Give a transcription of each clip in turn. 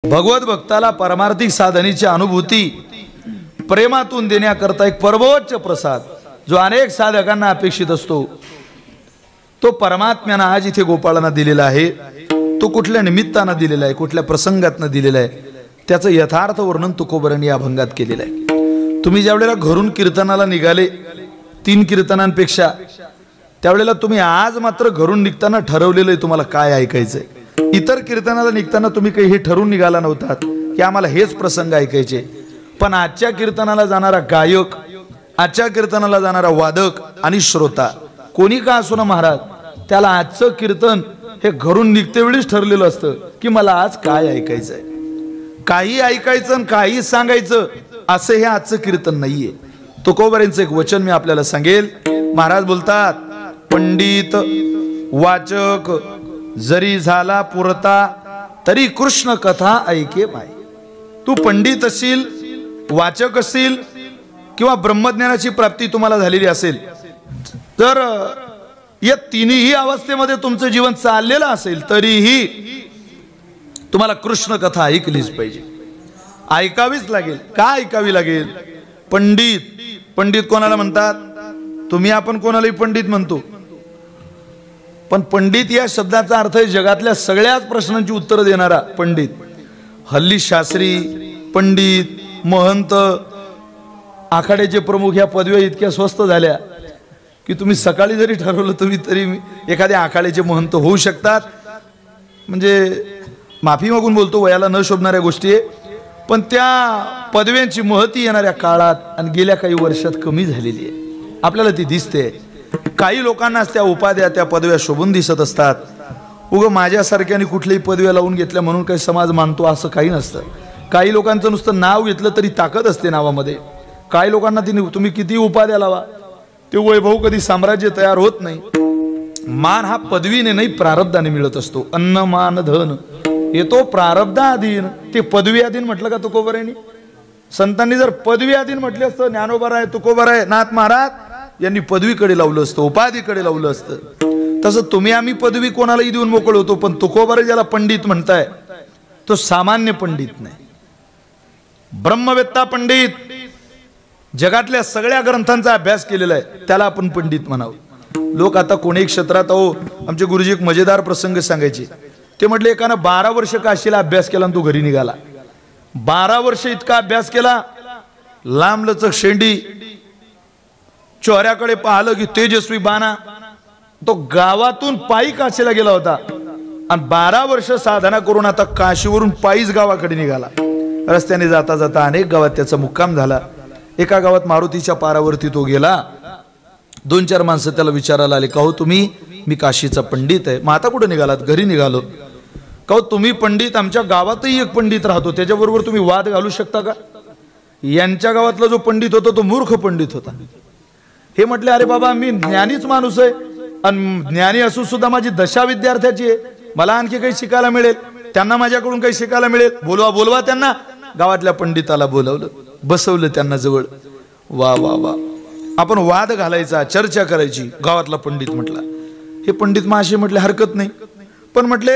भगवत भक्ताला परमार्थिक साधनेची अनुभूती प्रेमातून देण्याकरता एक परमोच्च प्रसाद जो अनेक साधकांना अपेक्षित असतो तो परमात्म्याने आज इथे गोपाळांना दिलेला आहे। तो कुठल्या निमित्ताने दिलेला आहे, कुठल्या प्रसंगातनं दिलेला आहे, त्याचं यथार्थ वर्णन तुकोबरांनी या अभंगात केलेलं आहे। तुम्ही ज्यावेळेला घरून कीर्तनाला निघाले 3 कीर्तनांपेक्षा, त्यावेळेला तुम्ही आज मात्र घरून निघताना ठरवलेलं आहे तुम्हाला काय ऐकायचंय। इतर कीर्तनाला निघताना तुम्ही काही हे ठरवून निघाला नव्हतात की आम्हाला हेच प्रसंग ऐकायचे, पण आजच्या कीर्तनाला जाणारा गायक, आजच्या कीर्तनाला जाणारा वादक आणि श्रोता कोणी का असो ना महाराज, त्याला आजचं कीर्तन हे घरून निघते वेळीच ठरलेलं असतं की मला आज काय ऐकायचंय। काही ऐकायचं आणि काही सांगायचं असं हे आजचं कीर्तन नाहीये। तुकोबारांचं एक वचन मी आपल्याला सांगेल। महाराज बोलतात, पंडित वाचक जरी झाला पुरता तरी कृष्ण कथा ऐके माय। तू पंडित असील, वाचक असील किंवा ब्रह्मज्ञानाची प्राप्ती तुम्हाला झालेली असेल, तर या तिन्ही अवस्थेमध्ये तुमचं जीवन चाललेलं असेल तरीही तुम्हाला कृष्ण कथा ऐकलीच पाहिजे, ऐकावीच लागेल। का ऐकावी लागेल? पंडित, पंडित कोणाला म्हणतात? तुम्ही आपण कोणालाही पंडित म्हणतो, पण पंडित या शब्दाचा अर्थ आहे जगातल्या सगळ्याच प्रश्नांची उत्तरं देणारा पंडित। हल्ली शास्त्री, पंडित, महंत, आखाड्याचे प्रमुख या पदव्या इतक्या स्वस्त झाल्या की तुम्ही सकाळी जरी ठरवलं तुम्ही तरी एखाद्या आखाड्याचे महंत होऊ शकतात। म्हणजे माफी मागून बोलतो, वयाला न शोभणाऱ्या गोष्टी आहे, पण त्या पदव्यांची महती येणाऱ्या काळात आणि गेल्या काही वर्षात कमी झालेली आहे, आपल्याला ती दिसते। काही लोकांना त्या उपाध्या, त्या पदव्या शोभून दिसत असतात। उग माझ्यासारख्याने कुठलीही पदव्या लावून घेतल्या म्हणून काही समाज मानतो असं काही नसतं। काही लोकांचं नुसतं नाव घेतलं तरी ताकद असते नावामध्ये। काही लोकांना तुम्ही किती उपाध्या लावा, ते वैभव कधी साम्राज्य तयार होत नाही। मान हा पदवीने नाही प्रारब्धाने मिळत असतो। अन्न मान धन येतो प्रारब्धाधीन, ते पदवी अधीन म्हटलं का तुकोबारांनी? संतांनी जर पदवी अधीन म्हटले असतं, ज्ञानोबा तुकोबा नाथ महाराज यांनी पदवीकडे लावलं असतं, उपाधीकडे लावलं असतं। तसं तुम्ही आम्ही पदवी कोणालाही देऊन मोकळ होतो, पण तुकोबा ज्याला पंडित म्हणताय तो सामान्य पंडित नाही, ब्रह्मवेत्ता पंडित, जगातल्या सगळ्या ग्रंथांचा अभ्यास केलेला आहे, त्याला आपण पंडित म्हणावं। लोक आता कोणी क्षेत्रात, अहो आमचे गुरुजी एक मजेदार प्रसंग सांगायचे। ते म्हटले एकानं 12 वर्ष काशीला अभ्यास केला आणि तो घरी निघाला। 12 वर्ष इतका अभ्यास केला, लांबलचक शेंडी, चोऱ्याकडे पाहिलं की तेजस्वी बाणा। तो गावातून पायी काशीला गेला होता आणि 12 वर्ष साधना करून आता काशीवरून पायीच गावाकडे निघाला। रस्त्याने जाता जाता अनेक गावात त्याचा मुक्काम झाला। एका गावात मारुतीच्या पारावरती तो गेला। 2-4 माणसं त्याला विचारायला आले, का हो तुम्ही? मी काशीचा पंडित आहे। मग आता कुठे निघालात? घरी निघालो। का हो तुम्ही पंडित, आमच्या गावातही एक पंडित राहतो, त्याच्याबरोबर तुम्ही वाद घालू शकता का? यांच्या गावातला जो पंडित होता तो मूर्ख पंडित होता। हे म्हटले, अरे बाबा मी ज्ञानीच माणूस आहे आणि ज्ञानी असून सुद्धा माझी दशा विद्यार्थ्याची आहे, मला आणखी काही शिकायला मिळेल, त्यांना माझ्याकडून काही शिकायला मिळेल, बोलवा बोलवा त्यांना। गावातल्या पंडिताला बोलवलं, बसवलं त्यांना जवळ। वा वा वा, आपण वाद घालायचा, चर्चा करायची। गावातला पंडित म्हटला, हे पंडित महाशय म्हटले हरकत नाही, पण म्हटले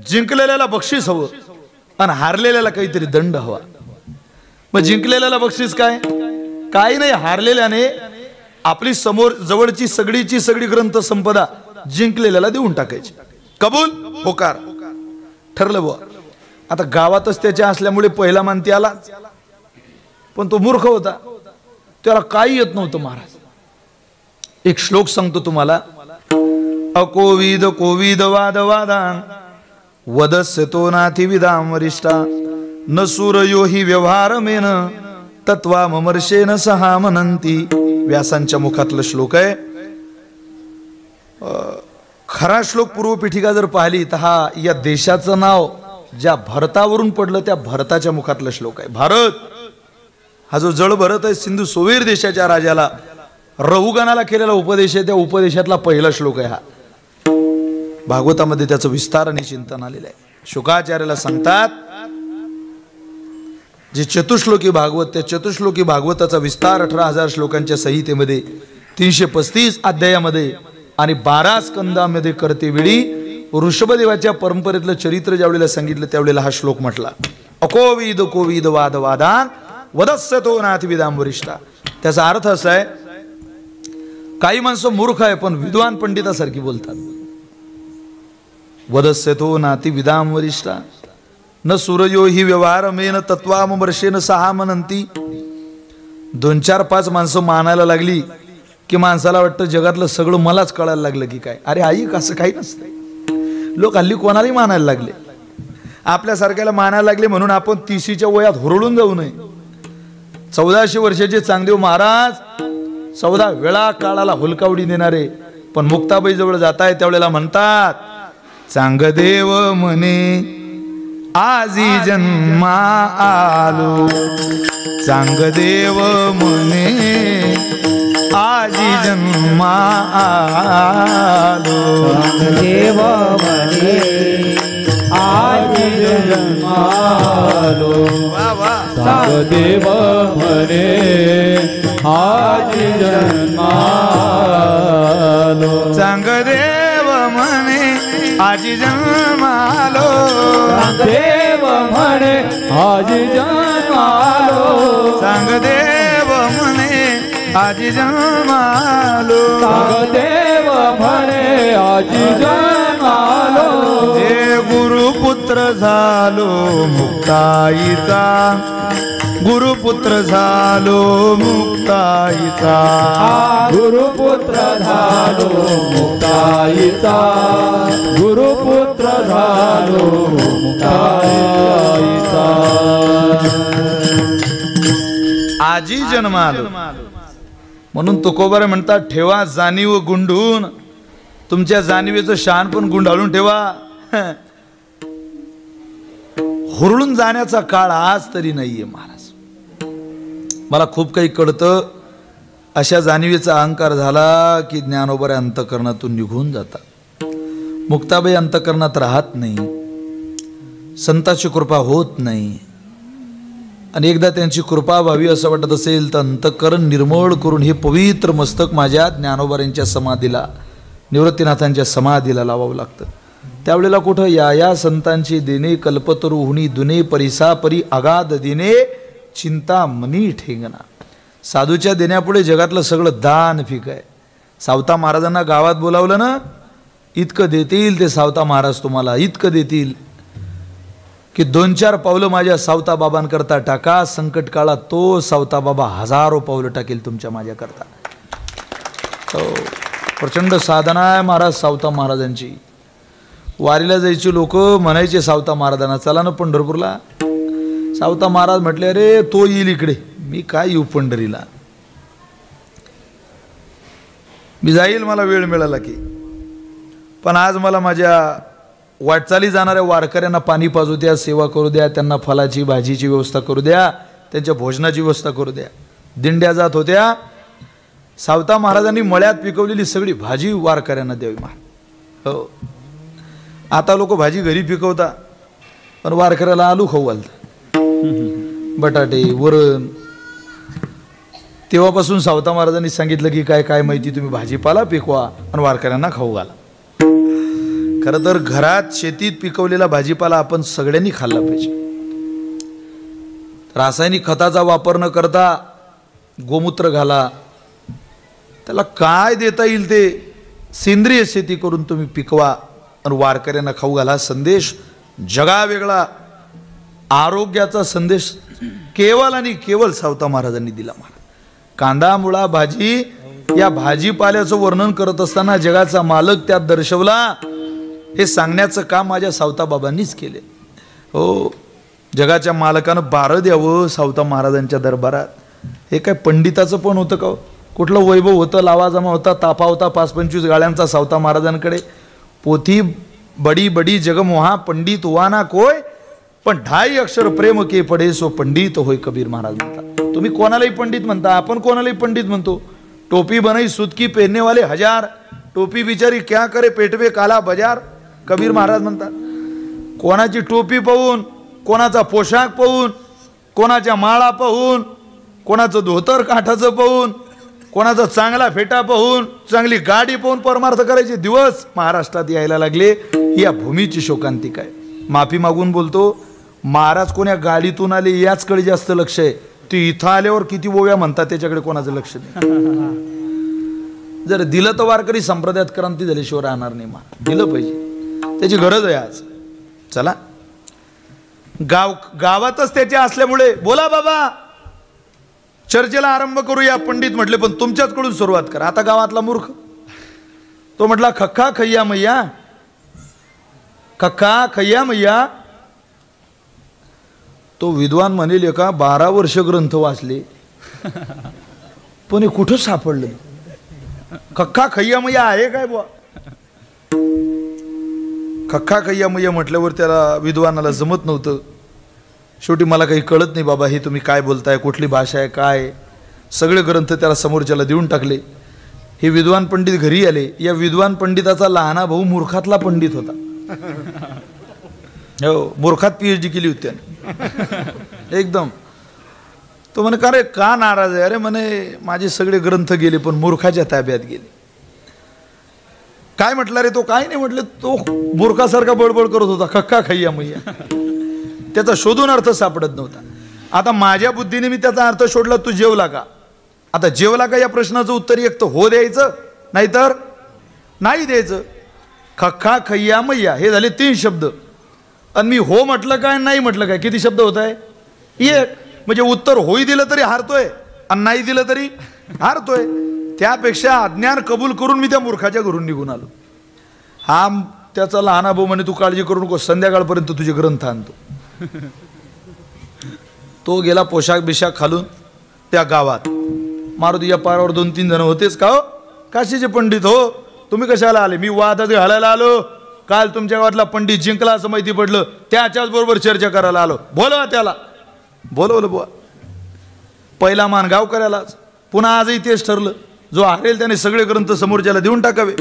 जिंकलेल्याला बक्षीस हवं आणि हारलेल्याला काहीतरी दंड हवा। मग जिंकलेल्याला बक्षीस काय? काही नाही, हारलेल्याने आपली समोर जवळची सगळीची सगळी ग्रंथ संपदा जिंकलेल्याला देऊन टाकायची। कबूल? होकार, ठरलं बुवा। आता गावातच त्याच्या असल्यामुळे पहिला मानती आला, पण तो मूर्ख होता, त्याला काही येत नव्हतं। महाराज एक श्लोक सांगतो तुम्हाला, अकोविद कोविद वाद वादान वदस्य तो नाथी विदाम वरिष्ठा न सूरयो हि व्यवहार मेन तत्वा ममर्षेन सहा मनंती। व्यासांच्या मुखातला श्लोक आहे। खरा श्लोक पूर्वपीठिका जर पाहिली तर हा या देशाचं नाव ज्या भरतावरून पडलं त्या भरताच्या मुखातला श्लोक आहे। भारत हा जो जळ भरत आहे, सिंधू सोवीर देशाच्या राजाला रहुगणाला केलेला उपदेश आहे, त्या उपदेशातला पहिला श्लोक आहे हा। भागवतामध्ये त्याचं विस्तार आणि चिंतन आलेलं आहे। शुकाचार्याला सांगतात, जे चतुश्लोकी भागवत, त्या चतुश्लोकी भागवताचा विस्तार 18,000 श्लोकांच्या संहितेमध्ये 335 अध्यायामध्ये आणि 12 स्कंदामध्ये करते वेळी ऋषभदेवाच्या परंपरेतलं चरित्र ज्यावेळेला सांगितलं त्यावेळेला हा श्लोक म्हटला, अकोविद कोविद वाद वादान वदस्य तो नाथ विदाम वरिष्ठा. त्याचा अर्थ असा आहे, काही माणसं मूर्ख आहे पण विद्वान पंडितासारखी बोलतात. वदस्य तो नाती विदाम वरिष्ठा न सूर्यो ही व्यवहार मेन तत्वाम वर्षेन सहा म्हणंती. 2-4-5 माणसं मानायला लागली की माणसाला वाटतं जगातलं सगळं मलाच कळायला लागलं की काय. अरे ऐक, असं काही नसतं. लोक हल्ली कोणालाही मानायला लागले, आपल्यासारख्याला मानायला लागले म्हणून आपण 30च्या वयात हुरळून जाऊ नये. 1400 वर्षाचे चांगदेव महाराज 14 वेळा काळाला हुलकावडी देणारे, पण मुक्ताबाई जवळ जाताय त्यावेळेला म्हणतात, चांगदेव म्हणे आजी जन्मा आलो, चांगदेव म्हणे आजी जन्मा आलो, चांगदेव म्हणे आजी जन्मा आलो, चांगदेव म्हणे आजी जन्मा आलो, चांगदेव म्हणे आजी जन्मालो, चांगदेव म्हणे आजी जन्मालो, चांगदेव म्हणे आजी जन्मालो, चांगदेव म्हणे आजी जन्मालो, हे गुरुपुत्र झालो मुक्ताईचा, गुरुपुत्र झालो मुक्ताईचा, गुरुपुत्र झालो मुक्ताईचा, गुरुपुत्र झालो मुक्ताईचा. आजी जन्मालो म्हणून तुकोबारे म्हणतात, ठेवा जाणीव गुंडून, तुमच्या जाणीवेचं शान पण गुंडाळून ठेवा. हुरळून जाण्याचा काळ आज तरी नाहीये महाराज. मला खूप काही कळतं. अशा जाणीवेचा अहंकार झाला की ज्ञानोबा अंतःकरणातून निघून जातात. मुक्ताबाई अंतःकरणात राहत नाही, संताची कृपा होत नाही. आणि एकदा त्यांची कृपा व्हावी असं वाटत असेल तर अंतःकरण निर्मळ करून हे पवित्र मस्तक माझ्या ज्ञानोबा यांच्या समाधीला, निवृत्तीनाथांच्या समाधीला लावावं लागतं. त्यावेळेला कुठं या संतांची देणे कल्पतरू हुनी दुने परिसा परी अगाध दिने चिंता मनी ठेंगना. साधूच्या देण्यापुढे जगातलं सगळं दान फिक आहे. सावता महाराजांना गावात बोलावलं ना, इतकं देतील ते सावता महाराज तुम्हाला, इतकं देतील की 2-4 पावलं माझ्या सावता बाबांकरता टाका, संकट काळात तो सावता बाबा 1000 पावलं टाकेल तुमच्या माझ्याकरता. तो प्रचंड साधना आहे महाराज सावता महाराजांची. वारीला जायची लोक म्हणायचे सावता महाराजांना, चला ना पंढरपूरला. सावता महाराज म्हटले, अरे तो येईल इकडे, मी काय येऊ पंढरीला, मी जाईल मला वेळ मिळाला की. पण आज मला माझ्या वाटचाली जाणाऱ्या वारकऱ्यांना पाणी पाजू द्या, सेवा करू द्या, त्यांना फलाची भाजीची व्यवस्था करू द्या, त्यांच्या भोजनाची व्यवस्था करू द्या. दिंड्या जात होत्या, सावता महाराजांनी मळ्यात पिकवलेली सगळी भाजी वारकऱ्यांना द्यावी महाराज. हो, आता लोक भाजी घरी पिकवता पण वारकऱ्याला आलू खाऊ घालतात, बटाटे वरण. तेव्हापासून सावता महाराजांनी सांगितलं की काय काय माहिती, तुम्ही भाजीपाला पिकवा आणि वारकऱ्यांना खाऊ घाला. खरं तर घरात शेतीत पिकवलेला भाजीपाला आपण सगळ्यांनी खाल्ला पाहिजे. रासायनिक खताचा वापर न करता गोमूत्र घाला, त्याला काय देता येईल ते सेंद्रिय शेती करून तुम्ही पिकवा आणि वारकऱ्यांना खाऊ घाला. संदेश जगा वेगळा, आरोग्याचा संदेश केवळ आणि केवळ सावता महाराजांनी दिला. कांदा मुळा भाजी या भाजीपाल्याचं वर्णन करत असताना जगाचा मालक त्यात दर्शवला, हे सांगण्याचं काम माझ्या सावता बाबांनीच केले. हो, जगाच्या मालकानं 12 द्यावं सावता महाराजांच्या दरबारात. हे काय पंडिताचं पण होतं का? कुठलं वैभव होतं, लावाजमा होता, ताफा होता 5-25 गाड्यांचा सावता महाराजांकडे. पोथी बडी बडी जगमोहा पंडित हुआ ना कोय, पण 2.5 अक्षर प्रेम के पडे सो पंडित होय, कबीर महाराज म्हणतात. तुम्ही कोणालाही पंडित म्हणता, आपण कोणालाही पंडित म्हणतो. टोपी बनाई सुत की पहनने वाले 1000, टोपी बिचारी क्या करे पेटवे काला बाजार, कबीर महाराज म्हणतात. कोणाची टोपी पाहून, कोणाचा पोशाख पाहून, कोणाच्या माळा पाहून, कोणाचं धोतर काठाचं पाहून कोणाचा चांगला फेटा पाहून चांगली गाडी पाहून परमार्थ करायचे दिवस महाराष्ट्रात यायला लागले. ही या भूमीची शोकांतिका आहे. माफी मागून बोलतो, महाराज कोण्या गाडीतून आले याचकडे जास्त लक्ष आहे. ते इथं आल्यावर किती ओव्या म्हणतात त्याच्याकडे कोणाचं लक्ष नाही. जर दिलं तर वारकरी संप्रदायात क्रांती झाल्याशिवाय राहणार नाही. दिलं पाहिजे, त्याची गरज आहे आज. चला गावातच त्याचे असल्यामुळे बोला बाबा चर्चेला आरंभ करूया. पंडित म्हटले पण तुमच्याचकडून सुरुवात करा. आता गावातला मूर्ख तो म्हटला खक्का खय्या मैया, खक्का खय्या मैया. तो विद्वान म्हणेल का 12 वर्ष ग्रंथ वाचले पण हे कुठं सापडलं. खक्का खय्या मैया आहे काय बुवा. खक्का खय्या मैया म्हटल्यावर त्याला विद्वानाला जमत नव्हतं. शेवटी मला काही कळत नाही बाबा, हे तुम्ही काय बोलताय, कुठली भाषा आहे काय. सगळे ग्रंथ त्याला समोरच्याला देऊन टाकले. हे विद्वान पंडित घरी आले. या विद्वान पंडिताचा लहाना भाऊ मूर्खातला पंडित होता. हो, मूर्खात PhD केली होती त्याने एकदम. तो म्हणे का रे का नाराज आहे. अरे म्हणे माझे सगळे ग्रंथ गेले पण मूर्खाच्या ताब्यात गेले. काय म्हटलं रे तो. काय नाही म्हटलं, तो मूर्खासारखा बडबड करत होता खक्का खय्या मैया. त्याचा शोधून अर्थ सापडत नव्हता. आता माझ्या बुद्धीने मी त्याचा अर्थ शोधला. तू जेवला का. आता जेवला का या प्रश्नाचं उत्तर एक तर हो द्यायचं, नाहीतर नाही द्यायचं. खक्का खय्या मैया हे झाले 3 शब्द. आणि मी हो म्हटलं काय नाही म्हटलं काय, किती शब्द होत आहे. एक. म्हणजे उत्तर होई दिलं तरी हारतोय आणि नाही दिलं तरी हारतोय. त्यापेक्षा अज्ञान कबूल करून मी त्या मूर्खाच्या घरून निघून आलो. हा त्याचा लहाना भाऊ म्हणे तू काळजी करू नको, संध्याकाळपर्यंत तुझे ग्रंथ आणतो. तो गेला पोशाख बिशाख घालून त्या गावात. मारुती या पारावर 2-3 जण होतेच. का हो काशीचे पंडित हो, तुम्ही कशाला आले. मी वादात घालायला आलो. काल तुमच्या गावातला पंडित जिंकला असं माहिती पडलं, त्याच्याच बरोबर चर्चा करायला आलो. बोलवा त्याला. बोलवलं बुवा. पहिला मान गावकऱ्यालाच. पुन्हा आजही तेच ठरलं, जो हारेल त्याने सगळे ग्रंथ समोरच्याला देऊन टाकावे.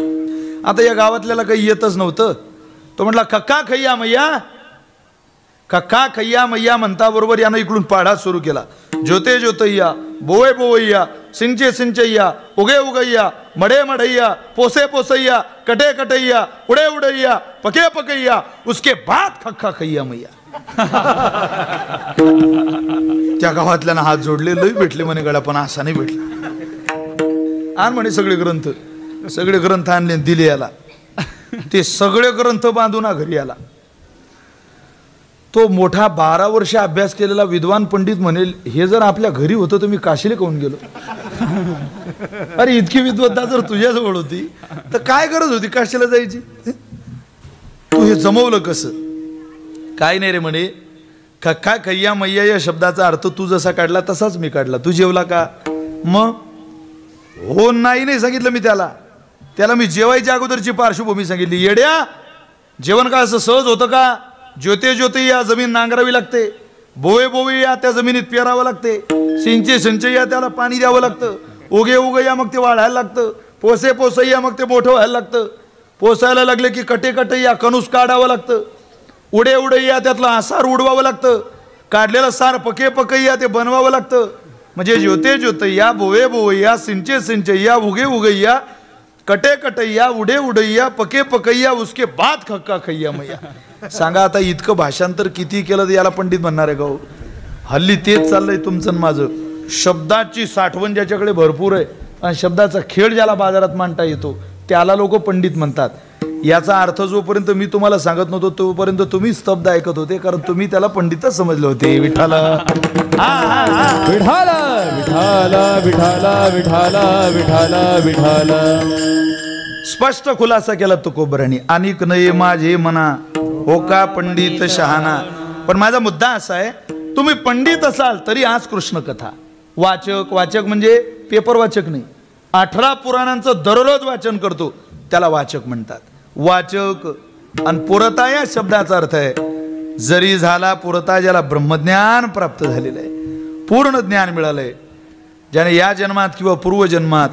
आता या गावातल्याला काही येतच नव्हतं. तो म्हटला खक्का खय्या मैया, खक्का खय्या मैया म्हणता बरोबर यानं इकडून पाढा सुरू केला. ज्योते ज्योतय्या, बोवे बोवय्या, सिंचे सिंचय्या, उगे उगय्या, मडे मडैया, पोसे पोसैया, कटे कटैया, उडे उडैया, पके पकैया, उसके बाद खक्का खय्या मैया. त्या गावातल्यानं हात जोडले. लई भेटले म्हणे गळा, पण असा नाही भेटला. आण म्हणे सगळे ग्रंथ आणले दिले याला. ते सगळे ग्रंथ बांधून घरी आला. तो मोठा 12 वर्ष अभ्यास केलेला विद्वान पंडित म्हणेल हे जर आपल्या घरी होतं तर मी काशीला काहून गेलो. अरे इतकी विद्वत्ता जर तुझ्याजवळ होती तर काय गरज होती काशीला जायची. तू हे जमवलं कसं. काय नाही रे म्हणे. खक्का खय्या मैया या शब्दाचा अर्थ तू जसा काढला तसाच मी काढला. तू जेवला का. मग हो नाही सांगितलं मी त्याला मी जेवायच्या अगोदरची पार्श्वभूमी सांगितली. येड्या, जेवण का असं सहज होतं का. ज्योते ज्योते या जमीन नांगरावी लागते. बोवे बोवे या त्या जमिनीत पेरावं लागते. सिंचे सिंचे या त्याला पाणी द्यावं लागतं. उगे उगे या मग ते वाढायला लागतं. पोसे पोसैया मग ते मोठं व्हायला लागतं. पोसायला लागले की कटे कटे या कणूस काढावं लागतं. उडे उडे या त्यातलं आसार उडवावं लागतं. काढलेलं सार पके पकैया ते बनवावं लागतं. म्हणजे ज्योते ज्योतय्या, बोवे बोवय्या, सिंचे सिंचय्या, उगे उगय्या, कटे कटैया, उडे उडैया, पके पकैया, उसके बाद खक्का खय्या मैया. सांगा आता इतकं भाषांतर किती केलं तर याला पंडित म्हणणार आहे का. हल्ली तेच चाललंय तुमचं माझं. शब्दाची साठवण ज्याच्याकडे भरपूर आहे आणि शब्दाचा खेळ ज्याला बाजारात मांडता येतो त्याला लोक पंडित म्हणतात. याचा अर्थ जोपर्यंत मी तुम्हाला सांगत नव्हतो तोपर्यंत तुम्ही स्तब्ध ऐकत होते, कारण तुम्ही त्याला पंडितच समजले होते. विठ्ठल विठ्ठल विठ्ठल विठ्ठल विठ्ठल विठ्ठल विठ्ठल. स्पष्ट खुलासा केला तुकोबरांनी. अनिक नये माझे मना हो का पंडित शहाणा. पण माझा मुद्दा असा आहे, तुम्ही पंडित असाल तरी आज कृष्ण कथा वाचक. वाचक म्हणजे पेपर वाचक नाही. 18 पुराणांचं दररोज वाचन करतो त्याला वाचक म्हणतात. वाचक. आणि पुरता या शब्दाचा अर्थ आहे जरी झाला पुरता, ज्याला ब्रह्मज्ञान प्राप्त झालेलं आहे, पूर्ण ज्ञान मिळालंय, ज्याने या जन्मात किंवा पूर्वजन्मात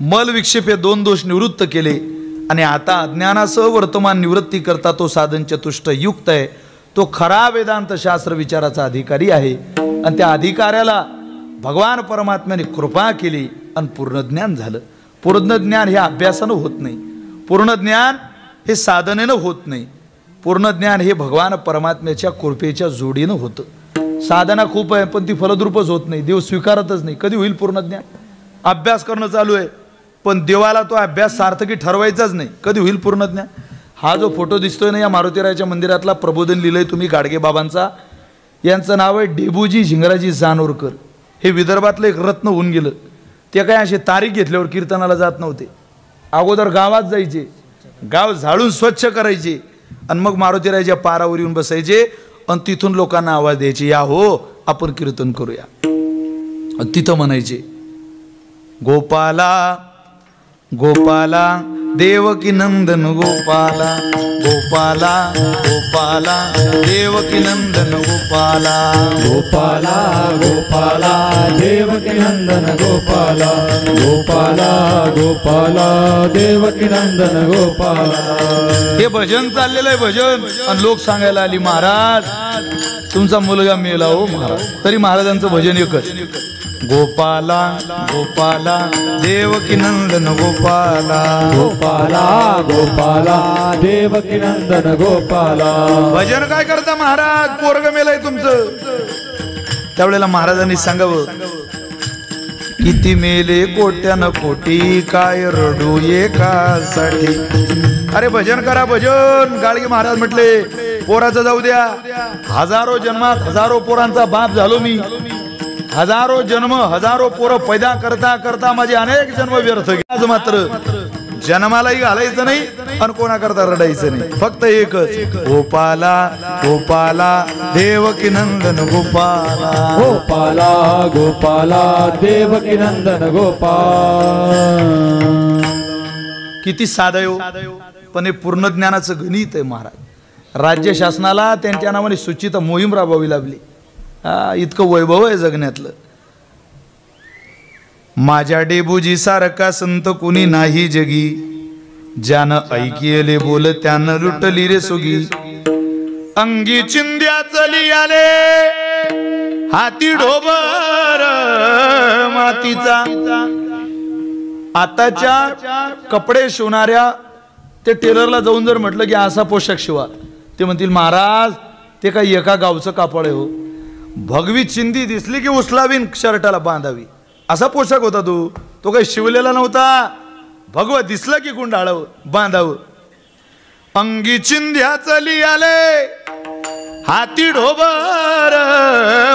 मल विक्षेप हे 2 दोष निवृत्त केले आणि आता अज्ञानासह वर्तमान निवृत्ती करता तो साधन चतुष्ट युक्त आहे. तो खरा वेदांत शास्त्र विचाराचा अधिकारी आहे. आणि त्या अधिकाऱ्याला भगवान परमात्म्याने कृपा केली आणि पूर्ण ज्ञान झालं. पूर्ण ज्ञान हे अभ्यासानं होत नाही, पूर्ण ज्ञान हे साधनेनं होत नाही, पूर्ण ज्ञान हे भगवान परमात्म्याच्या कृपेच्या जोडीनं होतं. साधना खूप आहे पण ती फलद्रूपच होत नाही, देव स्वीकारतच नाही. कधी होईल पूर्ण ज्ञान? अभ्यास करणं चालू आहे पण देवाला तो अभ्यास सार्थकी ठरवायचाच नाही. कधी होईल पूर्ण ज्ञान? हा जो फोटो दिसतोय ना या मारुतीरायाच्या मंदिरातला प्रबोधन लिहिलंय तुम्ही गाडगे बाबांचा, यांचं नाव आहे डेबूजी झिंगराजी जानोरकर. हे विदर्भातलं एक रत्न होऊन गेलं. ते काय असे तारीख घेतल्यावर कीर्तनाला जात नव्हते, अगोदर गावात जायचे, गाव झाडून स्वच्छ करायचे आणि मग मारुतीरायाच्या पारावर येऊन बसायचे आणि तिथून लोकांना आवाज द्यायचे, या हो आपण कीर्तन करूया. आणि तिथं म्हणायचे, गोपाला गोपाला देवकी नंदन गोपाला, गोपाला गोपाला देवकी नंदन गोपाला, गोपाला गोपाला देवकी नंदन गोपाला, गोपाला गोपाला देवकी नंदन गोपाला. हे भजन चाललेलं आहे भजन. आणि लोक सांगायला आली, महाराज तुमचा मुलगा मेला हो महाराज. तरी महाराजांचं भजन एकच, गोपाला गोपाला देवकी नंदन गोपाला, गोपाला गोपाला देवकी नंदन गोपाला. भजन काय करता महाराज? पोरग मेलंय तुमचं. त्यावेळेला महाराजांनी सांगावं, किती मेले कोट्यान कोटी काय रडू एकासाठी. अरे भजन करा भजन. गाडगे महाराज म्हटले, पोराचं जाऊ द्या, हजारो जन्मात हजारो पोरांचा बाप झालो मी, हजारो जन्म हजारो पोरं पैदा करता करता माझे अनेक जन्म व्यर्थ गेले. आज मात्र जन्मालाही घालायचं नाही आणि कोणाकरता रडायचं नाही, फक्त एकच, गोपाला गोपाला देवकी नंदन गोपाला, गोपाला गोपाला देवकी नंदन गोपाल. किती साधं हो, पण हे पूर्ण ज्ञानाचं गणित आहे महाराज. राज्य शासनाला त्यांच्या नावाने सूचित मोहीम राबवावी लागली. इतकं वैभव आहे जगण्यातलं. माझ्या डेबूजी सारखा संत कुणी नाही जगी, ज्यानं ऐकिले बोल त्यानं लुटली रे सुगी. अंगी चिंध्या चली आले हाती ढोबर मातीचा. आताच्या कपडे शिवणाऱ्या ते टेलरला जाऊन जर म्हटलं की असा पोशाख शिवा, ते म्हणतील महाराज ते काही एका गावचं कापड आहे हो. भगवी चिंदी दिसली की उचलावीन शर्टाला बांधावी, असा पोशाख होता तो काही शिवलेला नव्हता. भगव दिसलं की गुंडाळावं बांधावं. अंगी चिंध्या चली आले हाती ढोबर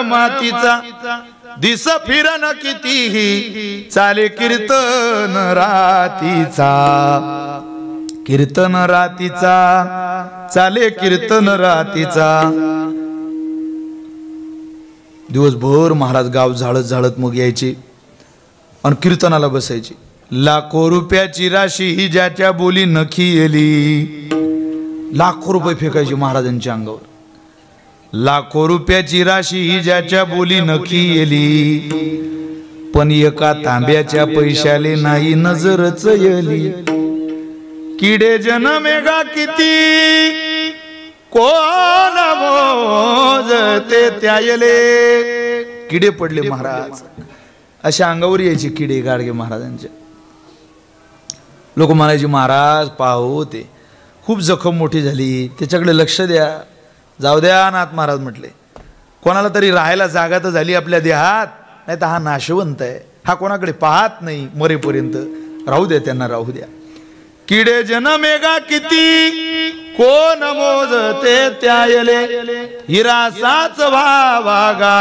मातीचा, दिस फिरन कितीही चाले कीर्तन रातीचा, कीर्तन रातीचा चाले कीर्तन रातीचा. दिवसभर महाराज गाव झाडत झाडत मग यायचे आणि कीर्तनाला बसायचे. लाखो रुपयाची राशी ही ज्याच्या बोली नखी येली. लाखो रुपये फेकायचे महाराजांच्या अंगावर. लाखो रुपयाची राशी ही ज्याच्या बोली नखी येली, पण एका तांब्याच्या पैशाले नाही नजरच येली. किडे जनमेगा किती कोण मोजते त्यायले. किडे पडले महाराज, अशा अंगावर यायचे किडे गाडगे महाराजांच्या. लोक म्हणायचे महाराज पाहू ते खूप जखम मोठी झाली, त्याच्याकडे लक्ष द्या. जाऊ द्या नाथ महाराज म्हटले, कोणाला तरी राहायला जागा तर झाली आपल्या देहात, नाही तर हा नाशवंत आहे, हा कोणाकडे पाहत नाही मरेपर्यंत. राहू द्या त्यांना, राहू द्या. किडे जनमेगा किती कोण मोजते त्यायले, हिरासाच भावागा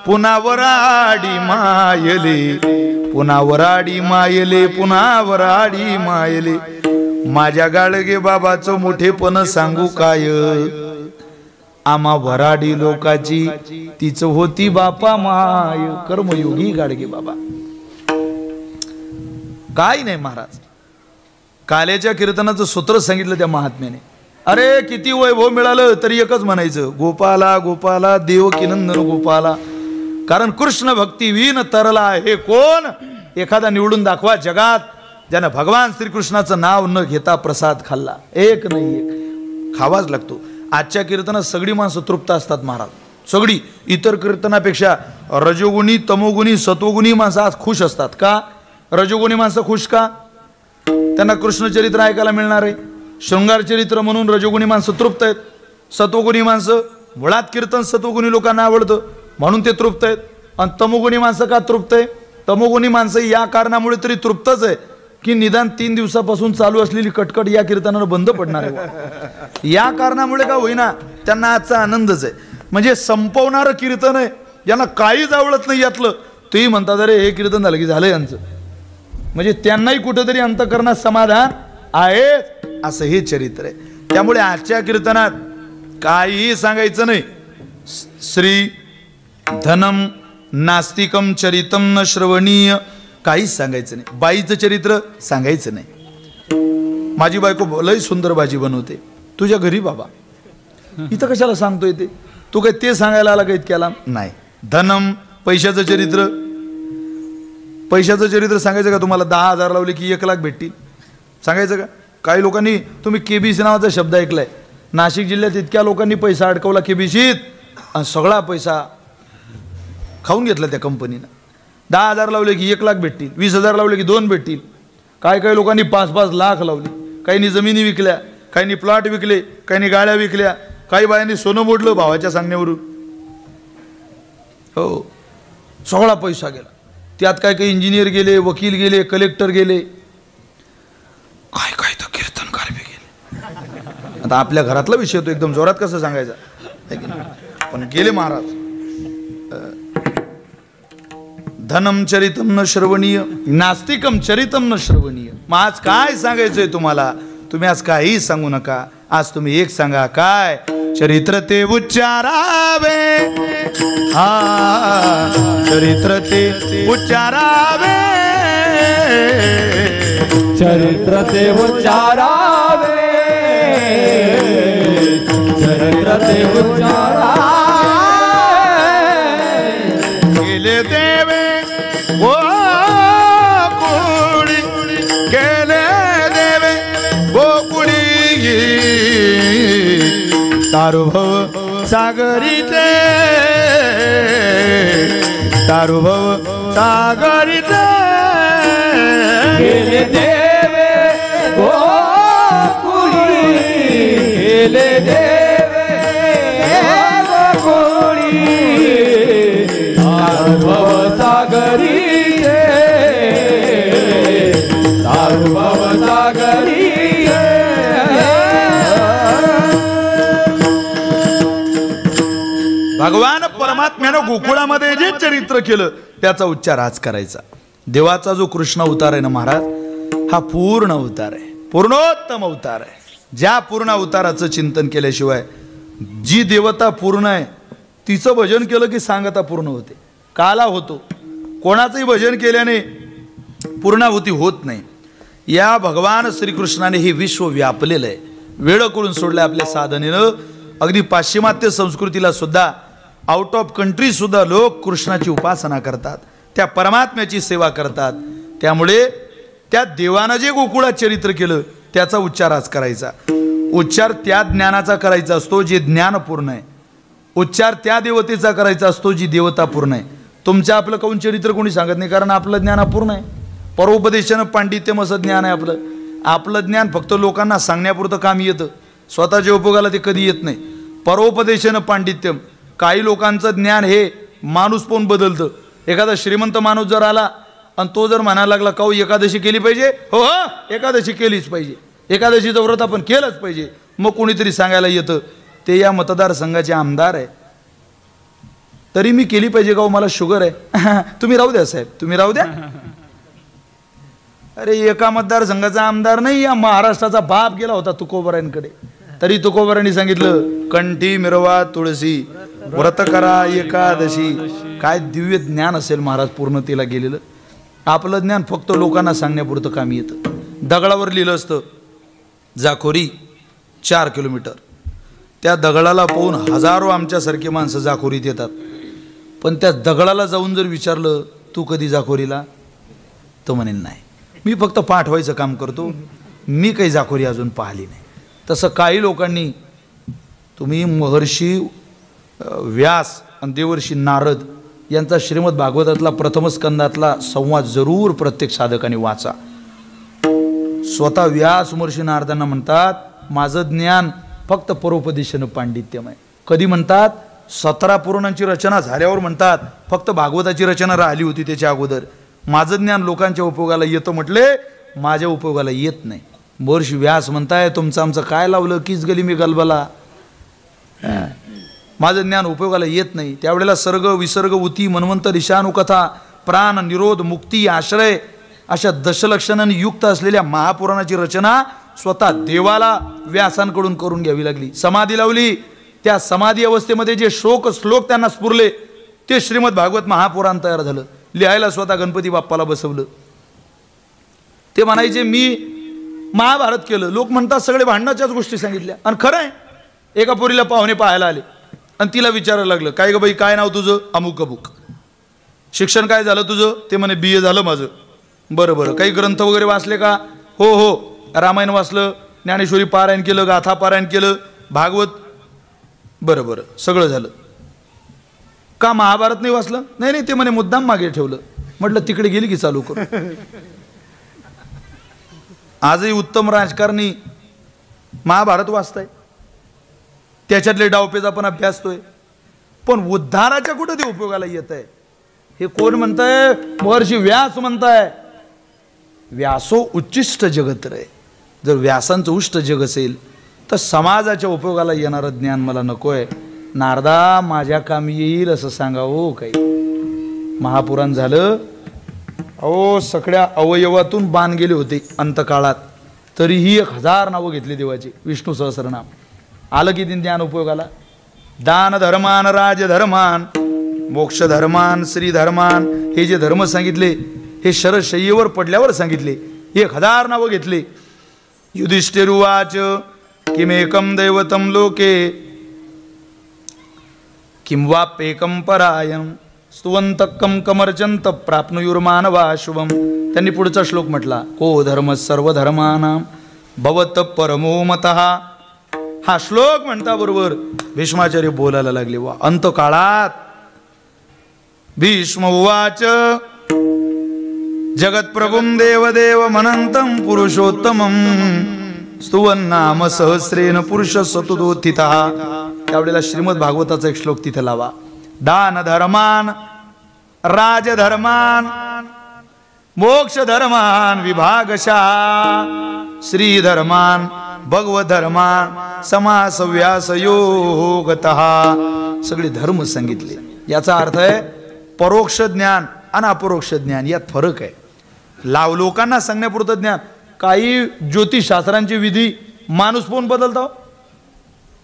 पुन्हा वराडी मायले, पुन्हा वराडी मायले, पुन्हा वराडी मायले. माझ्या गाडगे बाबाचं मोठेपण सांगू काय, आम्हा वराडी लोकाची तीच होती बापा माय. कर्मयोगी गाडगे बाबा. काय नाही महाराज, काल्याच्या कीर्तनाचं सूत्र सांगितलं त्या महात्म्याने. अरे किती वैभव मिळालं तरी एकच म्हणायचं, गोपाला गोपाला देवकी नंदन गोपाला. कारण कृष्ण भक्ती विन तरला हे कोण? एखादा निवडून दाखवा जगात ज्यानं भगवान श्रीकृष्णाचं नाव न घेता प्रसाद खाल्ला. एक नाही एक खावाच लागतो. आजच्या कीर्तनात सगळी माणसं तृप्त असतात महाराज, सगळी इतर कीर्तनापेक्षा रजोगुणी तमोगुणी सत्वगुणी माणसं आज खुश असतात का? रजोगुणी माणसं खुश का? त्यांना कृष्णचरित्र ऐकायला मिळणार आहे. शृंगार चरित्र म्हणून रजोगुणी माणसं तृप्त आहेत. सत्वगुणी माणसं मुळात कीर्तन सत्वगुणी लोकांना आवडतं म्हणून ते तृप्त आहेत. आणि तमोगुणी माणसं का तृप्त आहे? तमोगुणी माणसं या कारणामुळे तरी तृप्तच आहे की निदान 3 दिवसापासून चालू असलेली कटकट या कीर्तनानं बंद पडणार आहे. या कारणामुळे का होईना त्यांना आजचा आनंदच आहे. म्हणजे संपवणारं कीर्तन आहे. ज्यांना काहीच आवडत नाही यातलं तेही म्हणतात अरे हे कीर्तन झालं की झालं यांचं. म्हणजे त्यांनाही कुठेतरी अंतःकरणात समाधान आहे असं हे चरित्र आहे. त्यामुळे आजच्या कीर्तनात काहीही सांगायचं नाही. श्री धनम नास्तिकम चरितम न श्रवणीय काहीच सांगायचं नाही. बाईचं चरित्र सांगायचं नाही. माझी बायको लय सुंदर भाजी बनवते तुझ्या घरी बाबा, इथं कशाला सांगतोय ते? तू काय ते सांगायला आला का इतक्याला? नाही. धनम पैशाचं चरित्र, पैशाचं चरित्र सांगायचं का तुम्हाला? 10,000 लावले की 1 लाख भेटतील सांगायचं का? काही लोकांनी तुम्ही केबीसी नावाचा शब्द ऐकलाय. नाशिक जिल्ह्यात इतक्या लोकांनी पैसा अडकवला केबीसीत आणि सगळा पैसा खाऊन घेतला त्या कंपनीनं. 10,000 लावले की 1 लाख भेटतील, 20,000 लावले की 2 भेटतील. काही लोकांनी 5-5 लाख लावली. काहींनी जमिनी विकल्या, काहींनी प्लॉट विकले, काहींनी गाड्या विकल्या, काही बायांनी सोनं मोडलं भावाच्या सांगण्यावरून. हो, सगळा पैसा गेला. त्यात काही इंजिनियर गेले, वकील गेले, कलेक्टर गेले, काय तर कीर्तनकार बी गेले. आता आपल्या घरातला विषय तो एकदम जोरात कसं सांगायचा, पण गेले महाराज. धनम चरितम न श्रवणीय नास्तिकम चरितम न श्रवणीय. मग आज काय सांगायचंय तुम्हाला? तुम्ही आज काही सांगू नका. आज तुम्ही एक सांगा. काय? चरित्र ते उच्चारावे. हा, चरित्र ते उच्चारावे. चरित्र ते उच्चारावे. चरित्र ते उच्चारावे. गेले देवे ओ कुडी, गेले देवे गोकुडी. तारुभव सागरी ते, तारुभव सागरी ते. गेले देवे गोकुळी, गेले देवे गोकुळी. तारुभव सागरी रे, तारुभव सागरी. भगवान परमात्म्यानं गोकुळामध्ये जे चरित्र केलं त्याचा उच्चार आज करायचा. देवाचा जो कृष्ण अवतार आहे ना महाराज, हा पूर्ण अवतार आहे, पूर्णोत्तम अवतार आहे. ज्या पूर्ण अवताराचं चिंतन केल्याशिवाय जी देवता पूर्ण आहे तिचं भजन केलं की सांगता पूर्ण होते. काला होतो. कोणाचंही भजन केल्याने पूर्णाहुती होत नाही. या भगवान श्रीकृष्णाने हे विश्व व्यापलेलं आहे. वेळ करून सोडलं आपल्या साधनेनं. अगदी पाश्चिमात्य संस्कृतीला सुद्धा, आउट ऑफ कंट्री सुद्धा लोक कृष्णाची उपासना करतात, त्या परमात्म्याची सेवा करतात. त्यामुळे त्या देवानं जे गोकुळात चरित्र केलं त्याचा उच्चार आज करायचा. उच्चार त्या ज्ञानाचा करायचा असतो जे ज्ञान पूर्ण आहे. उच्चार त्या देवतेचा करायचा असतो जी देवता पूर्ण आहे. तुमचं आपलं कौन चरित्र कोणी सांगत नाही, कारण आपलं ज्ञान अपूर्ण आहे. परोपदेशानं पांडित्यम असं ज्ञान आहे आपलं. आपलं ज्ञान फक्त लोकांना सांगण्यापुरतं काम येतं, स्वतःच्या उपयोगाला ते कधी येत नाही. परोपदेशानं पांडित्यम. काही लोकांचं ज्ञान हे माणूस पण बदलतं. एखादा श्रीमंत माणूस जर आला आणि तो जर म्हणायला लागला का एकादशी केली पाहिजे, हो एकादशी केलीच पाहिजे, एकादशीचं व्रत आपण केलंच पाहिजे, मग कोणीतरी सांगायला येतं ते या मतदारसंघाचे आमदार आहे, तरी मी केली पाहिजे का? मला शुगर आहे. तुम्ही राहू द्या साहेब, तुम्ही राहू द्या. अरे एका मतदारसंघाचा आमदार नाही, या महाराष्ट्राचा बाप गेला होता तुकोबरांकडे, तरी तुकोबरांनी सांगितलं कंठी मिरवा तुळशी, व्रत करा एकादशी. काय दिव्य ज्ञान असेल महाराज पूर्णतेला गेलेलं. आपलं ज्ञान फक्त लोकांना सांगण्यापुरतं काम येतं. दगडावर लिहिलं असतं जाखोरी 4 किलोमीटर. त्या दगडाला पाहून हजारो आमच्यासारखे माणसं जाखोरीत येतात. पण त्या दगडाला जाऊन जर विचारलं तू कधी जाखोरीला, तो म्हणेल नाही, मी फक्त पाठवायचं काम करतो, मी काही जाखोरी अजून पाहिली नाही. तसं काही लोकांनी, तुम्ही महर्षी व्यास आणि देवर्षी नारद यांचा श्रीमद भागवतातला प्रथम स्कंदातला संवाद जरूर प्रत्येक साधकाने वाचा. स्वतः व्यास महर्षी नारदांना म्हणतात, माझं ज्ञान फक्त परोपदेशानं पांडित्यमय. कधी म्हणतात? 17 पुराणांची रचना झाल्यावर म्हणतात. फक्त भागवताची रचना राहिली होती त्याच्या अगोदर. माझं ज्ञान लोकांच्या उपयोगाला येतं म्हटले, माझ्या उपयोगाला येत नाही. महर्षी व्यास म्हणताय, तुमचं आमचं काय लावलं, कीच गेली मी गलबला. माझं ज्ञान उपयोगाला येत नाही. त्यावेळेला सर्ग विसर्ग उती मन्वंतर ईशानुकथा प्राण निरोध मुक्ती आश्रय अशा दशलक्षणांनी युक्त असलेल्या महापुराणाची रचना स्वतः देवाला व्यासांकडून करून घ्यावी लागली. समाधी लावली. त्या समाधी अवस्थेमध्ये जे श्लोक त्यांना स्फुरले ते श्रीमद भागवत महापुराण तयार झालं. लिहायला स्वतः गणपती बाप्पाला बसवलं. ते म्हणायचे मी महाभारत केलं. लोक म्हणतात सगळे भांडणाच्याच गोष्टी सांगितल्या. आणि खरं आहे, एका पोरीला पाहुणे पाहायला आले आणि तिला विचारायला लागलं, काय ग बाई, काय नाव तुझं? अमुक अमुक. शिक्षण काय झालं तुझं? ते म्हणे BA झालं माझं. बरं बरं, काही ग्रंथ वगैरे वाचले का? हो हो, रामायण वाचलं, ज्ञानेश्वरी पारायण केलं, गाथा पारायण केलं, भागवत. बरं बरं, सगळं झालं. का महाभारत नाही वाचलं? नाही नाही, ते म्हणे मुद्दाम मागे ठेवलं. म्हटलं तिकडे गेली की चालू करू. आजही उत्तम राजकारणी महाभारत वाचताय, त्याच्यातले डावपेच आपण अभ्यासतोय, पण उद्धाराच्या कुठं ते उपयोगाला येत आहे? हे कोण म्हणताय? महर्षी व्यास म्हणताय. व्यासो उच्चिष्ट जगत रे. जर व्यासांचं उष्ट जग असेल तर समाजाच्या उपयोगाला येणारं ज्ञान मला नकोय. नारदा माझ्या कामी येईल असं सांगा हो. काही महापुराण झालं. अहो सगळ्या अवयवातून बाण गेले होते अंतकाळात, तरीही 1000 नावं घेतली देवाची. विष्णू सहस्रनाम आलं की दिन ज्ञान उपयोगाला. दान धर्मान राजधर्मान मोक्ष धर्मान श्री धर्मान हे जे धर्म सांगितले हे शरशय्येवर पडल्यावर सांगितले. 1000 नावं घेतले. युधिष्ठिरुवाच किमेकं दैवतं लोके किं वाप्येकं परायण स्तुवन्तकं कमर्चन्त प्राप्नुयुर्मानवा शुभम. त्यांनी पुढचा श्लोक म्हटला, को धर्म सर्व धर्मानां भवत परमो मतः. हा श्लोक म्हणता बरोबर भीष्माचार्य बोलायला लागले. वा अंतकाळात भीष्म उवाच जगत्प्रभुं देवदेव मनन्तं पुरुषोत्तमं स्तुवन्नाम सहस्रेण पुरुष सतुदोत्थितः. त्यावेळेला श्रीमद भागवताचा एक श्लोक तिथे लावा. दान धर्मान राजधर्मान मोक्ष धर्मान विभागशः श्री धर्मान भगवत धर्मान समास व्यास योगतः. सगळे धर्म सांगितले. याचा अर्थ आहे परोक्ष ज्ञान आणि अपरोक्ष ज्ञान यात फरक आहे. लोकांना सांगण्यापुरतं ज्ञान. काही ज्योतिषशास्त्रांची विधी माणूस पण बदलतो.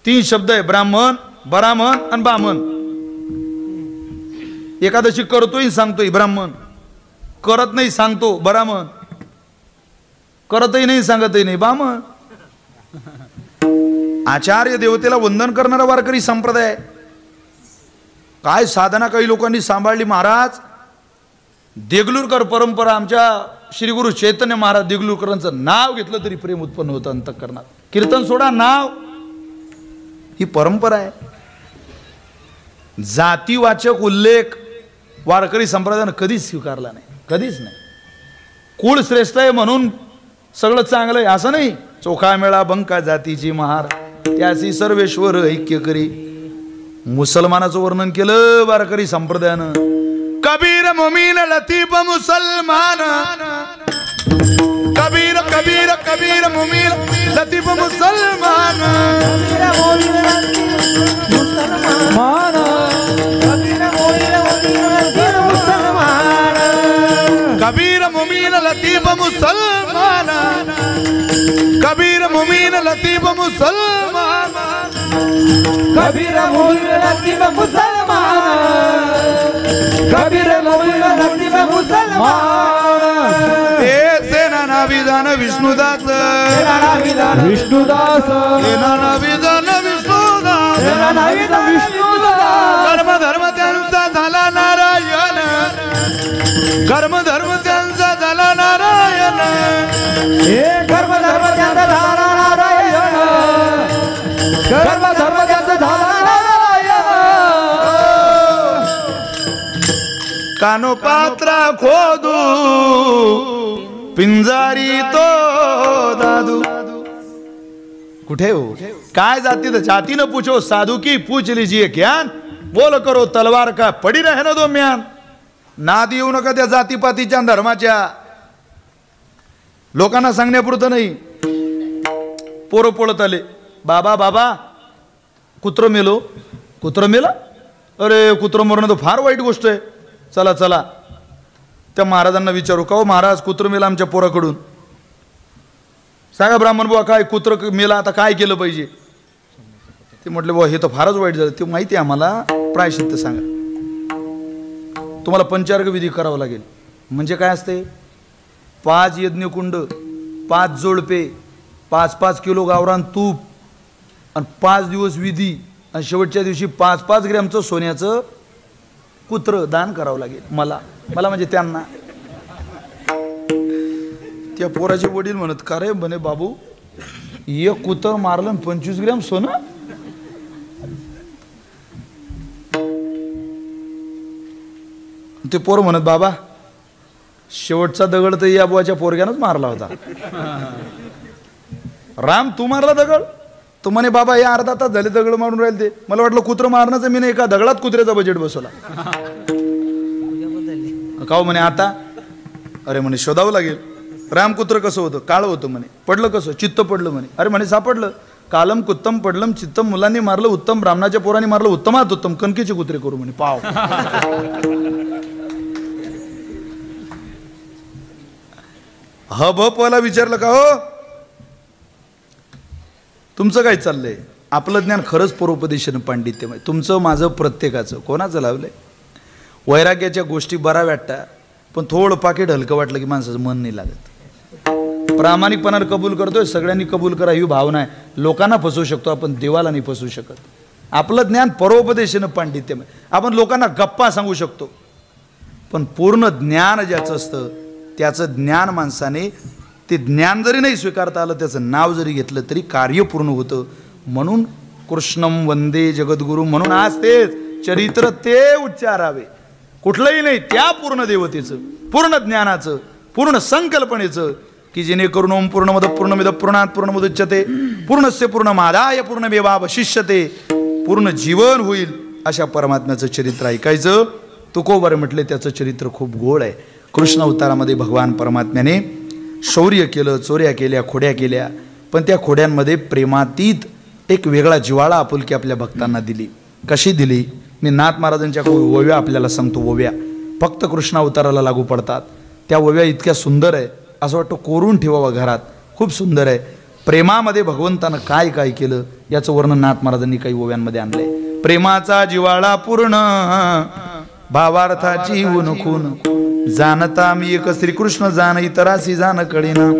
3 शब्द आहे, ब्राह्मण ब्राह्मण आणि बामण. एकादशी करतोय सांगतोय ब्राह्मण, करत नाही सांगतो ब्राह्मण, करतही नाही सांगतही नाही बामण. आचार्य देवतेला वंदन करणारा वारकरी संप्रदाय. काय साधना काही लोकांनी सांभाळली. महाराज देगलूरकर परंपरा, आमच्या श्री गुरु चैतन्य महाराज देगलूरकरांचं नाव घेतलं तरी प्रेम उत्पन्न होतं अंतःकरणात. कीर्तन सोडा, नाव ही परंपरा आहे. जातीवाचक उल्लेख वारकरी संप्रदायानं कधीच स्वीकारला नाही, कधीच नाही. कुळ श्रेष्ठ आहे म्हणून सगळं चांगलं आहे असं नाही. चोखा मेळा बंका जातीची महार त्यासी सर्वेश्वर ऐक्य करी. मुसलमानाचं वर्णन केलं वारकरी संप्रदायानं. कबीर मुमीन लतीफ मुसलमान, कबीर कबीर कबीर मुमीन लतीफ मुसलमान, कबीर मुमीन लतीफ मुसलमान, कबीर मुमीन लतीफ मुसलमान, कबीर मुमीन लतीफ मुसलमान, कबीर मुमीन लतीफ मुसलमान. नाना विधान विष्णुदास, विष्णुदास, नाना विधान विष्णुदास, कर्म धर्म त्यांचा झाला नारायण, कर्म धर्म त्यांचा झाला नारायण, हे कर्म धर्म त्यांचा झाला नारायण, कर्म धर्म त्यांचा झाला नारायण. कानोपात्रा खोदू पिंजारी तो दादू. कुठे हो काय जाती तो जाती न पूछो साधू की पूछ लीजिए ज्ञान. बोल करो तलवार का पडी रहे ना दो म्यान. नाद येऊ नका त्या जातीपातीच्या धर्माच्या. लोकांना सांगण्यापुरतं नाही. पोरं पळत आले बाबा बाबा कुत्र मेलो. कुत्र मेला. अरे कुत्र मरणं तर फार वाईट गोष्ट आहे. चला चला त्या महाराजांना विचारू का हो महाराज कुत्र मेला आमच्या पोराकडून. सांगा ब्राह्मण बुवा काय कुत्र मेला आता काय केलं पाहिजे. ते म्हटले बुवा हे तर फारच वाईट झालं. ते माहिती आहे आम्हाला प्रायश्चित्त सांगा. तुम्हाला पंचार्ग विधी करावा लागेल. म्हणजे काय असते 5 यज्ञकुंड 5 जोडपे 5-5 किलो गावरान तूप आणि 5 दिवस विधी आणि शेवटच्या दिवशी 5-5 ग्रॅमचं सोन्याचं कुत्र दान करावं लागेल. मला म्हणजे त्यांना. त्या पोराचे वडील म्हणत का रे म्हणे बाबू एक कुत्र मारलं 25 ग्रॅम सोनं. ते पोर म्हणत बाबा शेवटचा दगड तर या बुवाच्या पोरग्यानंच मारला होता. राम तू मारला दगड. तो म्हणे बाबा हे अर्धा तास झाले दगड मारून राहिले. ते मला वाटलं कुत्र मारण्याचं मी नाही एका दगडात कुत्र्याचा बजेट बसवला. का म्हणे आता. अरे म्हणे शोधावं लागेल. रामकुत्र कसं होतं काळं होतं म्हणे. पडलं कसं चित्त पडलं म्हणे. अरे म्हणे सापडलं. कालम कुत्तम पडलम चित्तम मुलांनी मारलं उत्तम ब्राह्मणाच्या पोरांनी मारलं उत्तमात उत्तम कणकीचे कुत्रे करू म्हणे. पाव हबला विचारलं का हो तुमचं काय चाललंय. आपलं ज्ञान खरंच परोपदेशन पांडित्यमय. तुमचं माझं प्रत्येकाचं कोणाचं लावलंय. वैराग्याच्या गोष्टी बरा वाटतात पण थोडं पाकिट हलकं वाटलं की माणसाचं मन नाही लागत. प्रामाणिकपणाने कबूल करतोय सगळ्यांनी कबूल करा ही भावना आहे. लोकांना फसवू शकतो आपण देवाला नाही फसवू शकत. आपलं ज्ञान परोपदेशानं पांडित्यमय. आपण लोकांना गप्पा सांगू शकतो पण पूर्ण ज्ञान ज्याचं असतं त्याचं ज्ञान माणसाने ते ज्ञान जरी नाही स्वीकारता आलं त्याचं नाव जरी घेतलं तरी कार्य पूर्ण होतं. म्हणून कृष्णम वंदे जगद्गुरु. म्हणून आज तेच चरित्र ते उच्चारावे. कुठलंही नाही त्या पूर्ण देवतेचं पूर्ण ज्ञानाचं पूर्ण संकल्पनेचं की जेणेकरून ओम पूर्णमद पूर्णमिद पूर्णात पूर्णमुदच्यते पूर्णस्य पूर्णमादाय पूर्णमेवावशिष्यते पूर्ण जीवन होईल अशा परमात्म्याचं चरित्र ऐकायचं. तुकोबार म्हटले त्याचं चरित्र खूप गोड आहे. कृष्ण अवतारामध्ये भगवान परमात्म्याने शौर्य केलं चोऱ्या केल्या खोड्या केल्या पण त्या खोड्यांमध्ये प्रेमातीत एक वेगळा जिव्हाळा आपुलकी आपल्या भक्तांना दिली. कशी दिली. मी नाथ महाराजांच्या ओव्या आपल्याला सांगतो. ओव्या फक्त कृष्ण अवताराला लागू पडतात. त्या ओव्या इतक्या सुंदर आहे असं वाटतं कोरून ठेवावं घरात. खूप सुंदर आहे. प्रेमामध्ये भगवंतानं काय काय केलं याचं वर्णन नाथ महाराजांनी काही ओव्यांमध्ये आणलंय. प्रेमाचा जिव्हाळा पूर्ण भावार्थाची उनखून जाणता मी एक श्रीकृष्ण जाण इतरासी जाण कळेना.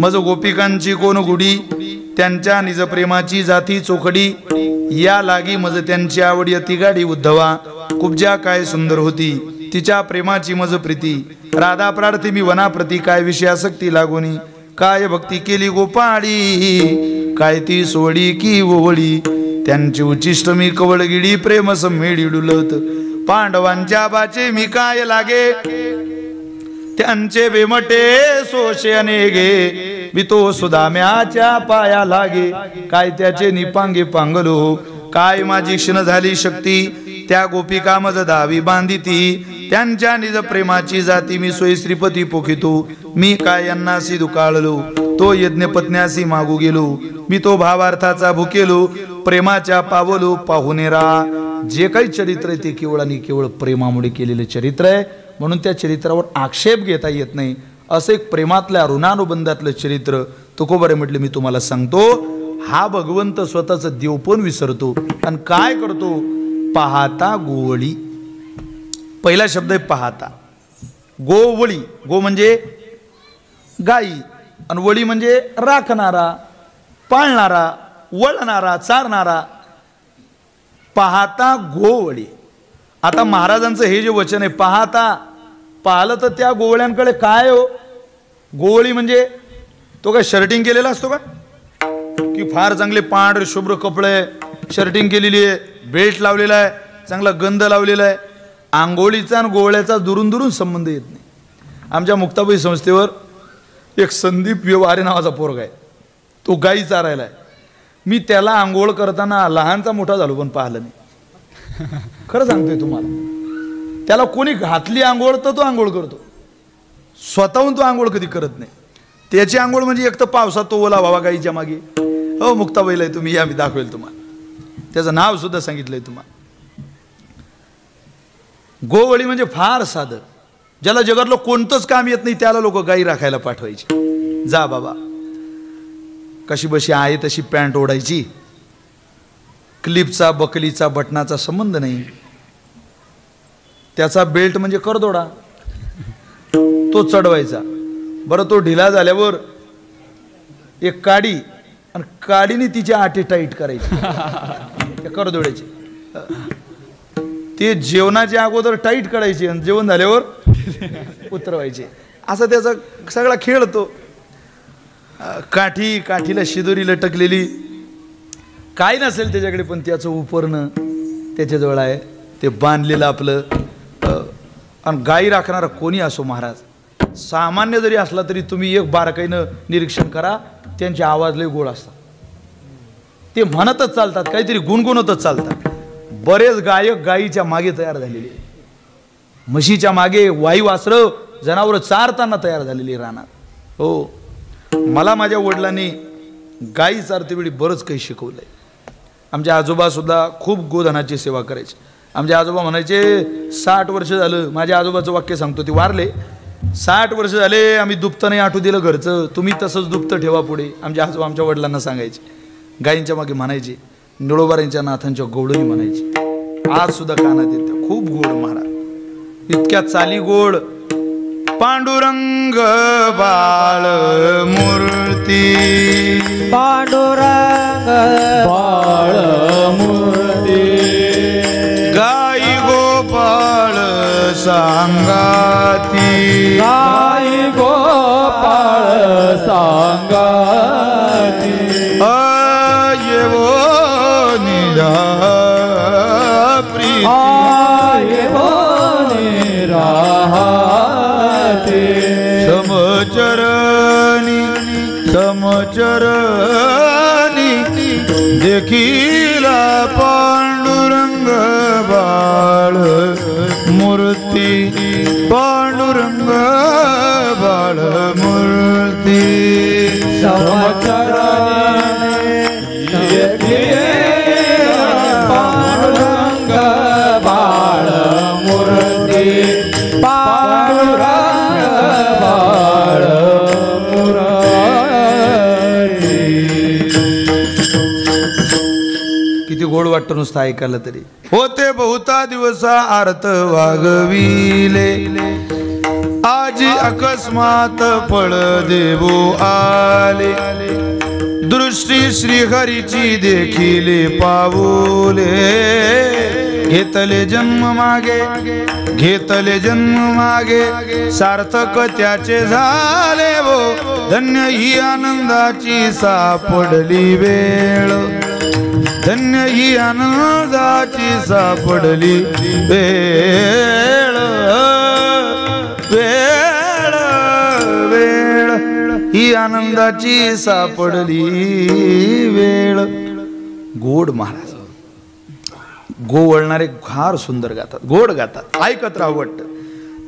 मज गोपिकांची कोण गुढी त्यांच्या निज प्रेमाची जाती चोखडी या लागी मज त्यांची आवडी अति गाडी उद्धवा कुब्जा काय सुंदर होती तिच्या प्रेमाची मज प्रीती राधा प्रार्थी मी वनाप्रती काय विषय आसक्ती लागोनी काय भक्ती केली गोपाळी काय ती सोडी की ओवळी त्यांची उचिष्ट मी कवळगिडी प्रेम सम्मेळी डुलत पांडवांच्या बाचे मी काय लागे त्यांचे बेमटे सोशे अनेगे मी तो सुदाम्याच्या पाया लागे काय त्याचे निपांगे पांगलो काय माझी क्षण झाली शक्ती त्या गोपिका मज दावी बांधिती त्यांच्या निज प्रेमाची जाती मी सोयी श्रीपती पोखितो मी काय यांनासी दुकाळलो तो यज्ञ पत्न्यासी मागू गेलो मी तो भावार्थाचा भुकेलो प्रेमाच्या पावलो पाहुणेरा. जे काही चरित्र आहे ते केवळ आणि केवळ प्रेमामुळे केलेले चरित्र आहे. म्हणून त्या चरित्रावर आक्षेप घेता येत नाही. असं एक प्रेमातल्या ऋणानुबंधातलं चरित्र तुकोबारे म्हटले मी तुम्हाला सांगतो. हा भगवंत स्वतःचं देव पण विसरतो आणि काय करतो पाहता गोवळी. पहिला शब्द आहे पाहता. गोवळी गो म्हणजे गाई आणि वळी म्हणजे राखणारा पाळणारा वळणारा चारणारा. पाहता गोवळी. आता महाराजांचं हे जे वचन आहे पाहता पाहिलं तर त्या गोवळ्यांकडे काय हो. गोवळी म्हणजे तो काय शर्टिंग केलेला असतो का की फार चांगले पांढरे शुभ्र कपडे शर्टिंग केलेली आहे बेल्ट लावलेला आहे चांगला गंध लावलेला आहे आंघोळीचा आणि गोवळ्याचा दुरून दुरून संबंध येत नाही. आमच्या मुक्ताबाई संस्थेवर एक संदीप व्यवहारे नावाचा पोरगा आहे. तो गाई चारायला आहे. मी त्याला आंघोळ करताना लहानचा मोठा झालो पण पाहिलं नाही. खरं सांगतोय तुम्हाला. त्याला कोणी घातली आंघोळ तर तो आंघोळ करतो. स्वतःहून तो आंघोळ कधी करत नाही. त्याची आंघोळ म्हणजे एक तर पावसात तो ओला व्हावा गाईच्या मागे. हो मुक्ताबाईला आहे तुम्ही या, मी दाखवेल तुम्हाला. त्याचं नाव सुद्धा सांगितलंय तुम्हाला. गोवळी म्हणजे फार साधं. ज्याला जगातलं कोणतंच काम येत नाही त्याला लोक गाई राखायला पाठवायची. जा बाबा. कशी बशी आहे तशी पॅन्ट ओढायची. क्लिपचा बकलीचा बटनाचा संबंध नाही. त्याचा बेल्ट म्हणजे करदोडा, तो चढवायचा. बरं तो ढिला झाल्यावर एक काडी आणि काडीने तिची आटी टाईट करायची त्या करदोड्याची. ते जेवणाच्या अगोदर टाईट करायची आणि जेवण झाल्यावर उतरवायचे. असा त्याचा सगळा खेळ तो. काठीला शिदोरी लटकलेली, काय नसेल त्याच्याकडे पण त्याचं उपरणं त्याच्याजवळ आहे. ते बांधलेलं आपलं. आणि गाई राखणारा कोणी असो महाराज, सामान्य जरी असला तरी तुम्ही एक बारकाईनं निरीक्षण करा, त्यांचे आवाज लय गोड असतात. ते म्हणतच चालतात, काहीतरी गुणगुणतच चालतात. बरेच गायक गायीच्या मागे तयार झालेले, म्हशीच्या मागे, वाई वासरं जनावरं चारताना तयार झालेली राहणार. हो, मला माझ्या वडिलांनी गायी चारते वेळी बरंच काही शिकवलंय. आमचे आजोबा सुद्धा खूप गोधनाची सेवा करायचे. आमचे आजोबा म्हणायचे 60 वर्ष झालं, माझ्या आजोबाचं वाक्य सांगतो, ते वारले, 60 वर्ष झाले आम्ही दुपतं नाही आठवू दिलं घरचं, तुम्ही तसंच दुपतं ठेवा पुढे. आमचे आजोबा आमच्या वडिलांना सांगायचे. गायींच्या मागे म्हणायचे, निळोबाऱ्यांच्या नाथांच्या गवळणी म्हणायची. आज सुद्धा कानात येते. खूप गोड महाराज, इतक्या चाली गोड. पांडुरंग बाळ मूर्ती, पांडुरंग बाळ मूर्ती, गाई गोपाळ सांगाती, गाई गोपाळ सांगाती, येवो निरा प्रीती, येवो निराहाती, समचरणी समचरणी देखीला पांडुरंग बाळ मूर्ती, पांडुरंग बाळ मूर्ती, समचरणी देखीला पांडुरंग बाळ मूर्ती, पांडुरंग बाळ मूर्ती. किती गोड वाटतं नुसतं ऐकायला तरी. होते बहुता दिवसा आर्त वागविले, आजी अकस्मात फळ देवो आले, दृष्टी श्रीहरीची देखिले पावले, घेतले जन्म मागे, घेतले जन्म मागे, सार्थक त्याचे झाले वो, धन्य ही आनंदाची सापडली वेळ, धन्य ही आनंदाची सापडली वेळ, वेळ वेळ ही आनंदाची सापडली वेळ. गोड महाराज, गो वळणारे फार सुंदर गातात, गोड गातात, ऐकत राहावं वाटतं.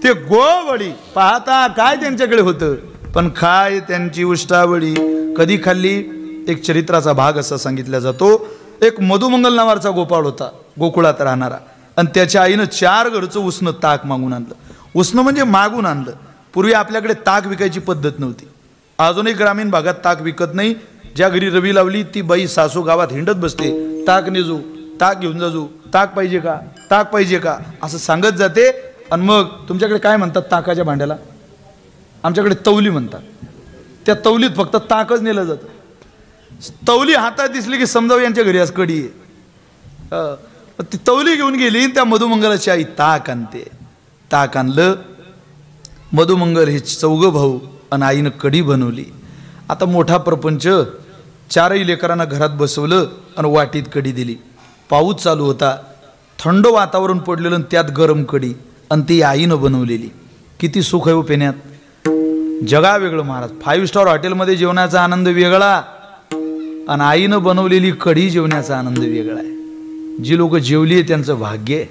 ते गोवळी पाहता काय त्यांच्याकडे होतं, पण काय त्यांची उष्टावळी कधी खाल्ली. एक चरित्राचा भाग असा सांगितला जातो. एक मधुमंगल नावाचा गोपाळ होता, गोकुळात राहणारा, आणि त्याच्या आईनं 4 घरचं उसनं ताक मागून आणलं. उसनं म्हणजे मागून आणलं. पूर्वी आपल्याकडे ताक विकायची पद्धत नव्हती. अजूनही ग्रामीण भागात ताक विकत नाही. ज्या घरी रवी लावली ती बाई सासू गावात हिंडत बसते, ताक नेजू, ताक घेऊन जाजू, ताक पाहिजे का, ताक पाहिजे का असं सांगत जाते. आणि मग तुमच्याकडे काय म्हणतात ताकाच्या भांड्याला? आमच्याकडे तवली म्हणतात. त्या तवलीत फक्त ताकच नेलं जातं. तवली हातात दिसली की समजावं यांच्या घरी आज कडी आहे. ती तवली घेऊन गेली, त्या मधुमंगलाची आई ताक आणते. ताक आणलं. मधुमंगल हे 4 भाऊ आणि आईनं कढी बनवली. आता मोठा प्रपंच, 4ही लेकरांना घरात बसवलं आणि वाटीत कढी दिली. पाऊस चालू होता. थंड वातावरण पडलेलं आणि त्यात गरम कढी आणि ती आईनं बनवलेली. किती सुख आहे पेण्यात. जगा वेगळं महाराज. 5 स्टार हॉटेलमध्ये जेवणाचा आनंद वेगळा आणि आईनं बनवलेली कढी जेवण्याचा आनंद वेगळा आहे. जी लोक जेवली आहे त्यांचं भाग्य आहे.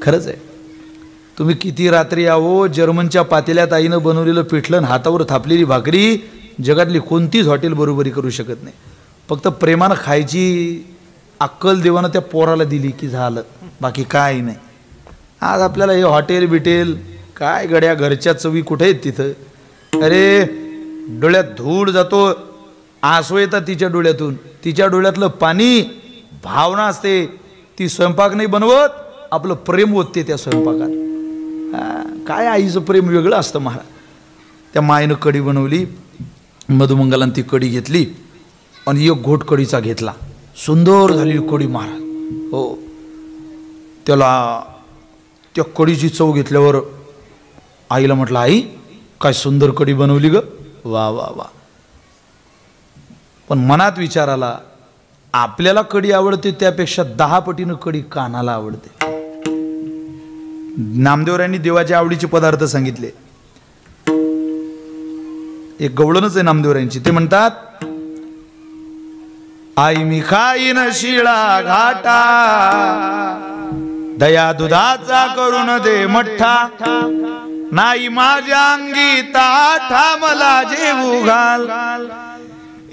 खरंच आहे. तुम्ही किती रात्री यावो, जर्मनच्या पातेल्यात आईनं बनवलेलं पिठलं हातावर थापलेली भाकरी जगातली कोणतीच हॉटेल बरोबरी करू शकत नाही. फक्त प्रेमानं खायची अक्कल देवानं त्या पोराला दिली की झालं, बाकी काय नाही. आज आपल्याला हे हॉटेल बिटेल काय गड्या, घरच्या चवी कुठे आहेत तिथं. अरे डोळ्यात धूळ जातो, आसू येतात तिच्या डोळ्यातून. तिच्या डोळ्यातलं पाणी भावना असते. ती स्वयंपाक नाही बनवत, आपलं प्रेम ओतते त्या स्वयंपाकात. काय आईचं प्रेम वेगळं असतं महाराज. त्या मायनं कढी बनवली, मधुमंगलानं ती कढी घेतली आणि एक घोट कढीचा घेतला. सुंदर झाली कढी महाराज. हो, त्याला त्या कढीची चव घेतल्यावर आईला म्हटलं, आई काय सुंदर कढी बनवली ग, वा वा वा. पण मनात विचार आला, आपल्याला कढी आवडते त्यापेक्षा 10 पटीनं कढी कानाला आवडते. नामदेवरायांनी देवाच्या आवडीचे पदार्थ सांगितले. एक गवळणच आहे नामदेवरायांची. ते म्हणतात, आई मी खाईन शिळा घाटा, दया दुधाचा करून दे मठ्ठा, नाही माझ्या अंगी ताठा मला जेवू घाल,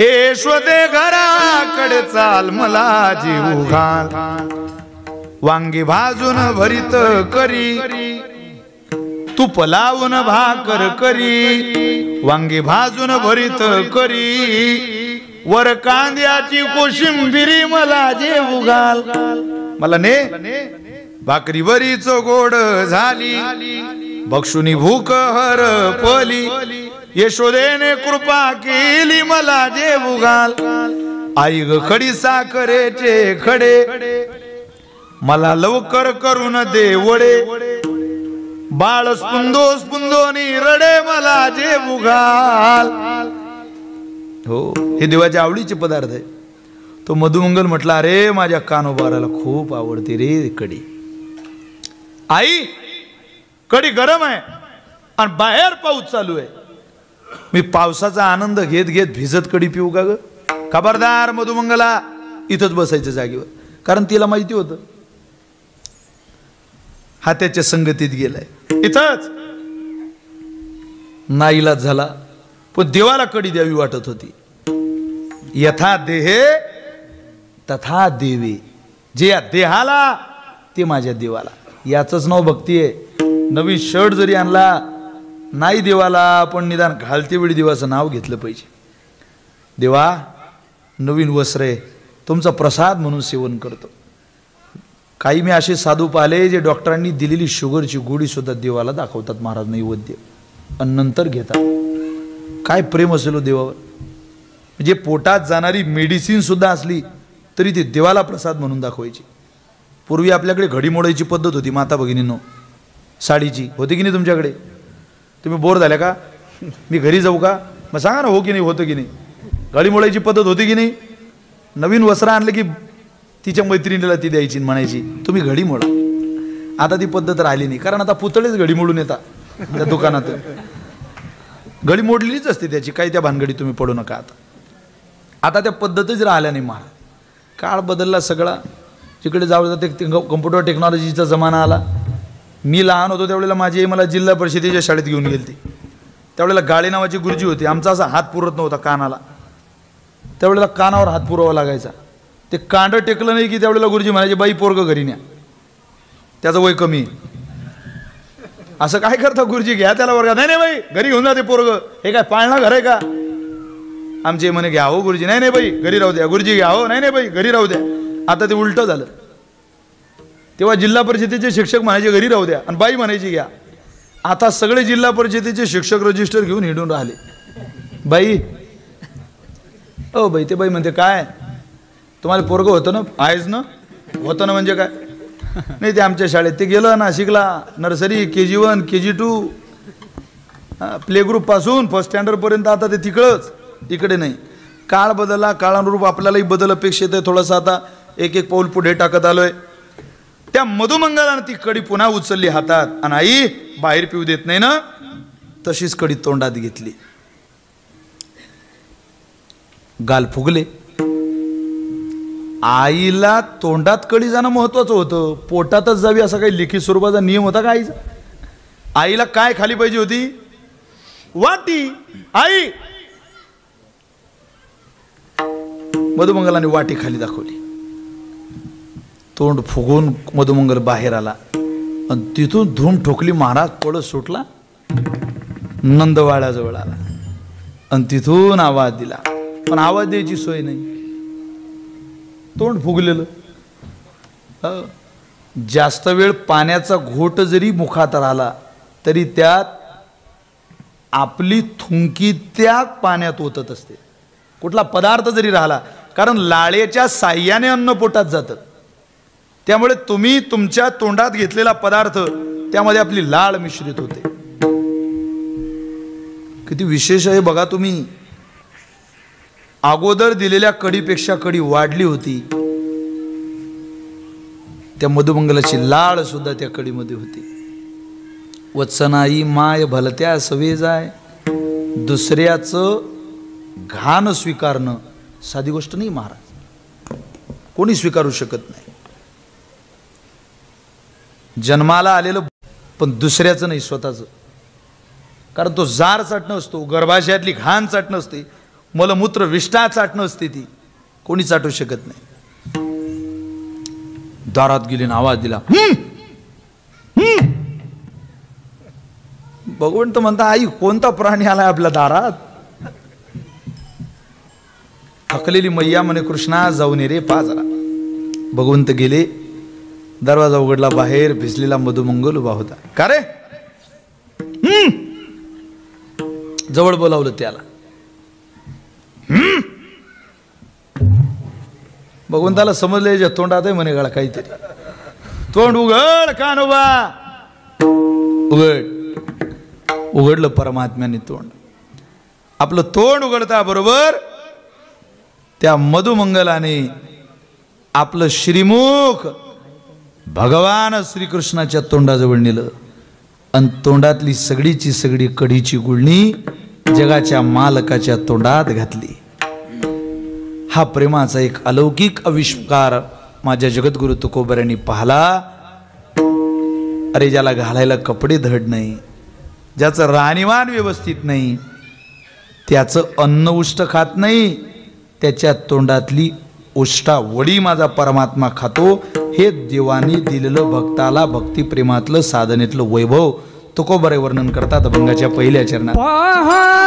यशोदे घराकडे चाल मला जेवू घाल, वांगी भाजून भरीत करी, तूप लावून भाकर करी, वांगी भाजून भरीत करी, वर कांद्याची कोशिंबिरी मला जेवू घाल. मला ने भाकरी बरीच गोड झाली, बक्षुनी भूक हर पली, यशोदेने कृपा केली मला जेवू घाल. आई ग खडी साखरेचे खडे, मला लवकर करून दे वडे, बाळ स्पुंदो स्पुंदोनी रडे मला जेवू घाल. हो, हे देवाच्या आवडीचे पदार्थ आहे. तो मधुमंगल म्हटला, अरे माझ्या कानोबाराला खूप आवडते रे कढी. आई कढी गरम आहे आणि बाहेर पाऊस चालू आहे, मी पावसाचा आनंद घेत घेत भिजत कढी पिऊ का ग. खबरदार मधुमंगला, इथंच बसायचं जागेवर. कारण तिला माहिती होतं हा त्याच्या संगतीत गेलाय, इथंच नाईलाज झाला. पण देवाला कढी द्यावी वाटत होती. यथा देहे तथा देवे, जे या देहाला ते माझ्या देवाला. याचंच नाव भक्ती आहे. नवीन शर्ट जरी आणला नाही देवाला, पण निदान घालते वेळी देवाचं नाव घेतलं पाहिजे. देवा नवीन वस्त्र आहे, तुमचा प्रसाद म्हणून सेवन करतो. काही मी असे साधू पाहिले जे डॉक्टरांनी दिलेली शुगरची गोळी सुद्धा देवाला दाखवतात महाराज नैवेद्य, आणि नंतर घेतात. काय प्रेम असेल देवावर. म्हणजे पोटात जाणारी मेडिसिन सुद्धा असली तरी ते देवाला प्रसाद म्हणून दाखवायची. पूर्वी आपल्याकडे घडी मोडायची पद्धत होती माता भगिनींनो, साडीची होती की नाही तुमच्याकडे. तुम्ही बोर झाल्या का, मी घरी जाऊ का, मग सांगा ना हो की नाही, होतं की नाही. घडी मोडायची पद्धत होती की नाही. नवीन वस्त्र आणलं की तिच्या मैत्रिणीला ती द्यायची, म्हणायची तुम्ही घडी मोडा. आता ती पद्धत राहिली नाही, कारण आता पुतळेच घडी मोडून येतात त्या दुकानात. घडी मोडलेलीच असते त्याची, काही त्या भानगडी तुम्ही पडू नका. आता त्या पद्धतच राहिल्या नाही महाराज. काळ बदलला सगळा. जिकडे जाऊ जाते कम्प्युटर टेक्नॉलॉजीचा जमाना आला. मी लहान होतो त्यावेळेला माझी आई मला जिल्हा परिषदेच्या शाळेत घेऊन गेली. त्यावेळेला गाळे नावाची गुरुजी होती. आमचा असा हात पुरत नव्हता कानाला, त्यावेळेला कानावर हात पुरावा लागायचा. ते कांड टेकलं नाही की त्यावेळेला गुरुजी म्हणायचे बाई पोरग घरी न्या, त्याचं वय कमी. असं काय करता गुरुजी, घ्या त्याला वर्गात. नाही नाही बाई घरी घेऊन जाते पोरग, हे काय पाळणा घर आहे का. आमचे म्हणे घ्या हो गुरुजी, नाही नाही बाई घरी राहू द्या. गुरुजी घ्या हो, नाही नाही बाई घरी राहू द्या. आता ते उलट झालं. तेव्हा जिल्हा परिषदेचे शिक्षक म्हणायचे घरी राहू द्या आणि बाई म्हणायची घ्या. आता सगळे जिल्हा परिषदेचे शिक्षक रजिस्टर घेऊन हिंडून राहिले. बाई ओ बाई, ते बाई म्हणते काय तुम्हाला पोरग होतं ना, आहेच ना, होतं ना म्हणजे काय. नाही ते आमच्या शाळेत ते गेलं ना, शिकला nursery KG1 KG2 play group पासून फर्स्ट स्टँडर्ड पर्यंत. आता ते तिकडंच, इकडे नाही. काळ बदलला, काळानुरूप आपल्यालाही बदल अपेक्षित आहे. थोडासा आता एक एक पाऊल पुढे टाकत आलोय. त्या मधुमंगलानं ती कडी पुन्हा उचलली हातात आणि आई बाहेर पिऊ देत नाही ना, तशीच कडी तोंडात घेतली. गाल फुगले. आईला तोंडात कडी जाणं महत्वाचं होतं, पोटातच जावी असा काही लिखित स्वरूपाचा नियम होता का आईचा? आईला काय खाली पाहिजे होती? वाटी. आई मधुमंगलाने वाटी खाली दाखवली. तोंड फुगून मधुमंगल बाहेर आला आणि तिथून धूम ठोकली. महाराज पळस सुटला, नंदवाड्याजवळ आला आणि तिथून आवाज दिला. पण आवाज द्यायची सोय नाही, तोंड फुगलेलं. जास्त वेळ पाण्याचा घोट जरी मुखात राहिला तरी त्यात आपली थुंकी त्या पाण्यात ओतत असते. कुठला पदार्थ जरी राहिला, कारण लाळेच्या साह्याने अन्न पोटात जातं. त्यामुळे तुम्ही तुमच्या तोंडात घेतलेला पदार्थ त्यामध्ये आपली लाळ मिश्रित होते. किती विशेष आहे बघा तुम्ही. अगोदर दिलेल्या कडीपेक्षा कडी वाढली होती. त्या मधुमंगलाची लाळ सुद्धा त्या कडीमध्ये होती. वत्सनाई माय भलत्या सवे जाय, दुसऱ्याचं घाण स्वीकारणं साधी गोष्ट नाही महाराज, कोणी स्वीकारू शकत नाही. जन्माला आलेलं पण दुसऱ्याचं नाही, स्वतःचं. कारण तो जार चाटणं असतो, गर्भाशयातली घाण चाटणं असते, मलमूत्र विष्ठा चाटणं असते, ती कोणी चाटू शकत नाही. दारात गेली ना आवाज दिला. भगवंत म्हणता आई कोणता प्राणी आलाय आपल्या दारात? थकलेली मैया म्हणे कृष्णा जाऊन ये रे पा जरा. भगवंत गेले, दरवाजा उघडला, बाहेर भिजलेला मधुमंगल उभा होता. का रे? जवळ बोलावलं त्याला. भगवंताला समजले जे तोंडात आहे म्हणे गळा काहीतरी. तोंड उघड कानोबा, उघड. उघडलं परमात्म्याने तोंड. आपलं तोंड उघडता बरोबर त्या मधुमंगलाने आपलं श्रीमुख भगवान श्रीकृष्णाच्या तोंडाजवळ नेलं आणि तोंडातली सगळीची सगळी कढीची गुळणी जगाच्या मालकाच्या तोंडात घातली. हा प्रेमाचा एक अलौकिक आविष्कार माझ्या जगद्गुरु तुकोबऱ्यांनी पाहला. अरे ज्याला घालायला कपडे धड नाही, ज्याचं राहणीमान व्यवस्थित नाही, त्याचं अन्न उष्ट खात नाही, त्याच्या तोंडातली उष्टा वडी माझा परमात्मा खातो. हे देवानी दिलेलं भक्ताला भक्तिप्रेमातलं साधनेतलं वैभव तुकोबरे वर्णन करतात अभंगाच्या पहिल्या चरणात. स्वाहा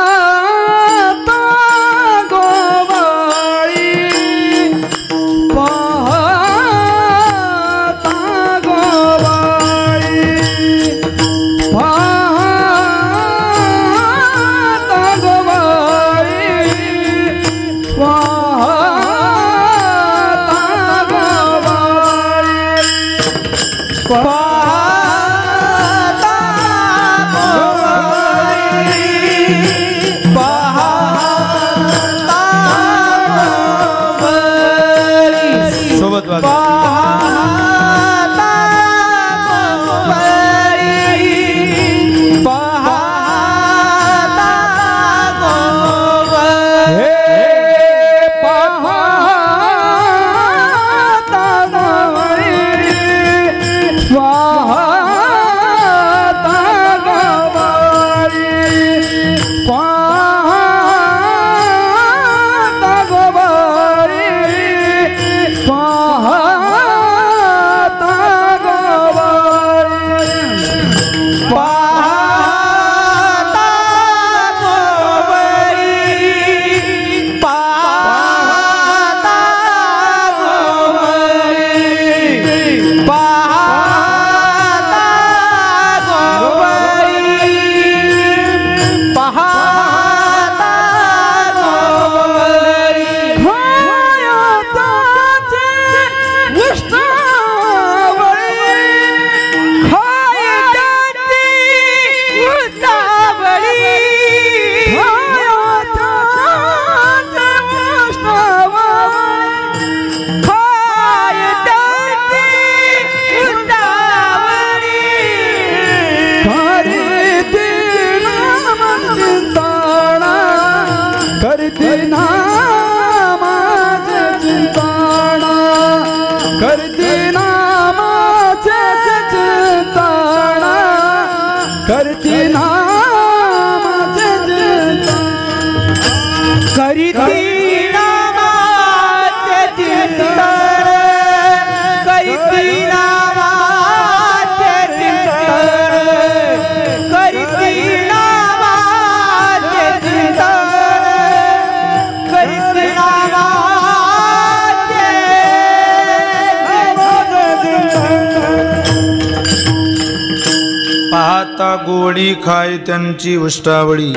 पाहता गोडी खाय त्यांची उष्टावळी.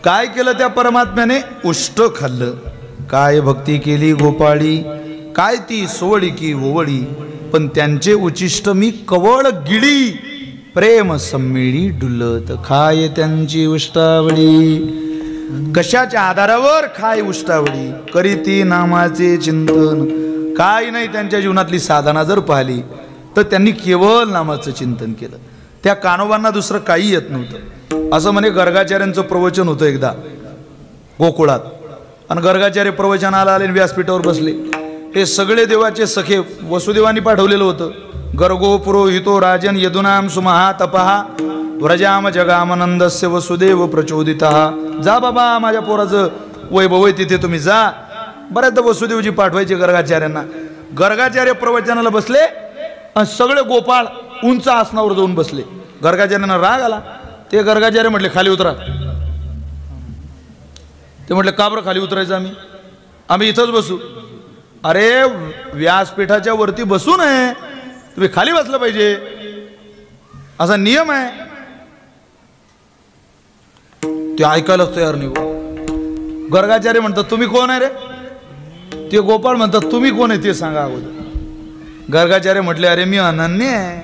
काय केलं त्या परमात्म्याने? उष्ट खाल्लं. काय भक्ती केली गोपाळी, काय ती सोवळी की ओवळी. पण त्यांचे उचिष्ट मी कवळ गिडी, प्रेम सम्मिळी डुलत खाय त्यांची उष्टावळी. कशाच्या आधारावर खाय उष्टावळी? करीती नामाचे चिंतन. काय नाही त्यांच्या जीवनातली साधना जर पाहिली तर त्यांनी केवळ नामाचं चिंतन केलं. त्या कानोबांना दुसरं काही येत नव्हतं. असं म्हणे गर्गाचार्यांचं प्रवचन होतं एकदा गोकुळात, आणि गर्गाचार्य प्रवचनाला आले, व्यासपीठावर बसले. हे सगळे देवाचे सखे वसुदेवानी पाठवलेलं होतं. गर्गो पुरोहितो राजन यदुनाम सुमहा तपहा व्रजाम जगामनंदस्य वसुदेव प्रचोदितः. जा बाबा, माझ्या पोराचं वैभव आहे तिथे तुम्ही जा. बऱ्याचदा वसुदेवजी पाठवायचे गर्गाचार्यांना. गर्गाचार्य प्रवचनाला बसले आणि सगळे गोपाळ उंच आसनावर जाऊन बसले. गर्गाचार्यांना राग आला. ते गर्गाचार्य म्हटले खाली उतरा. ते म्हटले का बरं खाली उतरायचं? आम्ही इथंच बसू. अरे व्यासपीठाच्या वरती बसू नये, तुम्ही खाली बसलं पाहिजे, असा नियम आहे. ते ऐकायला तयार नाही. गर्गाचार्य म्हणतात तुम्ही कोण आहे रे? ते गोपाळ म्हणतात तुम्ही कोण आहे ते सांगा अगोदर. गर्गाचार्य म्हटले अरे मी अनन्य आहे.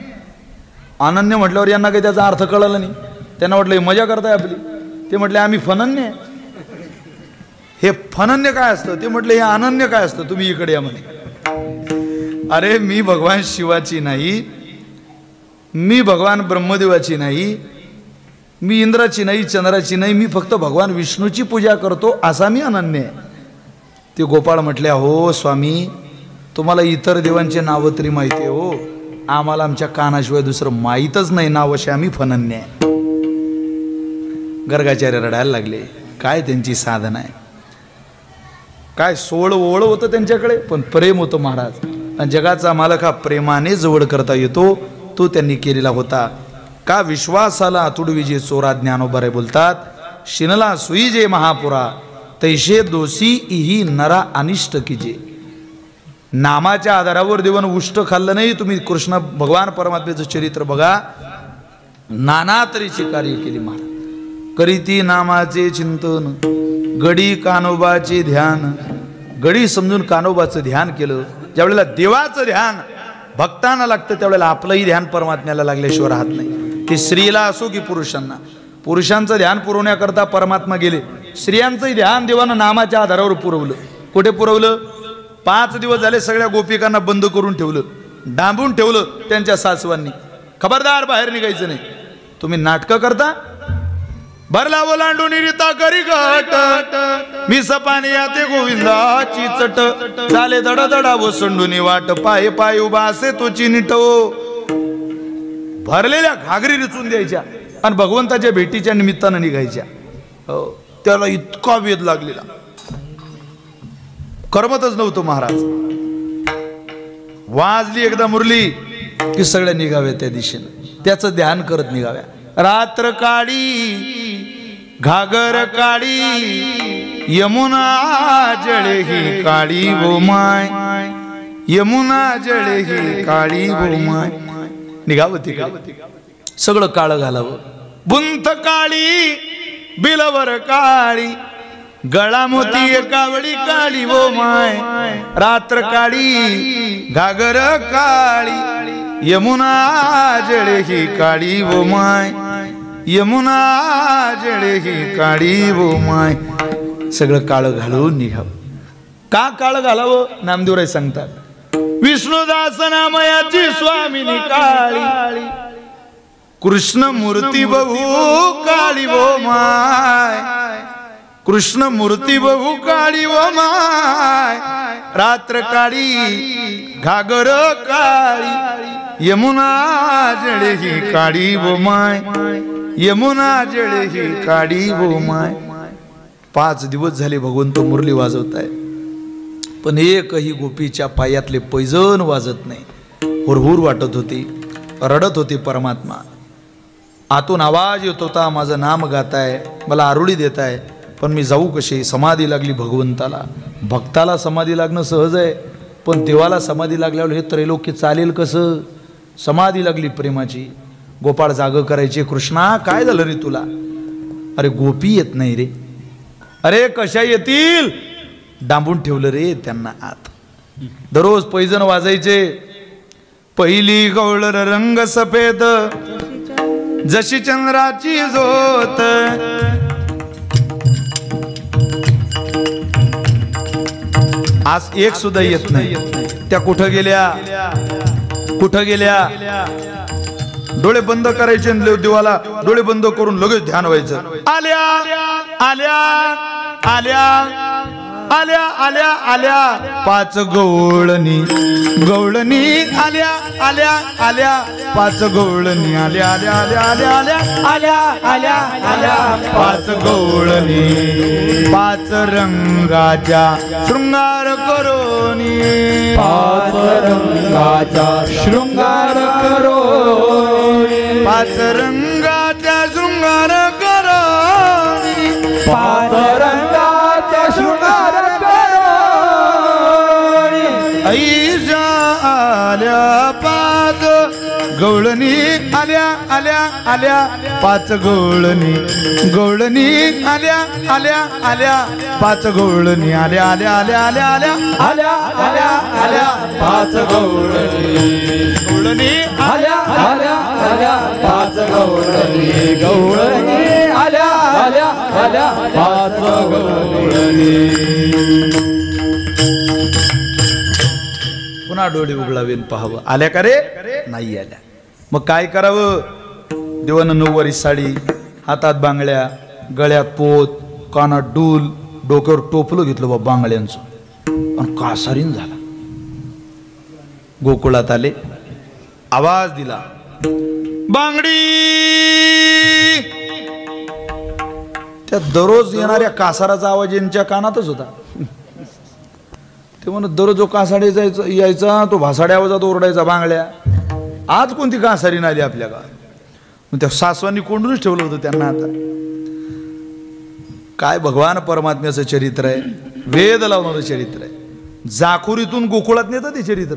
अनन्य म्हटल्यावर यांना काही त्याचा अर्थ कळला नाही. त्यांना म्हटलं मजा करताय आपली. ते म्हटले आम्ही फनन्य आहे. हे फनन्य काय असतं? ते म्हटले हे अनन्य काय असतं? तुम्ही इकडे या म्हणे. अरे मी भगवान शिवाची नाही, मी भगवान ब्रह्मदेवाची नाही, मी इंद्राची नाही, चंद्राची नाही, मी फक्त भगवान विष्णूची पूजा करतो, असा मी अनन्य आहे. ते गोपाळ म्हटले हो स्वामी, तुम्हाला इतर देवांचे नावं तरी माहिती आहे हो, आम्हाला आमच्या कानाशिवाय दुसरं माहीतच नाही नाव, असे आम्ही फनन्य आहे. गर्गाचार्य रडायला लागले. काय त्यांची साधना आहे, काय सोळ ओळ होतं त्यांच्याकडे, पण प्रेम होतं महाराज. आणि जगाचा मालक हा प्रेमाने जवळ करता येतो, तो त्यांनी केलेला होता. का विश्वासाला तुडविजे चोरा ज्ञानोबरे बोलतात. शिनला सुई जे महापुरा तैशे दोषी इही नरा अनिष्ट कीजे. नामाच्या आधारावर देवान उष्ट खाल्लं नाही. तुम्ही कृष्ण भगवान परमात्म्याचं चरित्र बघा, नाना तऱ्हेची कार्य केली महाराज. करीती नामाचे चिंतन, गडी कानोबाचे ध्यान. गडी समजून कानोबाचं ध्यान केलं. ज्यावेळेला देवाचं ध्यान भक्तांना लागतं त्यावेळेला आपलंही ध्यान परमात्म्याला लागल्याशिवाय राहत नाही. ते स्त्रीला असो की पुरुषांना. पुरुषांचं ध्यान पुरवण्याकरता परमात्मा गेले. स्त्रियांचंही ध्यान देवानं नामाच्या आधारावर पुरवलं. कुठे पुरवलं? 5 दिवस झाले सगळ्या गोपिकांना बंद करून ठेवलं, डांबून ठेवलं त्यांच्या सासवांनी. खबरदार बाहेर निघायचं नाही. तुम्ही नाटकं करता, भरला ओलांडून रीता करी गट, मी सपाने याते गोविंदाची चट. चाले दडदडा वसंडूनी वाट, पाय पाय उभा असे तो चिनिटो. भरलेल्या घागरी रिचून द्यायच्या आणि भगवंताच्या भेटीच्या निमित्तानं निघायच्या. हो, त्याला इतका वेध लागलेला, करमतच नव्हतं महाराज. वाजली एकदा मुरली की सगळ्या निघाव्या त्या दिशेनं, त्याचं ध्यान करत निघाव्या. रात्र काळी घागर काळी यमुना जळे ही काळी वो माय, यमुना जळे ही काळी वो माय. निघावं तिकडे, सगळं काळं घालावं. बुंत काळी बिलवर काळी, गळा मोती कावडी काळी वो माय. रात्र काळी घागर काळी यमुना जळे ही काळी वो माय, यमुना जळे ही काळी वो माय. सगळं काळं घालून निघावं. का काळं घालावं? नामदेवराय सांगतात, विष्णुदास नामयाची स्वामिनी काळी, कृष्ण मूर्ती बहु काळी वो माय, कृष्ण मूर्ती बहु काळी वो माय. रात्र काळी घागर काळी यमुना जळे ही काळी वो माय, यमुना जळे ही काळी वो माय. 5 दिवस झाले भगवंत मुरली वाजवताय, पण एकही गोपीच्या पायातले पैजण वाजत नाही. हुरहुर वाटत होती, रडत होती परमात्मा. आतून आवाज येत होता, माझं नाम गाताय, मला आरुळी देताय, पण मी जाऊ कशी? समाधी लागली भगवंताला. भक्ताला समाधी लागणं सहज आहे, पण देवाला समाधी लागल्यावर हे त्रैलोक्य चालेल कसं? समाधी लागली प्रेमाची. गोपाळ जाग करायचे, कृष्णा काय झालं रे तुला? अरे गोपी येत नाही रे. अरे कशा येतील? डांबून ठेवलं रे त्यांना आत. दररोज पैजण वाजायचे. पहिली गवळ रंग सफेद जशी चंद्राची झोत, आज एक सुद्धा येत नाही. त्या कुठं गेल्या? कुठं गेल्या? डोळे बंद करायचे, देवाला डोळे बंद करून लगेच ध्यान व्हायचं. आल्या आल्या आल्या आल्या आल्या आल्या पाच गवळणी गवळणी आल्या आल्या आल्या पाच गवळणी आल्या आल्या आल्या आल्या आल्या आल्या आल्या आल्या पाच गवळणी पाच रंगाच्या शृंगार करोनी पाच रंगाचा शृंगार करोनी पाच रंगाच्या शृंगार करोनी पाच रंगाचा शृंगार करोनी ऐशा आल्या पाच गवळणी आल्या आल्या आल्या पाच गवळणी गवळणी आल्या आल्या आल्या पाच गवळणी आल्या आल्या आल्या आल्या आल्या आल्या आल्या आल्या पाच गवळणी गवळणी आल्या आल्या आल्या पाच गवळणी गवळणी आल्या आल्या आल्या पाच गवळणी. पुन्हा डोळे उघडावेन पाहावं. आल्या का रे? नाही आल्या. मग काय करावं? देवानं नऊवारी साडी, हातात बांगड्या, गळ्यात पोत, कानात डूल, डोक्यावर टोपलं घेतलं बा बांगड्यांचं आणि कासारीन झाला. गोकुळात आले, आवाज दिला, बांगडी. त्या दररोज येणाऱ्या कासाराचा आवाज यांच्या कानातच होता. ते म्हणत दररोज जो कासाडे यायचा तो भासाड्या आवाजात ओरडायचा बांगड्या. आज कोणती कासारी नाही आपल्या गावात. मग त्या सासवांनी कोंडूनच ठेवलं होतं त्यांना. आता काय भगवान परमात्म्याचं चरित्र आहे, वेद लावणारं चरित्र आहे. जाखुरीतून गोकुळात नेतं ते चरित्र.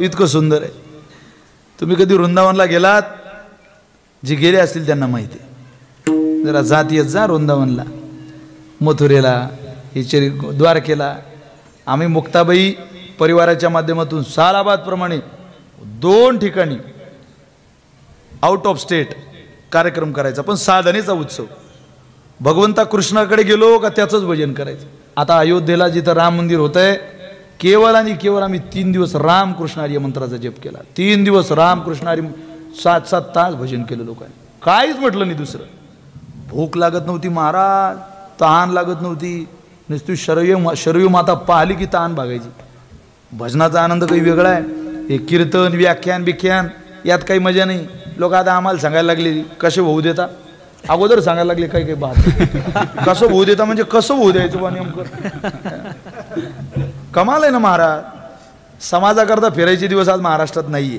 इतकं सुंदर आहे. तुम्ही कधी वृंदावनला गेलात? जे गेले असतील त्यांना माहिती आहे. जरा जात येत जा वृंदावनला, मथुरेला, हे द्वारकेला. आम्ही मुक्ताबाई परिवाराच्या माध्यमातून सालाबाद प्रमाणे 2 ठिकाणी आउट ऑफ स्टेट कार्यक्रम करायचा, पण साधनेचा उत्सव. भगवंता कृष्णाकडे गेलो का त्याचंच भजन करायचं. आता अयोध्येला जिथं राम मंदिर होतंय, केवळ आणि केवळ आम्ही 3 दिवस रामकृष्ण हरी मंत्राचा जप केला. 3 दिवस रामकृष्ण हरी 7-7 तास भजन केलं लोकांनी. काहीच म्हटलं नाही दुसरं. भूक लागत नव्हती महाराज, तहान लागत नव्हती. नुसती शरयू माता पाहिली की तहान भागायची. भजनाचा आनंद काही वेगळा आहे. हे कीर्तन व्याख्यान बिख्यान यात काही मजा नाही. लोक आता आम्हाला सांगायला लागले कसे होऊ देता. अगोदर सांगायला लागले काही काही बात. कसं होऊ देता म्हणजे कसं होऊ द्यायचं बा नेमकं. कमाल आहे ना महाराज. समाजाकरता फिरायचे दिवस आज महाराष्ट्रात नाहीये.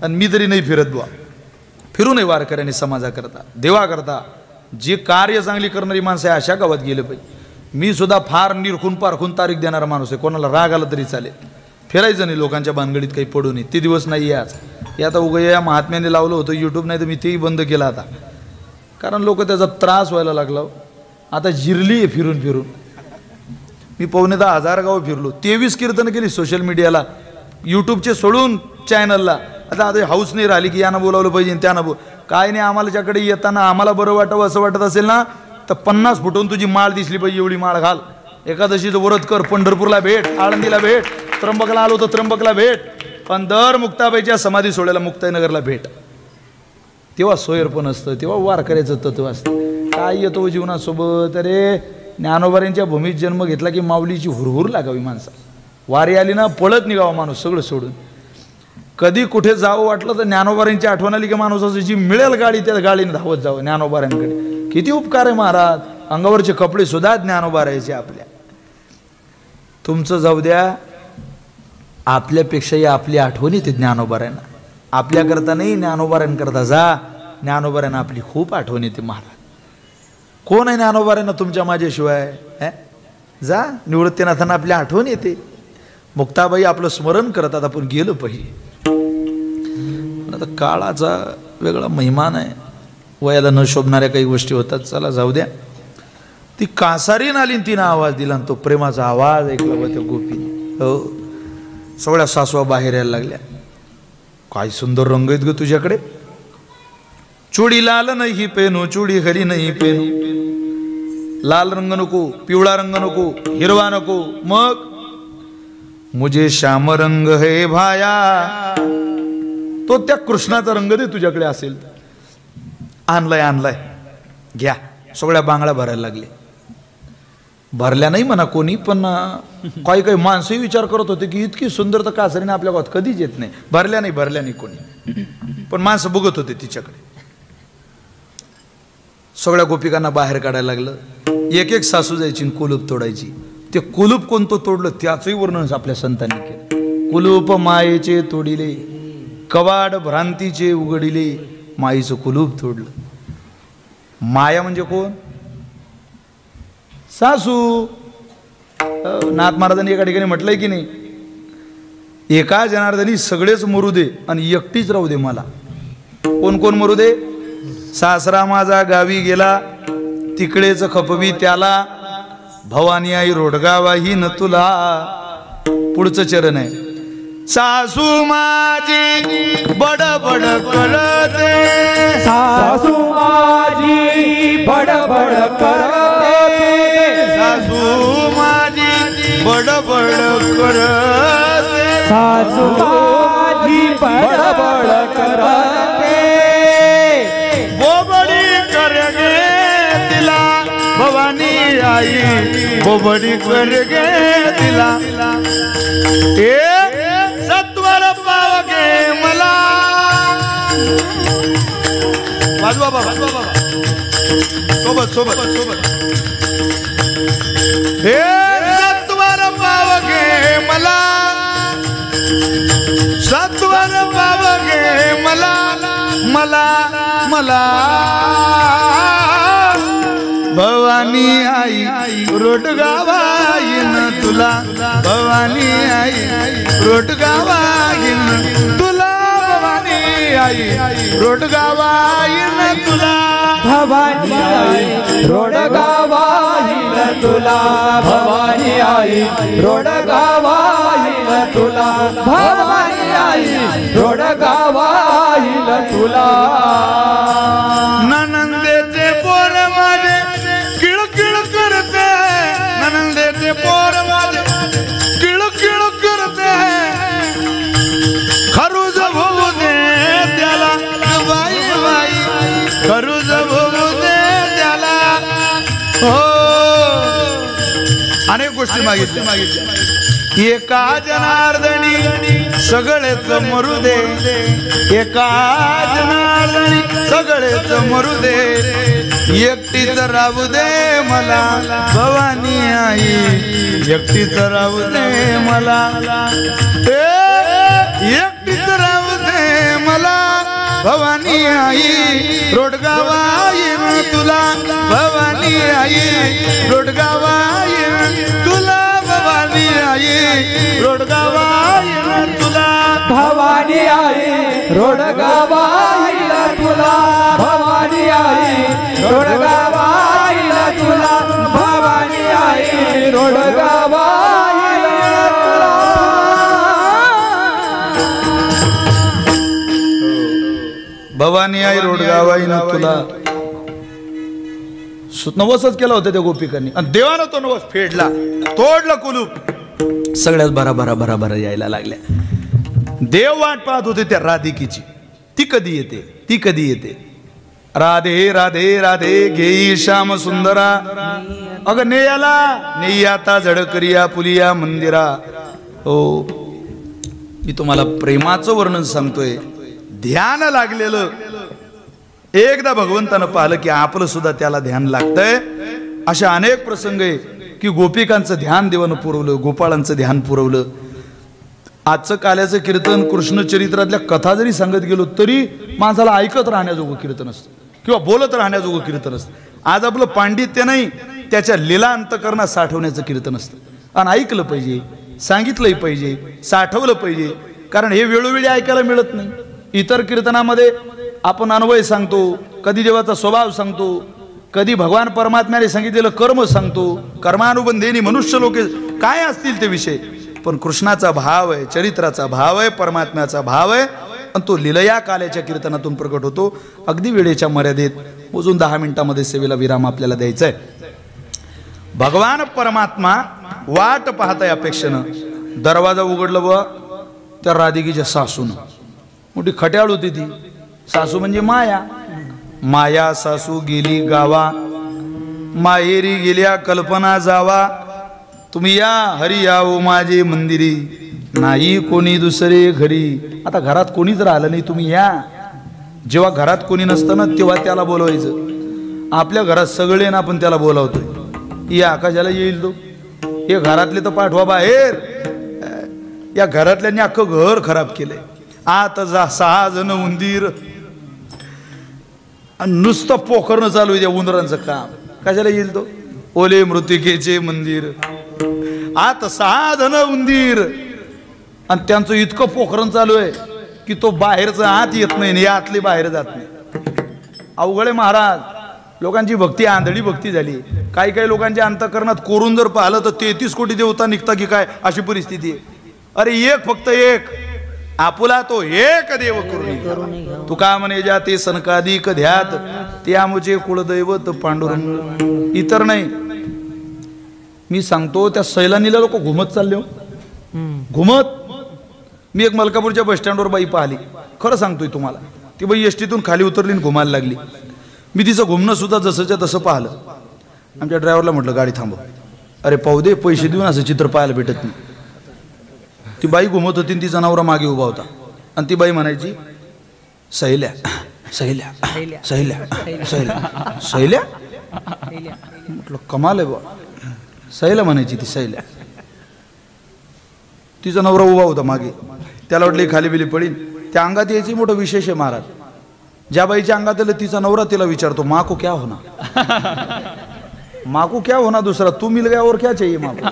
आणि मी तरी नाही फिरत बुवा. फिरू नये वारकऱ्यांनी समाजाकरता, देवाकरता. जे कार्य चांगली करणारी माणसं आहे अशा गावात गेलं पाहिजे. मी सुद्धा फार निरखून पारखून तारीख देणारा माणूस आहे. कोणाला राग आला तरी चालेल. फिरायचं नाही लोकांच्या भानगडीत काही पडू नये. ते दिवस नाही आहे आज. हे आता उगा या महात्म्याने लावलं होतं यूट्यूब, नाही तर मी तेही बंद केलं आता. कारण लोक त्याचा त्रास व्हायला लागला. आता जिरली आहे फिरून फिरून. मी 10,000 गाव फिरलो, 23 कीर्तनं केली सोशल मीडियाला, यूट्यूबचे सोडून चॅनलला. आता हाऊस नाही राहिली की यानं बोलावलं पाहिजे त्यानं काय नाही. आम्हाला ज्याकडे येताना आम्हाला बरं वाटावं असं वाटत असेल ना, तर 50 फुटून तुझी माळ दिसली पाहिजे एवढी माळ घाल. एकादशीचं व्रत कर, पंढरपूरला भेट, आळंदीला भेट, त्र्यंबकला आलो तर त्र्यंबकला भेट, पण दर मुक्ताबाईच्या समाधी सोहळ्याला मुक्ताईनगरला भेट. तेव्हा सोयरपण असतं, तेव्हा वारकऱ्याचं तत्व असतं. काय येतो जीवनासोबत. अरे ज्ञानोबाऱ्यांच्या भूमीत जन्म घेतला की माऊलीची हुरहुर लागावी माणसा. वारी आली ना पळत निघावा माणूस सगळं सोडून. कधी कुठे जावं वाटलं तर ज्ञानोबाऱ्यांची आठवण आली की माणूस असं जी मिळेल गाडी त्या गाडीने धावत जावं ज्ञानोबाऱ्यांकडे. किती उपकार आहे महाराज. अंगावरचे कपडे सुद्धा ज्ञानोबारायचे आपल्या. तुमचं जाऊ द्या, आपल्यापेक्षाही आपली आठवण येते ज्ञानोबाऱ्यांना. आपल्याकरता नाही, ज्ञानोबाऱ्यांकरता जा. ज्ञानोबाऱ्यांना आपली खूप आठवण येते महाराज. कोण आहे ज्ञानोबाऱ्यांना तुमच्या माझ्याशिवाय. जा. निवृत्तीनाथांना आपली आठवण येते. मुक्ताबाई आपलं स्मरण करतात. आपण गेलं पाहिजे. आता काळाचा वेगळा महिमान आहे. वयाला न शोभणाऱ्या काही गोष्टी होतात, चला जाऊ द्या. ती कासारीन आली तिनं आवाज दिला आणि तो प्रेमाचा आवाज ऐकला व त्या गोपीने. हो, सगळ्या सासवा बाहेर यायला लागल्या. काय सुंदर रंग आहेत ग तुझ्याकडे. चुडी लाल नाही पेनू, चुडी हरी नाही पेनू. लाल रंग नको, पिवळा रंग नको, हिरवा नको, मग मुझे श्याम रंग है भाया. तो त्या कृष्णाचा रंग दे तुझ्याकडे असेल. आणलाय आणलाय, घ्या. सगळ्या बांगड्या भरायला लागले. भरल्या नाही म्हणा कोणी, पण काही काही माणसंही विचार करत होते की इतकी सुंदर तर कासरीने आपल्या गावात कधीच येत नाही. भरल्या नाही कोणी, पण माणसं बघत होते तिच्याकडे. सगळ्या गोपिकांना बाहेर काढायला लागलं. एक एक सासू जायची कुलूप तोडायची. ते कुलूप कोणतं तोडलं त्याचंही वर्णन आपल्या संतांनी केलं. कुलूप मायेचे तोडिले, कवाड भ्रांतीचे उघडिले, माईचं कुलूप तोडलं. माया म्हणजे कोण? सासू. नाथ महाराजांनी एका ठिकाणी म्हटलंय की नाही, एका जनार्दनी सगळेच मरू दे आणि एकटीच राहू दे मला. कोण कोण मरू दे? सासरा माझा गावी गेला, तिकडेच खपवी त्याला, भवानी आई रोडगावाही न तुला. पुढचं चरण आहे, सासू माझी बडबड करते, सासू माझी बडबड करते, सासू माझी बडबड करते, सासू माझी बडबड करते. बोबडी करगे तिला भवानी आई, बोबडी करगे तिला. ए सत्वर पावगे मला. वाजवा बाबा, सोबत सोबत सोबत. हे सत्वर पावगे मला, सत्वर पावगे मला, मला मला. भवानी आई रोडगावाईन तुला, भवानी आई रोडगावाईन तुला, भवानी आई रोडगावाईन तुला, भवानी आई रोडगावाईन तुला, भवानी आई रोडगावाईन तुला, भवानी आई रोडगावाईन तुला. ननंदेचे पोर माझे किळकिळ करते, ननंदेचे पोर माझे किळकिळ करते. खरूज होऊ दे त्याला बाई बाई, खरूज होऊ दे त्याला. हो, अनेक गोष्टी मागितल्या. एका जनार्दनी सगळेच मरू दे, एका जनार्दनी सगळेच मरू दे, एकटीच राहू दे मला, भवानी आई एकटीच राहू दे मला. एकटीच राहू दे मला, भवानी आई रोडगावाईन तुला, भवानी आई रोडगावाईन तुला, भवानी आई रोडगावाईन तुला, भवानी आई रोडगावाईन तुला, भवानी आई रोडगावाईन तुला, भवानी आई रोडगावाईन तुला. भवानी आई रोडगावाईन तुला. नवसच केला होता त्या गोपिकांनी आणि देवानं तो नवस फेडला, तोडला कुलूप. सगळ्यात भरा यायला लागल्या. देव वाट पाहत होते त्या राधिकेची, ती कधी येते, ती कधी येते. राधे राधे राधे घेई श्याम सुंदरा, अग नेयाला नेयाता झडकरिया पुलिया मंदिरा. हो, मी तुम्हाला प्रेमाचं वर्णन सांगतोय. ध्यान लागलेलं एकदा भगवंतानं पाहिलं की आपलं सुद्धा त्याला ध्यान लागतंय. अशा अनेक प्रसंग आहे की गोपिकांचं ध्यान देवानं पुरवलं, गोपाळांचं ध्यान पुरवलं. आजचं काल्याचं कीर्तन, कृष्ण चरित्रातल्या कथा जरी सांगत गेलो तरी माणसाला ऐकत राहण्याजोगं कीर्तन असतं किंवा बोलत राहण्याजोगं कीर्तन असतं. आज आपलं पांडित्य नाही, त्याच्या लीला अंतकरणात साठवण्याचं कीर्तन असतं. आणि ऐकलं पाहिजे, सांगितलंही पाहिजे, साठवलं पाहिजे, कारण हे वेळोवेळी ऐकायला मिळत नाही. इतर कीर्तनामध्ये आपण अन्वय सांगतो, कधी देवाचा स्वभाव सांगतो, कधी भगवान परमात्म्याने सांगितलेलं कर्म सांगतो, कर्मानुबंधेनी मनुष्य लोके काय असतील ते विषय, पण कृष्णाचा भाव आहे, चरित्राचा भाव आहे, परमात्म्याचा भाव आहे आणि तो लीलया काल्याच्या कीर्तनातून प्रकट होतो. अगदी वेळेच्या मर्यादेत मोजून 10 मिनिटांमध्ये सेवेला विराम आपल्याला द्यायचा आहे. भगवान परमात्मा वाट पाहताय अपेक्षेनं. दरवाजा उघडलं व त्या राधिकेच्या सासून, मोठी खट्याळ होती ती सासू म्हणजे माया. माया सासू गेली गावा, माहेरी गेल्या कल्पना जावा. तुम्ही या हरी यावो माझे मंदिरी, नाही कोणी दुसरे घरी. आता घरात कोणीच राहिलं नाही, तुम्ही या. जेव्हा घरात कोणी नसतं ना तेव्हा त्याला बोलवायचं. आपल्या घरात सगळे ना आपण त्याला बोलावतोय, या आकाशाला येईल तो, हे घरातले तर पाठवा बाहेर. या घरातल्यांनी अख्खं घर खराब केलंय. आता जा 6 जण उंदीर आणि नुसतं पोखरणं चालू आहे त्या उंदरांचं काम. कशाला येईल तो? ओले मृतिकेचे मंदिर. आता 6 जण उंदीर आणि त्यांचं इतकं पोखरण चालू आहे की तो बाहेरचं आत येत नाही आणि आतले बाहेर जात नाही. अवघड आहे महाराज. लोकांची भक्ती आंधळी भक्ती झाली. काही काही लोकांच्या अंतःकरणात कोरून जर पाहिलं तर 33 कोटी देवता निघता की काय अशी परिस्थिती आहे. अरे एक फक्त एक आपुला तो एक देव करून. तुका म्हणे ज्या ते सनकाधिक ध्यात ते आमुचे कुळदैवत पांडुरंग. इतर नाही. मी सांगतो त्या सैलानीला लोक घुमत चालले हो, घुमत. मी एक मलकापूरच्या बस स्टँडवर बाई पाहिली, खरं सांगतोय तुम्हाला. ती बाई एसटीतून खाली उतरली आणि घुमायला लागली. मी तिचं घुमणं सुद्धा जसंच्या तसं पाहिलं. आमच्या ड्रायव्हरला म्हटलं गाडी थांबव. अरे पाहू दे, पैसे देऊन असं चित्र पाहायला भेटत नाही. ती बाई घुमत होती, तिचा नवरा मागे उभा होता आणि ती बाई म्हणायची सैल्या सैल्या सैल्या सैल्या सैल्या. म्हटलं कमाल आहे बा. सैल्या म्हणायची ती सैल्या. तिचा नवरा उभा होता मागे. त्याला वाटलं खाली बिली पडीन. त्या अंगात यायची मोठं विशेष आहे महाराज. ज्या बाईच्या अंगात आलं तिचा नवरा तिला विचारतो माँ को क्या होना, माँ को क्या होना दूसरा, तू मिल गया और क्या चाहिए माँ को.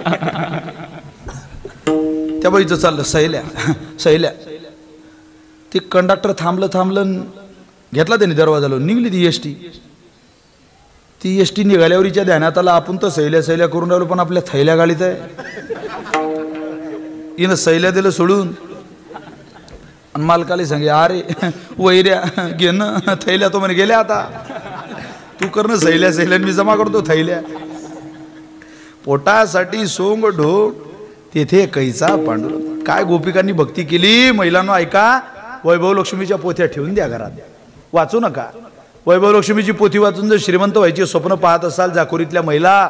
त्या बाईचं चाललं सैल्या सैल्या. ती कंडक्टर थांबलं घेतला त्याने दरवाजाला. निघली ती एसटी. ती एसटी निघाल्यावरीच्या ध्यानात आला आपण तर सैल्या सैल्या करून राहिलो, पण आपल्या थैल्या गाडीत आहे. हिनं सैल्या दिलं सोडून आणि मालकाला सांगे अरे वैऱ्या घे ना थैल्या. तो म्हणे गेल्या आता तू कर ना सैल्या सैल्या, मी जमा करतो थैल्या. पोटासाठी सोंग ढोक तेथे कैचा पांडुरंग. काय गोपिकांनी भक्ती केली. महिलांनो ऐका, वैभव लक्ष्मीच्या पोथ्या ठेवून द्या घरात, वाचू नका. वैभव लक्ष्मीची पोथी वाचून जर श्रीमंत व्हायची स्वप्न पाहत असाल जाकोरीतल्या महिला,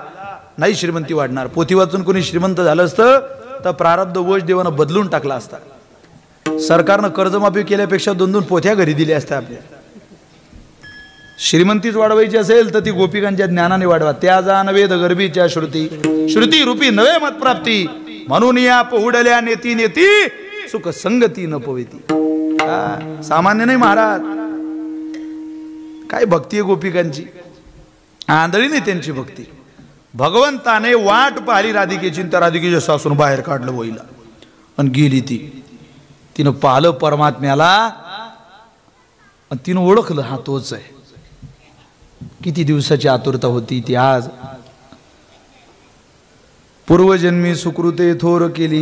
नाही श्रीमंती वाढणार. पोथी वाचून कोणी श्रीमंत झालं असतं तर प्रारब्ध वश देवानं बदलून टाकला असता. सरकारनं कर्जमाफी केल्यापेक्षा 2-2 पोथ्या घरी दिल्या असत्या आपल्या. श्रीमंतीच वाढवायची असेल तर ती गोपिकांच्या ज्ञानाने वाढवा. त्या जाण वेद गर्भीच्या श्रुती, श्रुती रूपी नवे मत प्राप्ती, म्हणून या पहुडल्या नेती नेती सुख संगती न पवेती. सामान्य नाही महाराज. काय भक्ती आहे गोपिकांची, आंधळी नाही त्यांची भक्ती. भगवंताने वाट पाहिली राधिकेची, त्या राधिकेच्या सासून बाहेर काढलं वईला आणि गेली ती. तिनं पाहिलं परमात्म्याला आणि तिनं ओळखलं हा तोच आहे. किती दिवसाची आतुरता होती ती. आज पूर्वजन्मी सुकृते थोर केली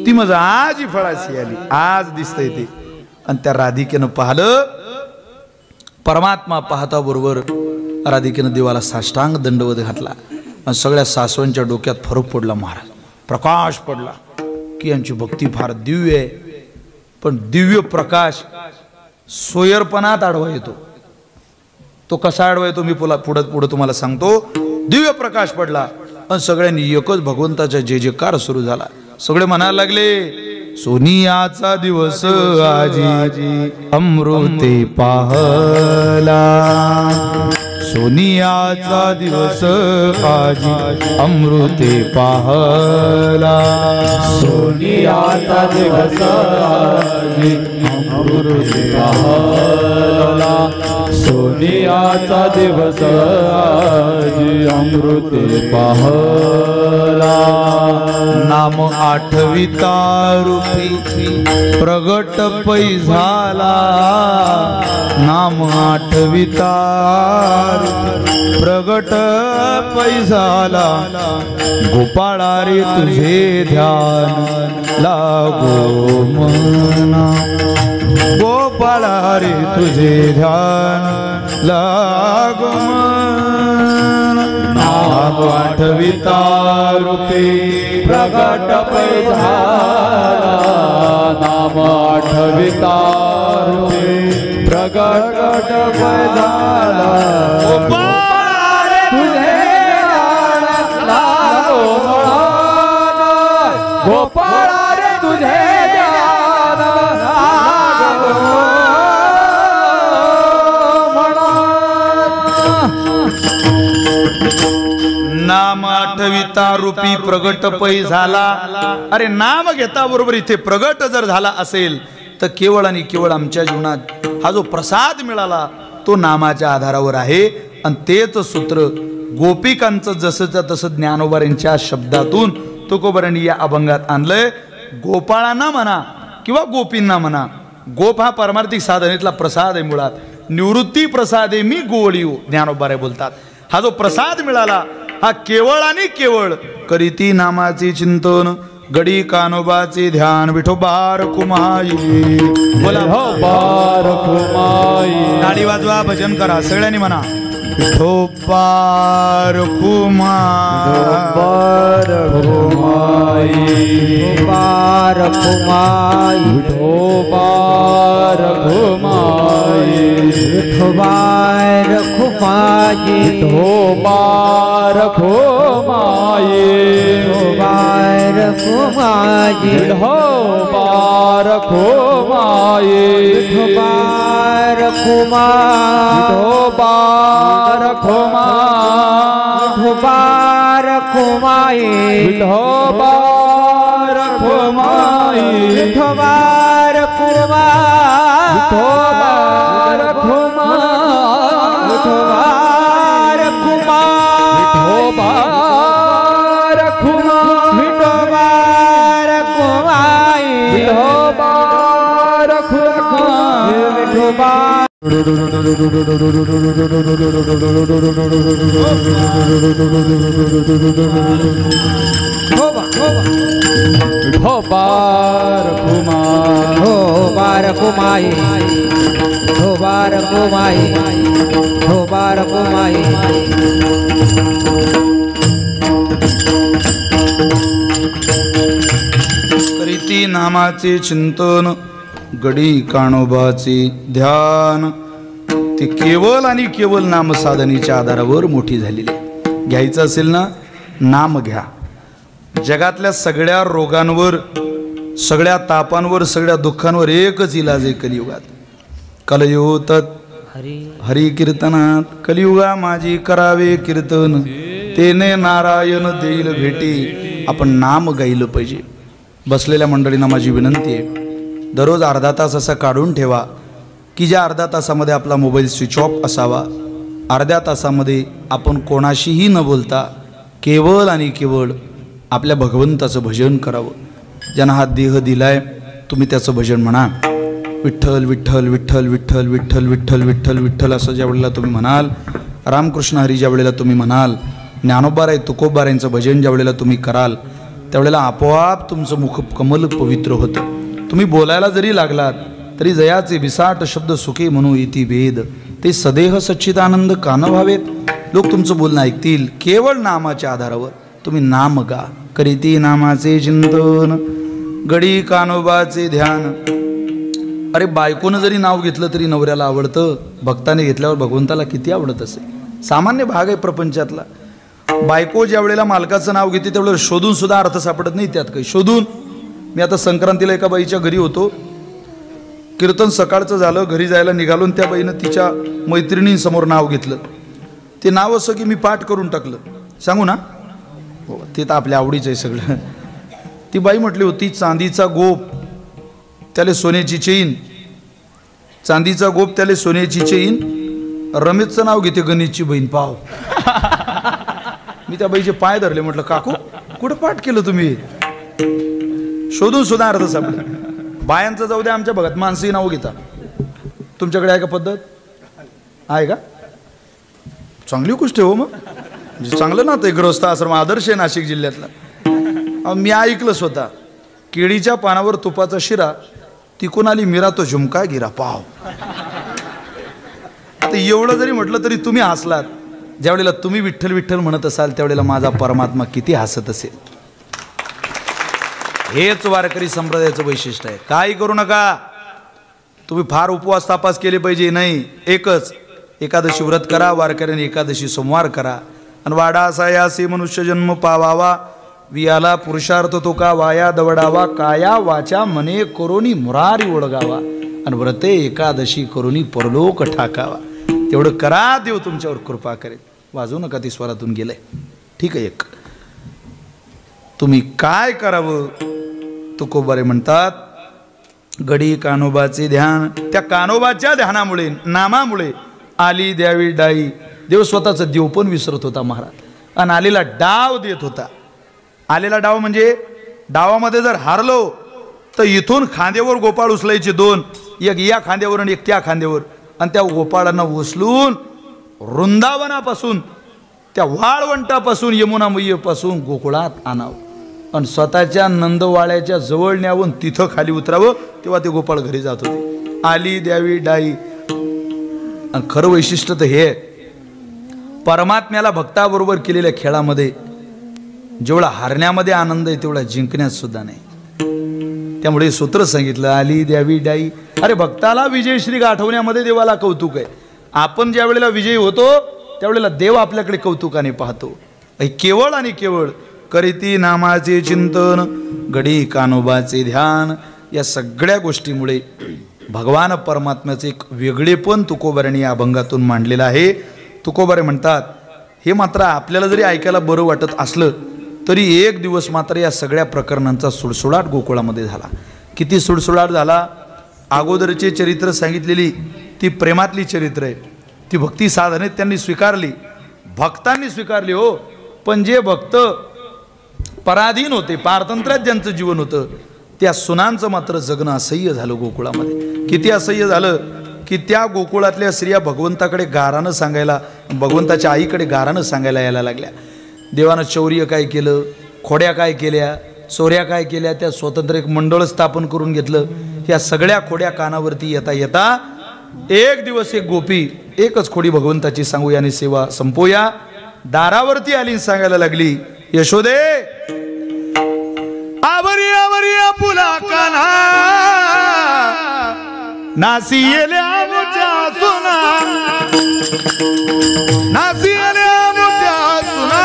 ती मज आज ही फळाशी आली. आज दिसतंय ते. आणि त्या राधिकेनं पाहिलं. परमात्मा पाहता बरोबर राधिकेनं देवाला साष्टांग दंडवत घातला आणि सगळ्या सासवांच्या डोक्यात फरक पडला महाराज. प्रकाश पडला की यांची भक्ती फार दिव्य आहे. पण दिव्य प्रकाश सोयरपणात आडवा येतो. तो कसा आडवा येतो मी पुढे तुम्हाला सांगतो. दिव्य प्रकाश पडला आणि सगळ्यांनी एकच भगवंताचा जय जयकार सुरू झाला. सगळे म्हणायला लागले सोनियाचा दिवस आजी अमृते पाहला, सोनियाचा दिवस आजी अमृते पाहला, सोनियाचा दिवस आजी अमृते पाहला, सोनियाचा दिवस आजी अमृते पाहला. नाम आठविता रूपी प्रगट पै झाला, नाम आठविता प्रगट पैसाला गोपाळा रे तुझे ध्यान लागो मना गोपाळा रे तुझे ध्यान लागो मना नाम आठविता रूपे प्रगट पैसाला नाम आठविता रूपे प्रगट पैसाला तुझे गोपाळा रे तुझे नाम आठविता रूपी प्रगट पै झाला. अरे नाम घेता बरोबर इथे प्रगट जर झाला असेल तर केवळ आणि केवळ आमच्या जीवनात हा जो प्रसाद मिळाला तो नामाच्या आधारावर आहे. आणि तेच सूत्र गोपिकांचं जसंच्या तसं ज्ञानोबाऱ्यांच्या शब्दातून तुकोबारांनी या अभंगात आणलंय. गोपाळांना म्हणा किंवा गोपींना म्हणा, गोप हा पारमार्थिक साधनेतला प्रसाद आहे. मुळात निवृत्ती प्रसाद आहे मी गोळीव ज्ञानोबारे बोलतात. हा जो प्रसाद मिळाला हा केवळ आणि केवळ करीती नामाचे चिंतन गडी कानोबाचे ध्यान विठोबार कुमाई. बोला बार कुमाई. टाळी वाजवा, भजन करा, सगळ्यांनी म्हणा विठोबार कुमाई. बार कुमाई. बार कुमाई. विठोबार कुमाई. विठोबार कुमाई. विठोबार कुमाई. विठोबार कुमाई. विठोबार कुमाई. विठोबार कुमाई. विठोबार कुमाई. विठोबार कुमाई. विठोबार कुमाई. विठोबार कुमाई. विठोबार कुमाई. विठोबार कुमाई. विठोबार कुमाई. विठोबार कुमाई. विठोबार कुमाई. विठोबार विठोबार कुमाई. विठोबार कुमाई. विठोबार कुमाई. विठोबार कुमाई. करीती नामाचे चिंतन गडी काणोबाचे ध्यान. ते केवळ आणि केवळ नाम साधनेच्या आधारावर मोठी झालेली. घ्यायचं असेल ना नाम घ्या. जगातल्या सगळ्या रोगांवर, सगळ्या तापांवर, सगळ्या दुःखांवर एकच इलाज आहे कलियुगात. कलयुग हरी कीर्तनात कलियुगा माझी करावे कीर्तन तेने नारायण देईल भेटी. आपण नाम गायलं पाहिजे. बसलेल्या मंडळींना माझी विनंती आहे, दररोज अर्धा तास असा काढून ठेवा की ज्या अर्ध्या तासामध्ये आपला मोबाईल स्विच ऑफ असावा. अर्ध्या तासामध्ये आपण कोणाशीही न बोलता केवळ आणि केवळ आपल्या भगवंताचं भजन करावं. ज्यांना हा देह दिलाय तुम्ही त्याचं भजन म्हणा. विठ्ठल विठ्ठल विठ्ठल विठ्ठल विठ्ठल विठ्ठल विठ्ठल विठ्ठल असं ज्या वेळेला तुम्ही म्हणाल, रामकृष्ण हरी ज्या वेळेला तुम्ही म्हणाल, ज्ञानोबाराय तुकोबारायांचं भजन ज्या वेळेला तुम्ही कराल त्यावेळेला आपोआप तुमचं मुख कमल पवित्र होतं. तुम्ही बोलायला जरी लागलात तरी जयाचे विसाट शब्द सुखे म्हणू इति वेद ते सदेह सच्चिदानंद कान व्हावेत. लोक तुमचं बोलणं ऐकतील. केवळ नामाच्या आधारावर तुम्ही नाम गा. करीती नामाचे चिंतन गडी कानोबाचे ध्यान. अरे बायकोनं जरी नाव घेतलं तरी नवऱ्याला आवडतं. भक्ताने घेतल्यावर भगवंताला किती आवडत असेल. सामान्य भाग आहे प्रपंचातला. बायको ज्या वेळेला मालकाचं नाव घेते त्यावेळेला शोधून सुद्धा अर्थ सापडत नाही त्यात काही. शोधून मी आता संक्रांतीला एका बाईच्या घरी होतो. कीर्तन सकाळचं झालं, घरी जायला निघालो, त्या बाईनं तिच्या मैत्रिणींसमोर नाव घेतलं. ते नाव असं की मी पाठ करून टाकलं. सांगू ना, हो ते तर आपल्या आवडीचं आहे सगळं. ती बाई म्हटली होती चांदीचा गोप त्याले सोन्याची चेन, चांदीचा गोप त्याले सोन्याची चेन, रमेशचं नाव घेते गणेशची बहीण पाव. मी त्या बाईचे पाय धरले, म्हटलं काकू कुठं पाठ केलं तुम्ही. शोधून सुद्धा अर्थ सापडला. बायांचं जाऊ द्या, आमच्या भगत माणसंही नाव घेता. तुमच्याकडे आहे का पद्धत? आहे का? चांगली गोष्ट आहे हो. मग म्हणजे चांगलं ना ते गृहस्थ आश्रम आदर्श आहे नाशिक जिल्ह्यातला. मी ऐकलं स्वतः, केळीच्या पानावर तुपाचा शिरा, तिकून आली मीरा तो झुमका गिरा पाव. आता एवढं जरी म्हटलं तरी तुम्ही हसलात. ज्यावेळेला तुम्ही विठ्ठल विठ्ठल म्हणत असाल त्यावेळेला माझा परमात्मा किती हसत असेल. हेच वारकरी संप्रदायाचं वैशिष्ट्य आहे. काही करू नका तुम्ही. फार उपवास तापास केले पाहिजे नाही. एकच एकादशी व्रत करा, वारकऱ्यांनी एकादशी सोमवार करा. आणि वाडा असा यासी मनुष्य जन्म पावावा, वियाला पुरुषार्थ तो का वाया दवडावा, काया वाचा मने करोनी मुरारी ओळगावा, आणि व्रते एकादशी करोनी परलोक ठाकावा. तेवढं करा, देव तुमच्यावर कृपा करेल. वाजवू नका, ती स्वरातून गेलंय. ठीक आहे. एक तुम्ही काय करावं? तुकोबारे म्हणतात, गडी कानोबाचे ध्यान. त्या कानोबाच्या ध्यानामुळे, नामामुळे आली द्यावी डाई. देव स्वतःचा देव पण विसरत होता महाराज, आणि आलेला डाव देत होता. आलेला डाव म्हणजे डावामध्ये जर हारलो तर इथून खांद्यावर गोपाळ उचलायचे दोन, एक या खांद्यावर आणि एक त्या खांद्यावर, आणि त्या गोपाळांना उचलून वृंदावनापासून, त्या वाळवंटापासून, यमुनामयीपासून गोकुळात आणावं, आणि स्वतःच्या नंदवाळ्याच्या जवळ न्यावून तिथं खाली उतरावं. तेव्हा ते गोपाळ घरी जात होते. आली द्यावी डाई. आणि खरं वैशिष्ट्य तर हे, परमात्म्याला भक्ताबरोबर केलेल्या खेळामध्ये जेवढा हारण्यामध्ये आनंद आहे तेवढा जिंकण्यात सुद्धा नाही. त्यामुळे सूत्र सांगितलं, आली द्यावी डाई. अरे भक्ताला विजयश्री गाठवण्यामध्ये देवाला कौतुक आहे. आपण ज्या वेळेला विजयी होतो त्यावेळेला देव आपल्याकडे कौतुकाने पाहतो. केवळ आणि केवळ करीती नामाचे चिंतन, गडी कानोबाचे ध्यान, या सगळ्या गोष्टीमुळे भगवान परमात्म्याचे एक वेगळेपण तुकोबाऱ्यांनी या अभंगातून मांडलेलं आहे. तुकोबारे म्हणतात, हे मात्र आपल्याला जरी ऐकायला बरं वाटत असलं तरी एक दिवस मात्र या सगळ्या प्रकरणांचा सुळसुळाट गोकुळामध्ये झाला. किती सुळसुळाट झाला? अगोदरचे चरित्र सांगितलेली ती प्रेमातली चरित्र आहे, ती भक्ती साधने त्यांनी स्वीकारली, भक्तांनी स्वीकारली हो. पण जे भक्त पराधीन होते, पारतंत्र्यात ज्यांचं जीवन होतं, त्या सुनांचं मात्र जगणं असह्य झालं गोकुळामध्ये. किती असह्य झालं की त्या गोकुळातल्या स्त्रिया भगवंताकडे गारानं सांगायला, भगवंताच्या आईकडे गारानं सांगायला यायला लागल्या. देवानं शौर्य काय केलं, खोड्या काय केल्या, चोऱ्या काय केल्या, त्या स्वतंत्र एक मंडळ स्थापन करून घेतलं. ह्या सगळ्या खोड्या कानावरती येता येता एक दिवस एक गोपी एकच खोडी भगवंताची सांगू याने सेवा संपोया दारावरती आली, सांगायला लागली, यशोदे आवरी आवरी आपुला काना नासियेल्या मुझ्या सुना, नासियेल्या मुझ्या सुना,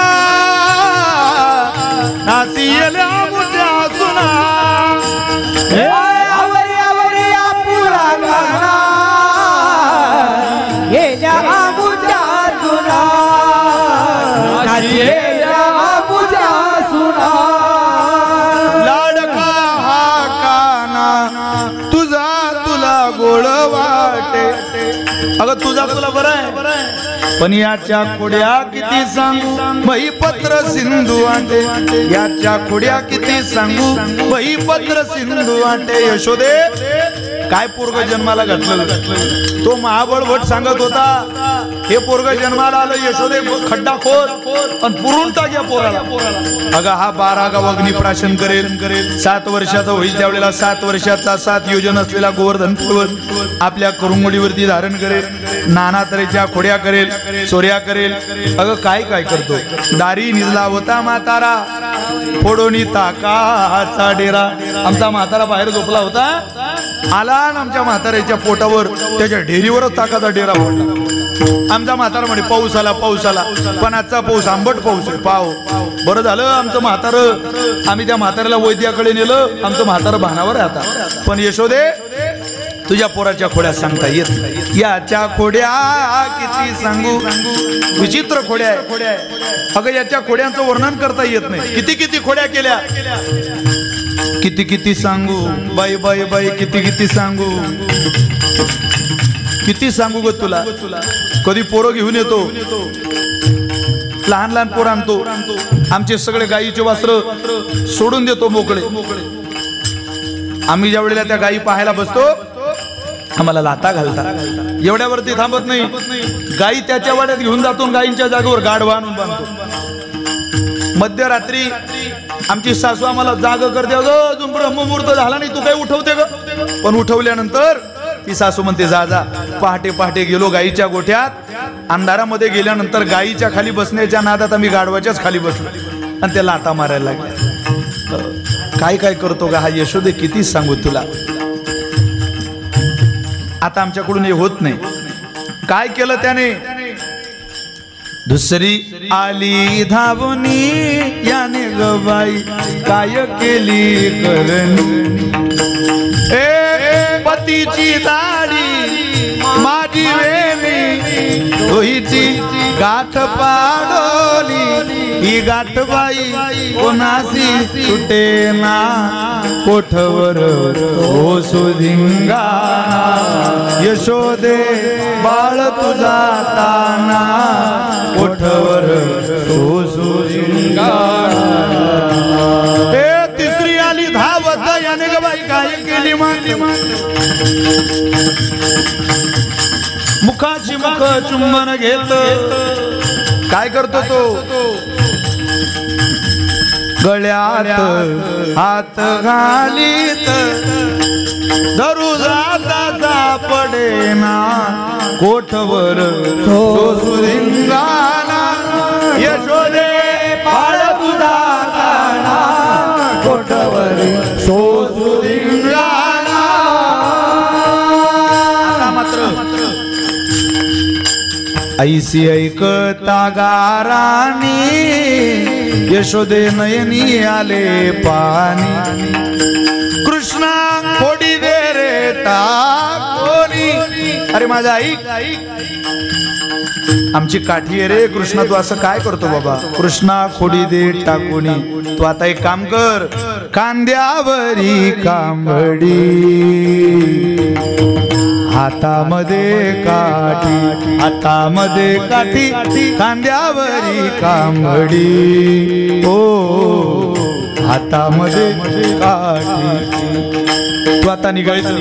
नासियेल्या मुझ्या सुना, आवरी आवरी आपुला काना येल्या मुझ्या सुना, नासियेल्या मुझ्या सुना. लाडका हा काना तुझा तुला गोड वाटे. अगं तुझा तुला बरं आहे, पण याच्या खोड्या किती सांगू, बही पत्र सिंधू आटे. याच्या खोड्या किती सांगू, बही पत्र सिंधू आटे. यशोदे काय पोरग जन्माला घातलं, तो महाबळवट सांगत होता, हे पोरग जन्माला आलं यशोदे खड्डा खोद आणि पुरून टाक या पोराला. अगं हा 12 गाव अग्निप्राशन करेल, 7 वर्षाचा होईल त्यावेळेला 7 वर्षाचा 7 योजन असलेला गोवर्धन पर्वत आपल्या करुंगडीवरती धारण करेल, नाना तऱ्हेच्या खोड्या करेल, चोऱ्या करेल. अगं काय काय करतो, दारी निजला होता म्हातारा फोडोनी ताकाचा डेरा. आमचा म्हातारा बाहेर झोपला होता, आला आणि आमच्या म्हाताऱ्याच्या पोटावर त्याच्या ढेरीवरच ताकाचा डेरा फोडला. आमचा म्हातारा म्हणे पाऊस आला पाऊस आला, पण आजचा पाऊस आंबट पाऊस आहे. पाव बरं झालं आमचं म्हातारं, आम्ही त्या म्हाताऱ्याला वैद्याकडे नेलं, आमचं म्हातारं भानावर आहे आता. पण यशोदे तुझ्या पोराच्या खोड्या सांगता येत नाही. याच्या खोड्या किती सांगू, विचित्र खोड्या आहे. अगं याच्या खोड्यांचं वर्णन करता येत नाही. किती किती खोड्या केल्या, किती किती सांगू, बाई बाई बाई किती किती सांगू, किती सांगू ग तुला. कधी पोरं घेऊन येतो, लहान लहान पोरं आणतो, आमचे सगळे गायीचे वस्त्र सोडून देतो मोकळे. आम्ही ज्या वेळेला त्या गायी पाहायला बसतो आम्हाला लाता घालता. एवढ्यावरती थांबत नाही, गाई त्याच्या वाड्यात घेऊन जातो, गायींच्या जागेवर गाढवा आणून बांधतो. मध्यरात्री आमची सासू आम्हाला जाग करते, अगं अजून ब्रह्ममुहूर्त झाला नाही, तू काय उठवते ग? पण उठवल्यानंतर ती सासू म्हणते, जा जा. पहाटे पहाटे गेलो गाईच्या गोठ्यात, अंधारामध्ये गेल्यानंतर गाईच्या खाली बसण्याच्या नादात आम्ही गाढवाच्याच खाली बसलो आणि त्याला लाता मारायला लागल्या. काय काय करतो का हा यशोदे, किती सांगू तुला. आता आमच्याकडून हे होत नाही. काय केलं त्याने? दुसरी आली धावनी याने गबाई काय केली करणी. पतीची दाढी माझी वेणी तोहीची गाठ पाडोली. ही गाठ बाई कोणासी सुटे ना कोठवर हो सुधिंगा. यशोदे बाळ तुझा ताना कोठवर हो सुधिंगा. तिसरी आली धावत याने ग बाई काय केली मांडी. मुखाची मुख चुंबन घेत काय करतो तो? गळ्यात हात घालीत धरू जाता पडेना कोठवर सुरिंगाना. यशोदे बाळ तुझा ताना कोठवर सुरिंगाना. आता मात्र ऐसी ऐकता गारानी यशोदे नयनी आले पाणी. कृष्णा खोडी दे रे टाकोनी. अरे माझा आई आमची काठी आहे रे कृष्णा, तू असं काय करतो बाबा? कृष्णा खोडी दे टाकोनी. तू आता एक काम कर, कांद्यावरी कांबडी हातामध्ये काठी, हातामध्ये काठी खांद्यावरी कांबडी. ओ हातामध्ये काठी. तू आता निघायचं.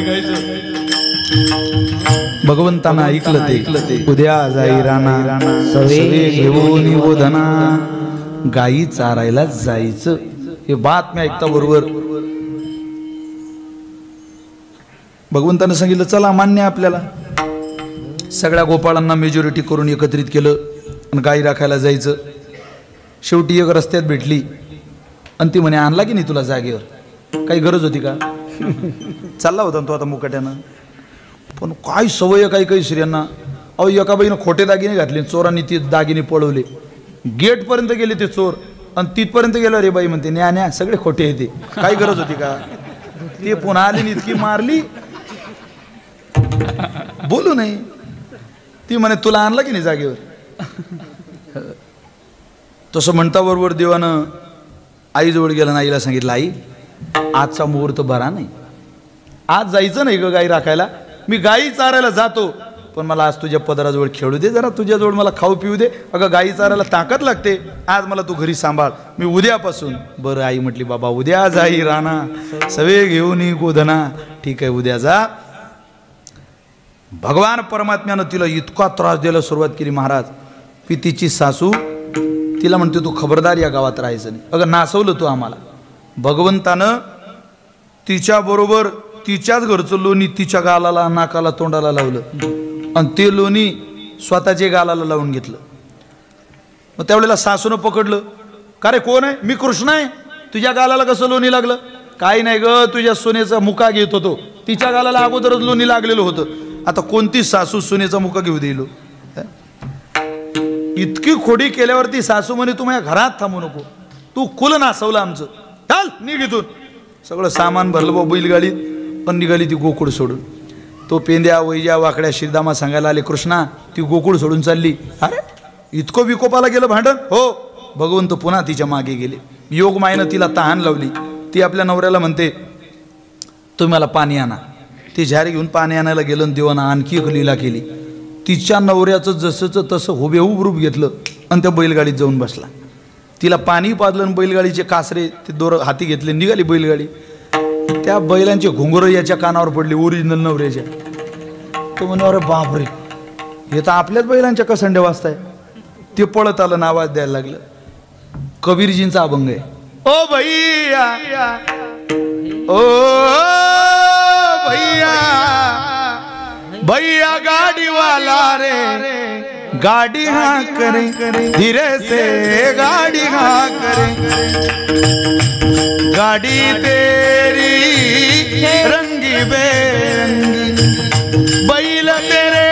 भगवंतानं ऐकलं ते. उद्या जाई राणा सवे घेऊन बोधना. गाई चारायला जायचं. हे बातम्या ऐकता बरोबर भगवंतानं सांगितलं, चला मान्य आपल्याला. सगळ्या गोपाळांना मेजॉरिटी करून एकत्रित केलं आणि गाई राखायला जायचं. शेवटी एक रस्त्यात भेटली आणि ती म्हणे, आणला की नाही तुला जागेवर? काही गरज होती का? चालला होता तो आता मुकाट्यानं. पण काय सवय काही काही स्त्रियांना. अहो एका बाईनं खोटे दागिने घातले, चोरांनी ती दागिने पळवले. गेटपर्यंत गेले ते चोर आणि तिथपर्यंत गेलो. रे बाई म्हणते, न्या न्या सगळे खोटे येते. काही गरज होती का? ते पुन्हा आली इतकी मारली, बोलू नाही. ती म्हणे, तुला आणला की नाही जागेवर? तसं म्हणता बरोबर देवानं आईजवळ गेला. आईला सांगितलं, आई आजचा मुहूर्त बरा नाही, आज जायचं नाही ग गाई राखायला. मी गाई चारायला जातो, पण मला आज तुझ्या पदराजवळ खेळू दे जरा, तुझ्याजवळ मला खाऊ पिऊ दे. अगं गाई चारायला ताकद लागते, आज मला तू घरी सांभाळ, मी उद्यापासून. बरं आई म्हटली, बाबा उद्या जाई राणा सवे घेऊन गोधना. ठीक आहे उद्या जा. भगवान परमात्म्यानं तिला इतका त्रास द्यायला सुरुवात केली महाराज. पितीची सासू तिला म्हणते, तू खबरदार या गावात राहायचं नाही. अगं नासवलं तू आम्हाला. भगवंतानं तिच्याबरोबर तिच्याच घरचं लोणी तिच्या गालाला नाकाला तोंडाला लावलं आणि ते लोणी स्वतःच्या गालाला लावून घेतलं. मग त्यावेळेला सासूनं पकडलं, का रे कोण आहे? मी कृष्ण आहे. तुझ्या गालाला कसं लोणी लागलं? काही नाही ग, तुझ्या सोन्याचा मुका घेत होतो. तिच्या गालाला अगोदरच लोणी लागलेलं होतं. आता कोणती सासू सोन्याचा मुका घेऊ देईल? इतकी खोडी केल्यावरती सासू म्हणे, तू माझ्या घरात थांबू नको, तू कुल नासवलं आमचं, चाल निघ इथून. सगळं सामान भरलं बाबा बैलगाडीत पण निघाली ती गोकुळ सोडून. तो पेंद्या वैज्या वाकड्या श्रीदामा सांगायला आले, कृष्णा ती गोकुळ सोडून चालली. अरे इतकं विकोपाला गेलं भांडण? हो. भगवंत पुन्हा तिच्या मागे गेले. योग मायनं तिला तहान लावली. ती आपल्या नवऱ्याला म्हणते, तुम्ही मला पाणी आणा. ती झारी घेऊन पाणी आणायला गेलं. देवानं आणखी एक लीला केली. तिच्या नवऱ्याचं जसंच तसं हुबेहूब रूप घेतलं आणि त्या बैलगाडीत जाऊन बसला. तिला पाणी पाजलं. बैलगाडीचे कासरे ते दोर हाती घेतले, निघाली बैलगाडी. त्या बैलांचे घुंगरं याच्या कानावर पडले, ओरिजिनल नवऱ्याच्या. तो म्हणे अरे बापरे, हे तर आपल्याच बैलांच्या कसंडे वाजताय. ते पळत आलं ना आवाज द्यायला लागलं. कबीरजींचा अभंग आहे. ओ भैया ओ भैया भैया गाड़ी वाला रे गाड़ी हाँ करे धीरे से गाड़ी हाँ करे गाड़ी तेरी रंगी बेरंगी बैल तेरे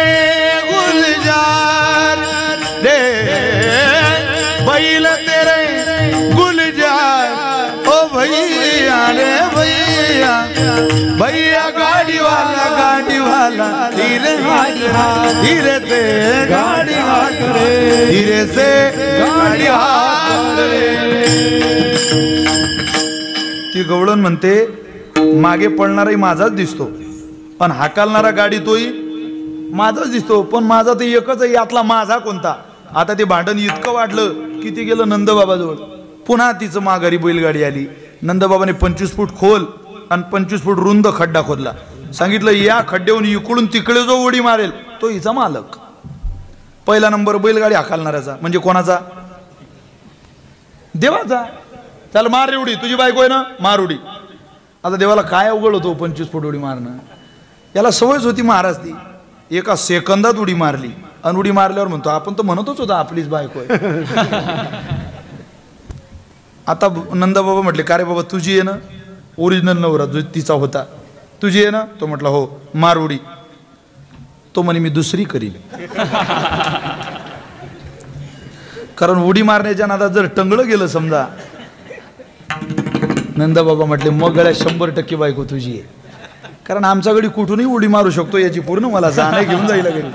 गुलजार रे बैल तेरे गुलजार ओ भैया रे भैया भैया गाड़ी वाला धीरे धीरे से गाड़ी हाथ रे धीरे से गाड़ी हाथ रे. ती गवळण म्हणते मागे पळणाराही माझाच दिसतो पण हाकालणारा गाडी तोही माझाच दिसतो, पण माझा तर एकच आहे, यातला माझा कोणता. आता ते भांडण इतकं वाढलं की ती गेलं नंदबाबाजवळ. पुन्हा तिचं माघारी बैलगाडी आली. नंदबाबाने 25 फूट खोल आणि 25 फूट रुंद खड्डा खोदला. सांगितलं या खड्ड्यावरून इकडून तिकडे जो उडी मारेल तो हिचा मालक. पहिला नंबर बैलगाडी हाकालणाऱ्याचा, म्हणजे कोणाचा? देवाचा. चल मार रे उडी, तुझी बायको आहे ना, मार उडी. आता देवाला काय अवघड होतो 25 फूट उडी मारणं. याला सवयच होती महाराज. ती एका सेकंदात उडी मारली आणि उडी मारल्यावर म्हणतो आपण तर म्हणतच होता आपलीच बायको आहे. आता नंदबाबा म्हटले का रे बाबा तुझी आहे ना, ओरिजिनल नवरा जो तिचा होता, तुझी आहे ना? तो म्हटला हो, मार उडी. तो म्हणे मी दुसरी करील. कारण उडी मारण्याच्या नादात जर टंगळं गेलं समजा. नंदबाबा म्हटले मग गळ्यात 100% बायको तुझी आहे, कारण आमच्याकडे कुठूनही उडी मारू शकतो याची पूर्ण मला जाणे घेऊन जाईल घरी.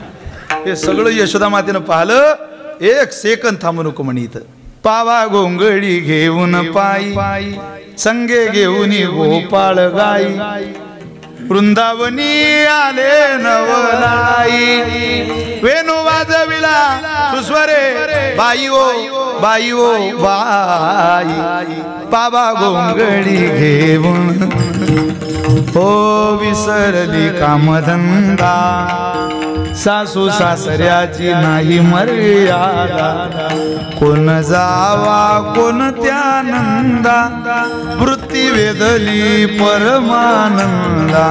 हे सगळं यशोदा मातेनं पाहिलं. 1 सेकंद थांबू नको म्हणे. इथं पावा गोंगळी घेऊन पायी संगे घेऊन गोपाळ गाई वृंदावनी आले नवलाई वेणू वाजविला सुस्वरे बाई ओ बाई ओ बाई पावा गोंगळी घेऊन हो विसरली कामधंदा सासू सासऱ्याची नाही मर्यादा कोण जावा कोण त्यानंदा वृत्ती वेदली परमानंदा.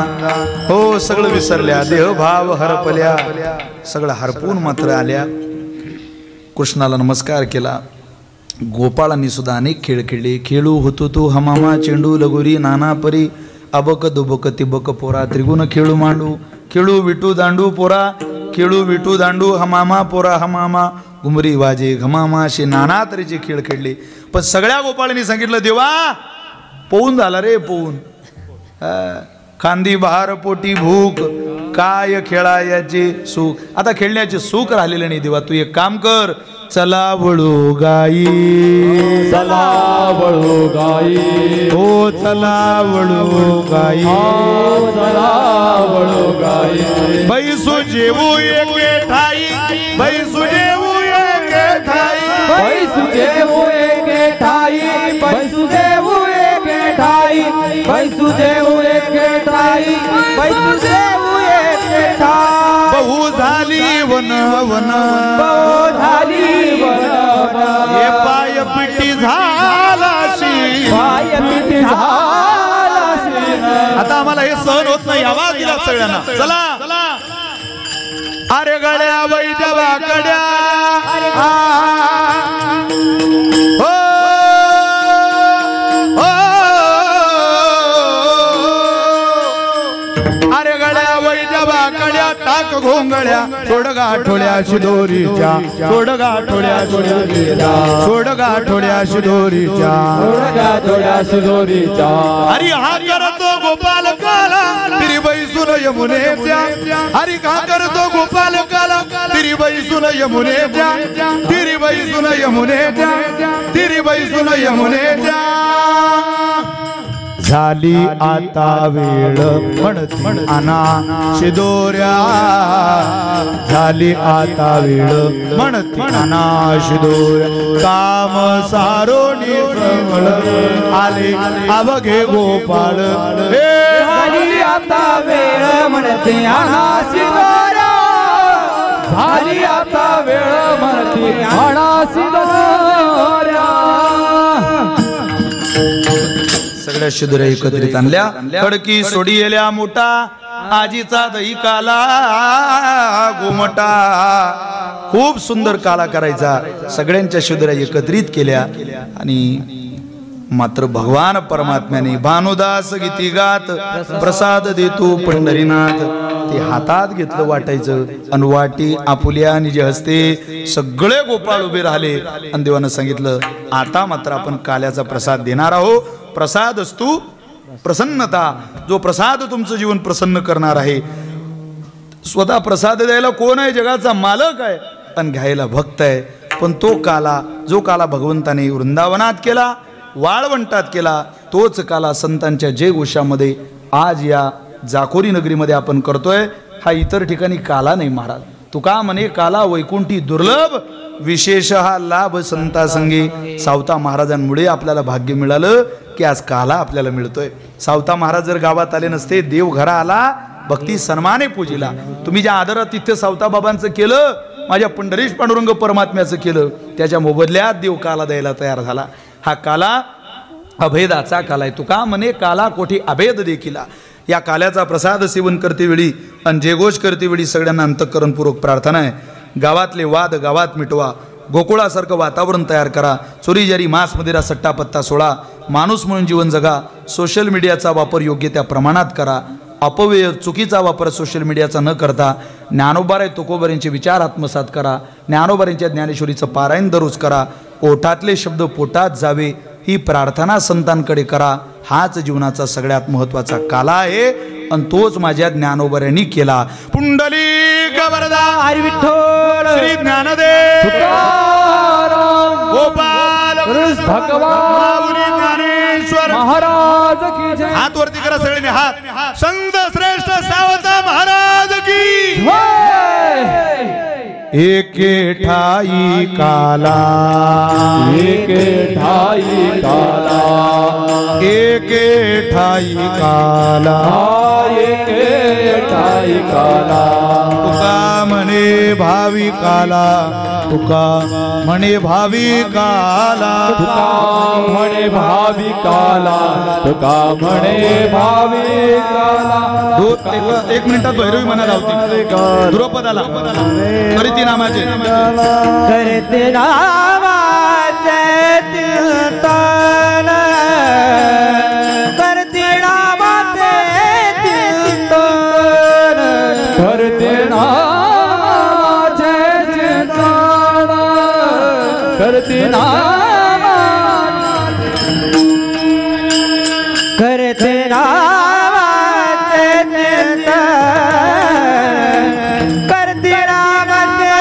हो सगळं विसरल्या, देहभाव हरपल्या, सगळं हरपून मात्र आल्या. कृष्णाला नमस्कार केला. गोपाळांनी सुद्धा अनेक खेळ खेळले. खेळू होतो तो हमामा चेंडू लगोरी नाना परी अबक दुबक तिबक पोरा त्रिगुण खेळू मांडू खेळू विटू दांडू पोरा खेळू विटू दांडू हमामा पोरा हमामा घुमरी वाजे घमामा असे नाना तऱ्हेचे खेळ खेळले. पण सगळ्या गोपाळांनी सांगितलं देवा पोहून झाला रे पोहून. खांदी बहार पोटी भूक काय खेळायाचे सुख. आता खेळण्याचे सुख राहिलेले नाही देवा. तू एक काम कर, चला वळू गाई चला वळू गाई हो चला वळू गाई चला वळू गाई बैसू जेवू एके ठाई बैसू जेवू एके ठाई बैसू देऊ एके ठाई बैसू देऊ एके ठाई बैसू देऊ एके ठाई बैसू देऊ एके ठाई बहु झाली वन वन बहु झाली वन हे पाय पिटी झालाशी पाय पिटी झालाशी. आता आम्हाला हे सहन होत नाही. आवाज दिला सगळ्यांना. चला अरे गड्या वैजवा कड्या हो अरे गड्या वैजवा कड्या टाक घोंगड्या सोडगा ठोड्या शिदोरीच्या सोडगा ठोड्या शिदोरीच्या सोडगा ठोड्या शिदोरीच्या सोडगा ठोड्या शिदोरीच्या. हरी हा करतो गोपाल काला तिरी बैसून यमुनेच्या हरी का करतो गोपाल काला तिरी बैसून यमुनेच्या तिरी बैसून यमुनेच्या तिरी बैसून यमुनेच्या. झाली आता वेळ म्हणती आणा शिदोऱ्या झाली आता वेळ म्हणती आणा शिदोऱ्या काम सारोनी समळ आले अवघे गोपाळ झाली आता वेळ म्हणते आणा शिदोऱ्या झाली आता वेळ म्हणती म्हणासी दोऱ्या सगळ्या शिदुऱ्या एकत्रित आणल्या खडकी सोडी येल्या मोठा आजीचा दही काला गोमटा खूप सुंदर काला करायचा सगळ्यांच्या शिदुऱ्या एकत्रित केल्या आणि मात्र भगवान परमात्म्याने भानुदास गीती गात प्रसाद देतो पंढरीनाथ ते हातात घेतलं वाटायचं आणि वाटी आपुल्या निजे हस्ते सगळे गोपाळ उभे राहिले आणि देवानं सांगितलं आता मात्र आपण काल्याचा प्रसाद देणार आहोत प्रसाद असतो प्रसन्नता जो प्रसाद तुमचं जीवन प्रसन्न करणार आहे स्वतः प्रसाद द्यायला कोण आहे जगाचा मालक आहे आणि घ्यायला भक्त आहे पण तो काला जो काला भगवंताने वृंदावनात केला वाळवंटात केला तोच काला संतांच्या जय घोषामध्ये आज या जाकोरी नगरीमध्ये आपण करतोय हा इतर ठिकाणी काला नाही महाराज तुका म्हणे काला वैकुंठी दुर्लभ विशेष हा लाभ संता संगे सावता महाराजांमुळे आपल्याला भाग्य मिळालं की आज काला आपल्याला मिळतोय सावता महाराज जर गावात आले नसते देव घरा आला भक्ती सन्माने पूजिला तुम्ही ज्या आदरातिथ्य सावता बाबांचं केलं माझ्या पंढरीश पांडुरंग परमात्म्याचं केलं त्याच्या मोबदल्यात देव काला द्यायला तयार झाला हा काला अभेदाचा काला आहे तुका म्हणे काला कोठी अभेद देखील या काल्याचा प्रसाद सेवन करते वेळी आणि जयघोष करते वेळी सगळ्यांना अंतःकरणपूर्वक प्रार्थना आहे गावातले वाद गावात मिटवा गोकुळासारखं वातावरण तयार करा चोरी जारी मांस मदिरा सट्टा पत्ता सोडा माणूस म्हणून जीवन जगा सोशल मीडियाचा वापर योग्य त्या प्रमाणात करा अपव्यय चुकीचा वापर सोशल मीडियाचा न करता ज्ञानोबाराय तुकोबारांचे विचार आत्मसात करा ज्ञानोबारांच्या ज्ञानेश्वरीचं पारायण दररोज करा ओठातले शब्द पोटात जावे ही प्रार्थना संतांकडे करा हाच जीवनाचा सगळ्यात महत्त्वाचा काला आहे आणि तोच माझ्या ज्ञानोबारांनी केला पुंडलिक वरदा हरी विठ्ठल श्री ज्ञानदेव गोपाल भगवान ज्ञानेश्वर महाराज की जय हात वरती करा सगळ्यांनी हात संत श्रेष्ठ सावता महाराज की एके ठाई काला एके ठाई काला एके ठाई काला एके ठाई काला तुका म्हणे भावी काला तुका म्हणे भावी काला तुका म्हणे भावी काला तुका म्हणे भावी काला एक मिनिटात भैरवी म्हणा लावते द्रुपदाला करीती नामाचे करते नामाचे कीर्तन करते नामाचे कीर्तन करते नामाचे कीर्तन करते करते नामाचे कीर्तन करते नामाचे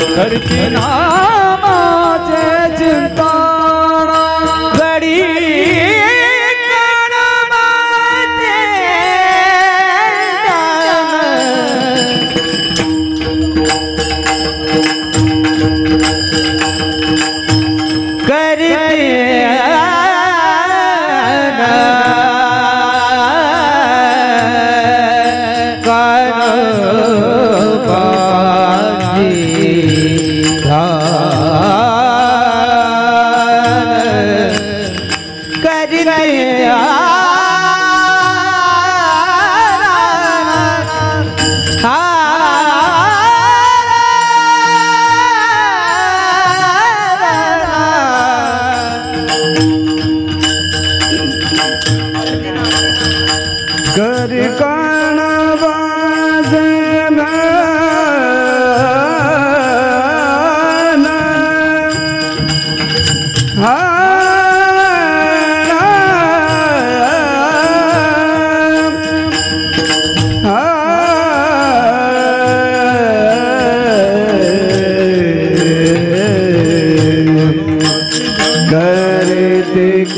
करते नामाचे चिंतन गडी काळमाचे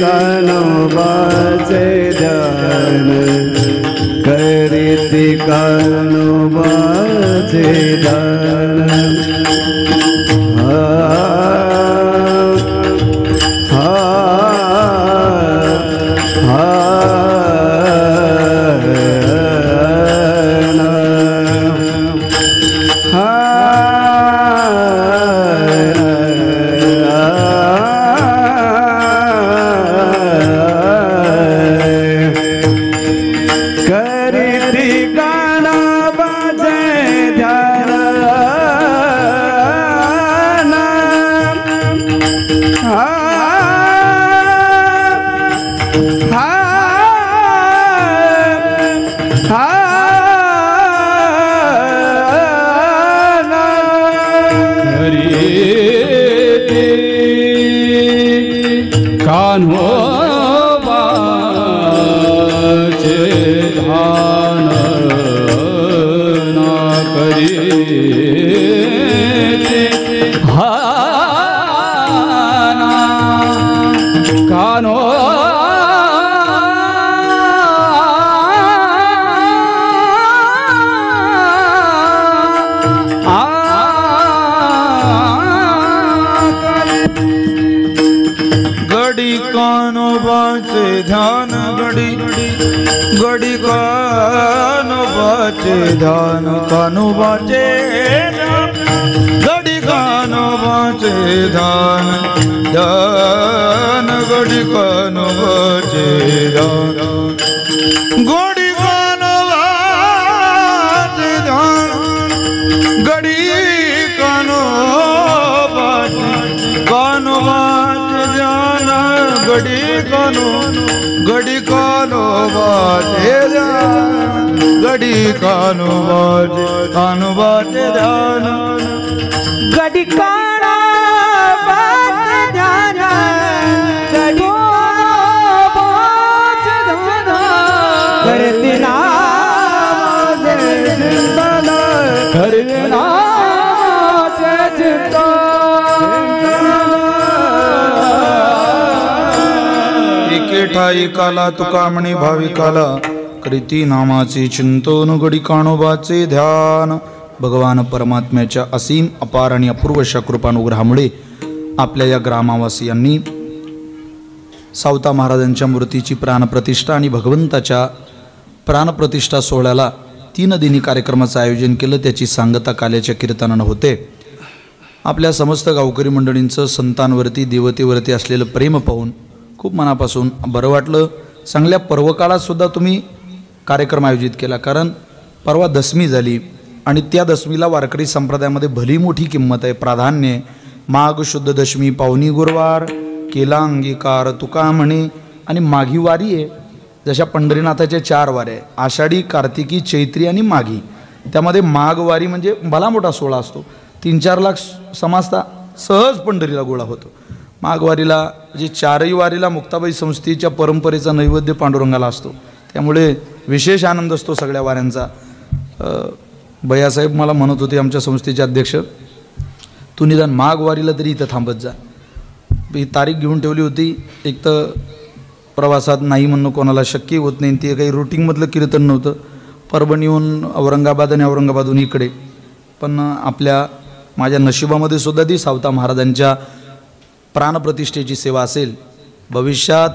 कानोबाचे ध्यान करीती कानोबाचे ध्यान हा हा हा कानोबाचे ध्यान घडी घडी कानोबाचे ध्यान कानोबाचे घडी कानोबाचे ध्यान ध्यान घडी कानोबाचे ध्यान घडी कानोबाचे ध्यान घडी कानोबाचे कानोबाचे ध्यान घडी कानोबाचे ध्यान घडी कानोबाचे ध्यान गडी कानोबाचे ध्यान गडी कानोबाचे ध्यान करते नामाचे चिंतन करते नामाचे चिंतन एके ठाई काला तुका म्हणे भाविकाला करीती नामाचे चिंतन घडी कानोबाचे ध्यान. भगवान परमात्म्याच्या असीम अपार आणि अपूर्व अशा कृपानुग्रहामुळे आपल्या या ग्रामवासियांनी सावता महाराजांच्या मूर्तीची प्राणप्रतिष्ठा आणि भगवंताच्या प्राणप्रतिष्ठा सोहळ्याला 3 दिनी कार्यक्रमाचं आयोजन केलं. त्याची सांगता काल्याच्या कीर्तनानं होते. आपल्या समस्त गावकरी मंडळींचं संतांवरती देवतेवरती असलेलं प्रेम पाहून खूप मनापासून बरं वाटलं. चांगल्या पर्वकाळात सुद्धा तुम्ही कार्यक्रम आयोजित केला, कारण परवा दशमी झाली आणि त्या दशमीला वारकरी संप्रदायामध्ये भली मोठी किंमत आहे, प्राधान्य आहे. माघ शुद्ध दशमी पावनी गुरुवार केला अंगीकार तुका म्हणे आणि माघी वारी आहे. जशा पंढरीनाथाच्या 4 वाऱ्या आहे, आषाढी, कार्तिकी, चैत्री आणि माघी. त्यामध्ये माघ वारी म्हणजे भला मोठा सोहळा असतो. 3-4 लाख समाजता सहज पंढरीला गोळा होतो. माघवारीला म्हणजे 4ही वारीला मुक्ताबाई संस्थेच्या परंपरेचा नैवेद्य पांडुरंगाला असतो, त्यामुळे विशेष आनंद असतो सगळ्या वाऱ्यांचा. भैयासाहेब मला म्हणत होते, आमच्या संस्थेचे अध्यक्ष, तू निदान माघवारीला तरी इथं थांबत जा. ही तारीख घेऊन ठेवली होती. एक तर प्रवासात नाही म्हणणं कोणाला शक्य होत नाही, ते काही रुटीनमधलं कीर्तन नव्हतं. परभणीहून औरंगाबाद आणि औरंगाबादहून इकडे. पण माझ्या नशिबामध्ये सुद्धा ती सावता महाराजांच्या प्राणप्रतिष्ठेची सेवा असेल. भविष्यात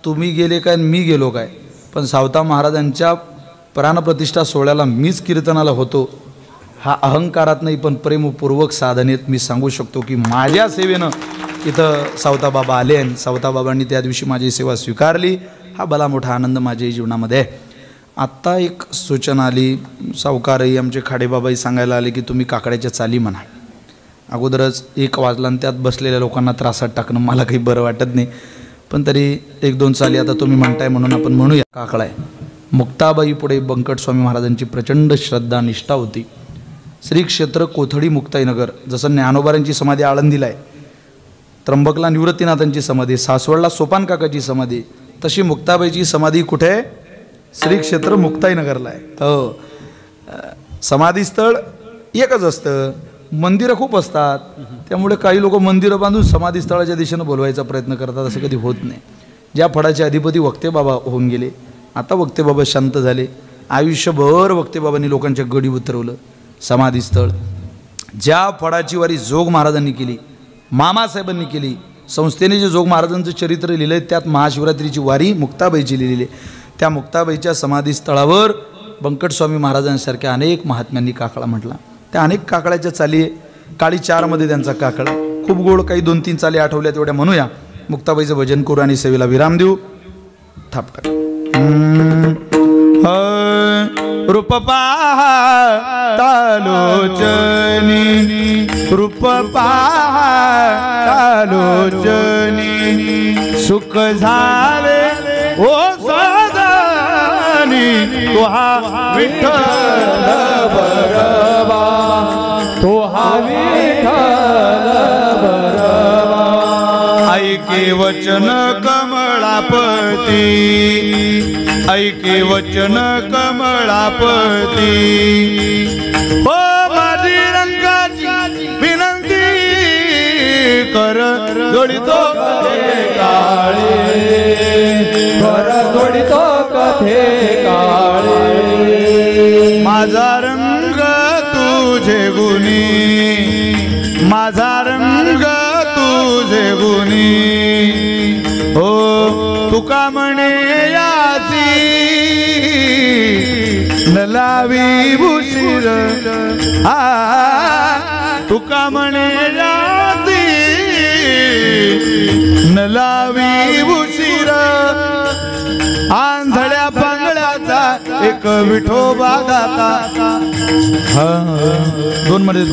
तुम्ही गेले काय मी गेलो काय, पण सावता महाराजांच्या प्राणप्रतिष्ठा सोहळ्याला मीच कीर्तनाला होतो, हा अहंकारात नाही पण प्रेमपूर्वक साधनेत मी सांगू शकतो की माझ्या सेवेनं इथं सावता बाबा आले आणि सावता बाबांनी त्या दिवशी माझी सेवा स्वीकारली. हा भला मोठा आनंद माझ्या जीवनामध्ये आहे. आत्ता एक सूचना आली, सावकारही आमचे खाडेबाबाही सांगायला आले की तुम्ही काकड्याच्या चाली म्हणा. अगोदरच 1 वाजला आणि त्यात बसलेल्या लोकांना त्रासात टाकणं मला काही बरं वाटत नाही, पण तरी 1-2 चाली आता तुम्ही म्हणताय म्हणून आपण म्हणूया. काकडा आहे. मुक्ताबाई पुढे बंकटस्वामी महाराजांची प्रचंड श्रद्धा निष्ठा होती. श्री क्षेत्र कोथळी मुक्ताईनगर, जसं ज्ञानोबारांची समाधी आळंदीला आहे, त्र्यंबकला निवृत्तीनाथांची समाधी, सासवडला सोपान काकाची समाधी, तशी मुक्ताबाईची समाधी कुठे आहे? श्री क्षेत्र मुक्ताईनगरला आहे. हो, समाधीस्थळ एकच असतं, मंदिरं खूप असतात, त्यामुळे काही लोक मंदिरं बांधून समाधीस्थळाच्या दिशेनं बोलवायचा प्रयत्न करतात. असं कधी होत नाही. ज्या फडाचे अधिपती वक्ते बाबा होऊन गेले, आता वक्ते बाबा शांत झाले, आयुष्यभर वक्ते बाबांनी लोकांच्या गडी उतरवलं. समाधीस्थळ ज्या फडाची वारी जोग महाराजांनी केली, मामासाहेबांनी केली, संस्थेने जे जोग महाराजांचं चरित्र लिहिलं आहे त्यात महाशिवरात्रीची वारी मुक्ताबाईची लिहिलेली आहे. त्या मुक्ताबाईच्या समाधीस्थळावर बंकटस्वामी महाराजांसारख्या अनेक महात्म्यांनी काकडा म्हटला. त्या अनेक काकड्याच्या चाली, काळी 4मध्ये त्यांचा काकडा खूप गोड. काही 2-3 चाली आठवल्या तेवढ्या म्हणूया. मुक्ताबाईचं भजन करू आणि सेवेला विराम देऊ. थापटा रूप पाहा तालोचनी, रूप पाहा तालोचनी, सुख झाले ओ सदानी, तो हा विठ्ठल बरवा, तो हा विठ्ठल बरवा. ऐके वचन कमळापती, ऐके वचन कमळापती, ओ माझी रंगाची विनंती कर जोडितो कथे काळे, कर जोडितो कथे काळे. माझा रंग तुझे गुणी, माझा रंग तुझे गुणी, हो तुका तुका म्हणे यासी न लावी भूषिर तुका म्हणे यासी न लावी भूषिर आंधळ्या पांगळ्याचा एक विठोबा दाता. दोन मध्ये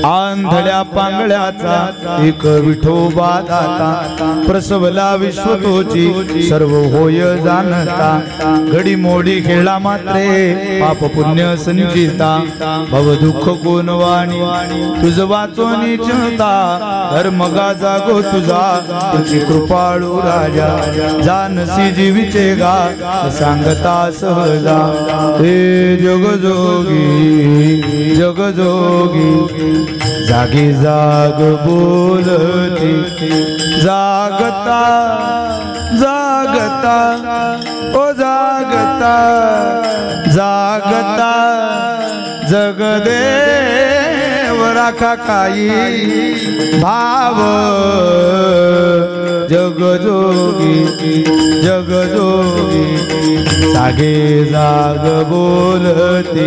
आंधळ्या पांगळ्याचा एक विठोबा दाता प्रसवला विश्वतोची सर्व होय जाणता घडी मोडी खेळा मात्रे पाप पुण्य संचिता भव दुःख कोण वाणी तुझ वाचोनी चिंता धर्मगा जागो तुझा तुझी कृपाळू राजा जानसी जीविचे गा सांगता सहजा हे जगजोगी जगजोगी जागी जाग बोलती जागता जागता ओ जागता जागता जगदेव राखा काही भाव जगजोगी जगजोगी जागे जाग बोलती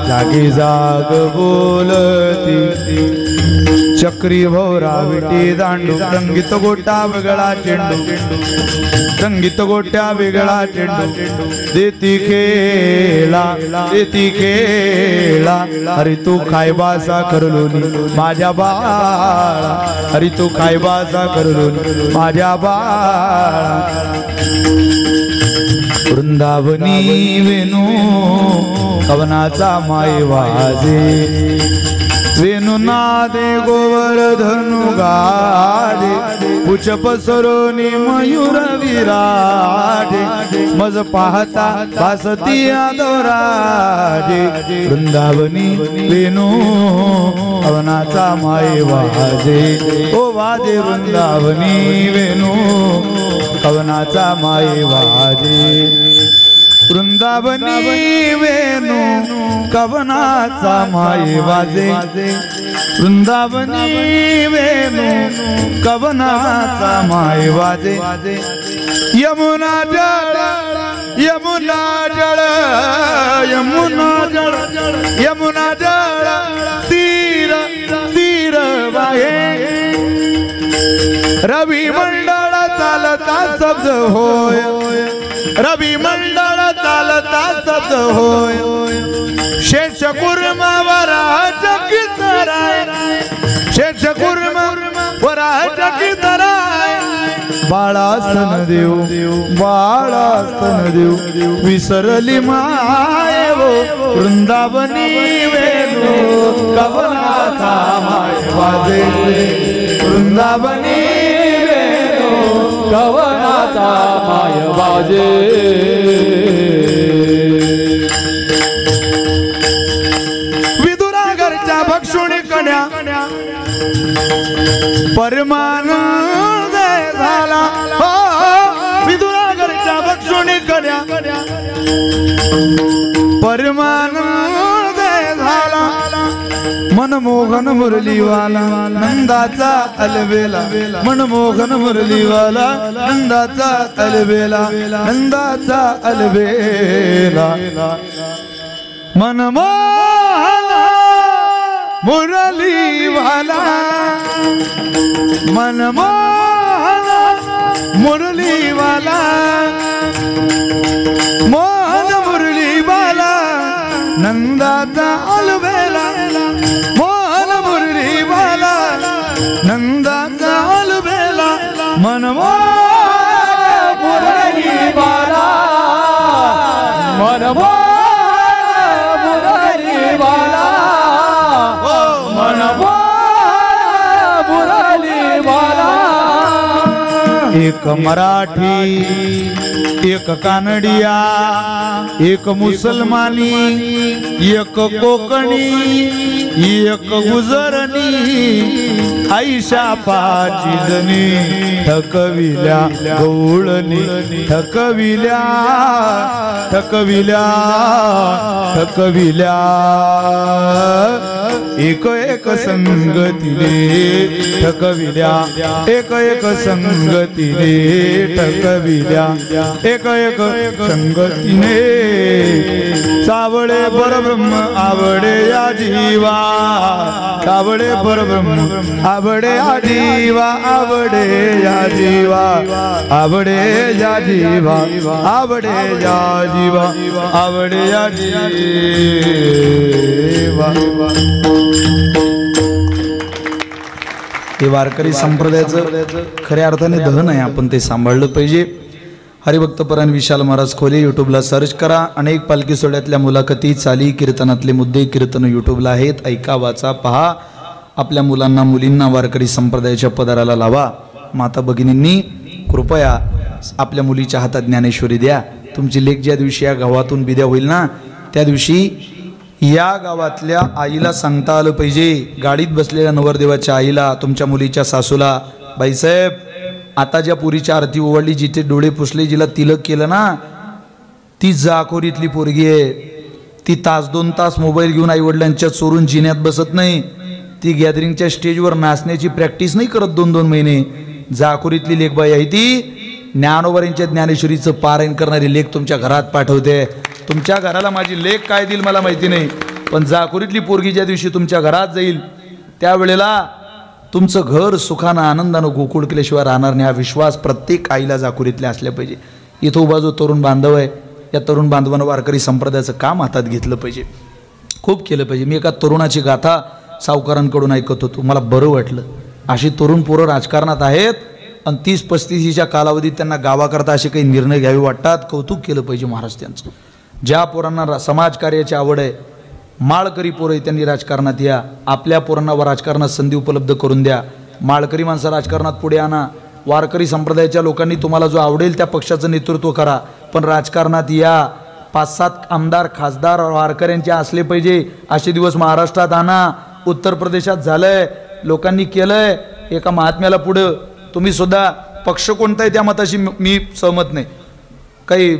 जागे जाग बोलती चक्री भोवरा विटी दांडू रंगीत गोटा वेगळा चेंडू रंगीत गोट्या वेगळा चेंडू देती खेळा देती खेळा अरे तू खायबासा करलोनी माझ्या बाळा अरे तू खायबासा करलोनी माझ्या बाळा वृंदावनी वेणू कवनाचा माय वाजे वेणू नादे गोवर्धनु गाडे पुछ पसरोनी मयूर विराजे मज पाहता वासती आदोराजे वृंदावनी वेणू कवनाचा माय वाजे ओ वाजे वृंदावनी वेणू कवनाचा माय वाजे वृंदावनी वेणू कवनाचा माय वाजे वृंदावनी वेणू कवनाचा माय वाजे यमुना जळ यमुना जळ यमुना जळ यमुना जळ तीर तीर वाहे रवी मंडळ चालता शब्द होय रवी मंडळ चालता शब्द होय शेष कुर्मा वराज कितराय शेष कुर्मा वराज कितराय बाळास्तन देव बाळास्तन देव विसरली माय वो वृंदावनी वेणू कवनाचा माय वाजे वृंदावनी वेणू कवनाचा माय वाजे विदुरागरच्या भक्षुणी कन्या परमानंद झाला विदुरागरच्या भक्षुणी कन्या परमानंद झाला मनमोहन मुरलीवाला नंदाचा अलबेला मनमोहन मुरलीवाला नंदाचा अलबेला नंदाचा अलबेला मनमोहन मुरलीवाला मनमोहन मुरलीवाला मोहन मुरलीवाला नंदाचा अलबेला मोहन मुरलीवाला नंदाचा अलबेला मनमोहन मुरलीवाला मनमोहन मुरलीवाला मनमोहन मुरलीवाला एक मराठी एक कानडिया एक मुसलमानी एक कोकणी एक गुजरणी आईशा पाची जणी थकविल्या गवळणी थकविल्या थकविल्या थकविल्या एक एक संगतीने ठकविल्या एक एक संगतीने ठकविल्या एक एक संगतीने सावळे परब्रह्म आवडे या जीवा सावळे परब्रह्म आवडे या जीवा आवडे या जीवा आवडे या जीवा आवडे या जीवा आवडे या जीवा. हे वारकरी संप्रदायाचं खऱ्या अर्थाने दहन आहे. आपण ते सांभाळलं पाहिजे. हरिभक्त परायण विशाल महाराज खोले यूट्यूबला सर्च करा. अनेक पालखी सोहळ्यातल्या मुलाखती चाली कीर्तनातले मुद्दे कीर्तन यूट्यूबला आहेत. ऐका वाचा पहा. आपल्या मुलांना मुलींना वारकरी संप्रदायाच्या पदाराला लावा. माता भगिनींनी कृपया आपल्या मुलीच्या हातात ज्ञानेश्वरी द्या. तुमची लेक ज्या दिवशी या गावातून बिद्या होईल ना त्या दिवशी या गावातल्या आईला सांगता आलं पाहिजे, गाडीत बसलेल्या नवरदेवाच्या आईला, तुमच्या मुलीच्या सासूला, बाईसाहेब आता ज्या पुरीची आरती ओवाळली, जिथे डोळे पुसले, जिला तिलक केलं ना, ती जाखोरीतली पोरगी आहे. ती तास 2 तास मोबाईल घेऊन आईवडिलांच्या चोरून जिन्यात बसत नाही. ती गॅदरिंगच्या स्टेजवर नाचण्याची प्रॅक्टिस नाही करत 2-2 महिने. जाखोरीतली लेखबाई आहे ती. ज्ञानोबरींच्या ज्ञानेश्वरीचं पारायण करणारी लेख तुमच्या घरात पाठवते. तुमच्या घराला माझी लेख काय देईल मला माहिती नाही, पण जाखोरीतली पोरगी ज्या दिवशी तुमच्या घरात जाईल त्यावेळेला तुमचं घर सुखानं आनंदानं गोकुळ केल्याशिवाय राहणार नाही. हा विश्वास प्रत्येक आईला जाखोरीतल्या असल्या पाहिजे. इथं उभा जो तरुण बांधव आहे, या तरुण बांधवानं वारकरी संप्रदायाचं काम हातात घेतलं पाहिजे, खूप केलं पाहिजे. मी एका तरुणाची गाथा सावकारांकडून ऐकत होतो, मला बरं वाटलं. अशी तरुण पोरं राजकारणात आहेत आणि 30-35च्या कालावधीत त्यांना गावाकरता असे काही निर्णय घ्यावे वाटतात. कौतुक केलं पाहिजे महाराज त्यांचं. ज्या पोरांना समाजकार्याची आवड आहे, माळकरी पोरं त्यांनी राजकारणात या. आपल्या पोरांना राजकारणात संधी उपलब्ध करून द्या. माळकरी माणसं राजकारणात पुढे आणा. वारकरी संप्रदायाच्या लोकांनी तुम्हाला जो आवडेल त्या पक्षाचं नेतृत्व करा, पण राजकारणात या. 5-7 आमदार खासदार वारकऱ्यांचे असले पाहिजे असे दिवस महाराष्ट्रात आणा. उत्तर प्रदेशात झालंय, लोकांनी केलंय. एका महात्म्याला पुढं तुम्ही सुद्धा, पक्ष कोणता आहे त्या मताशी मी सहमत नाही. काही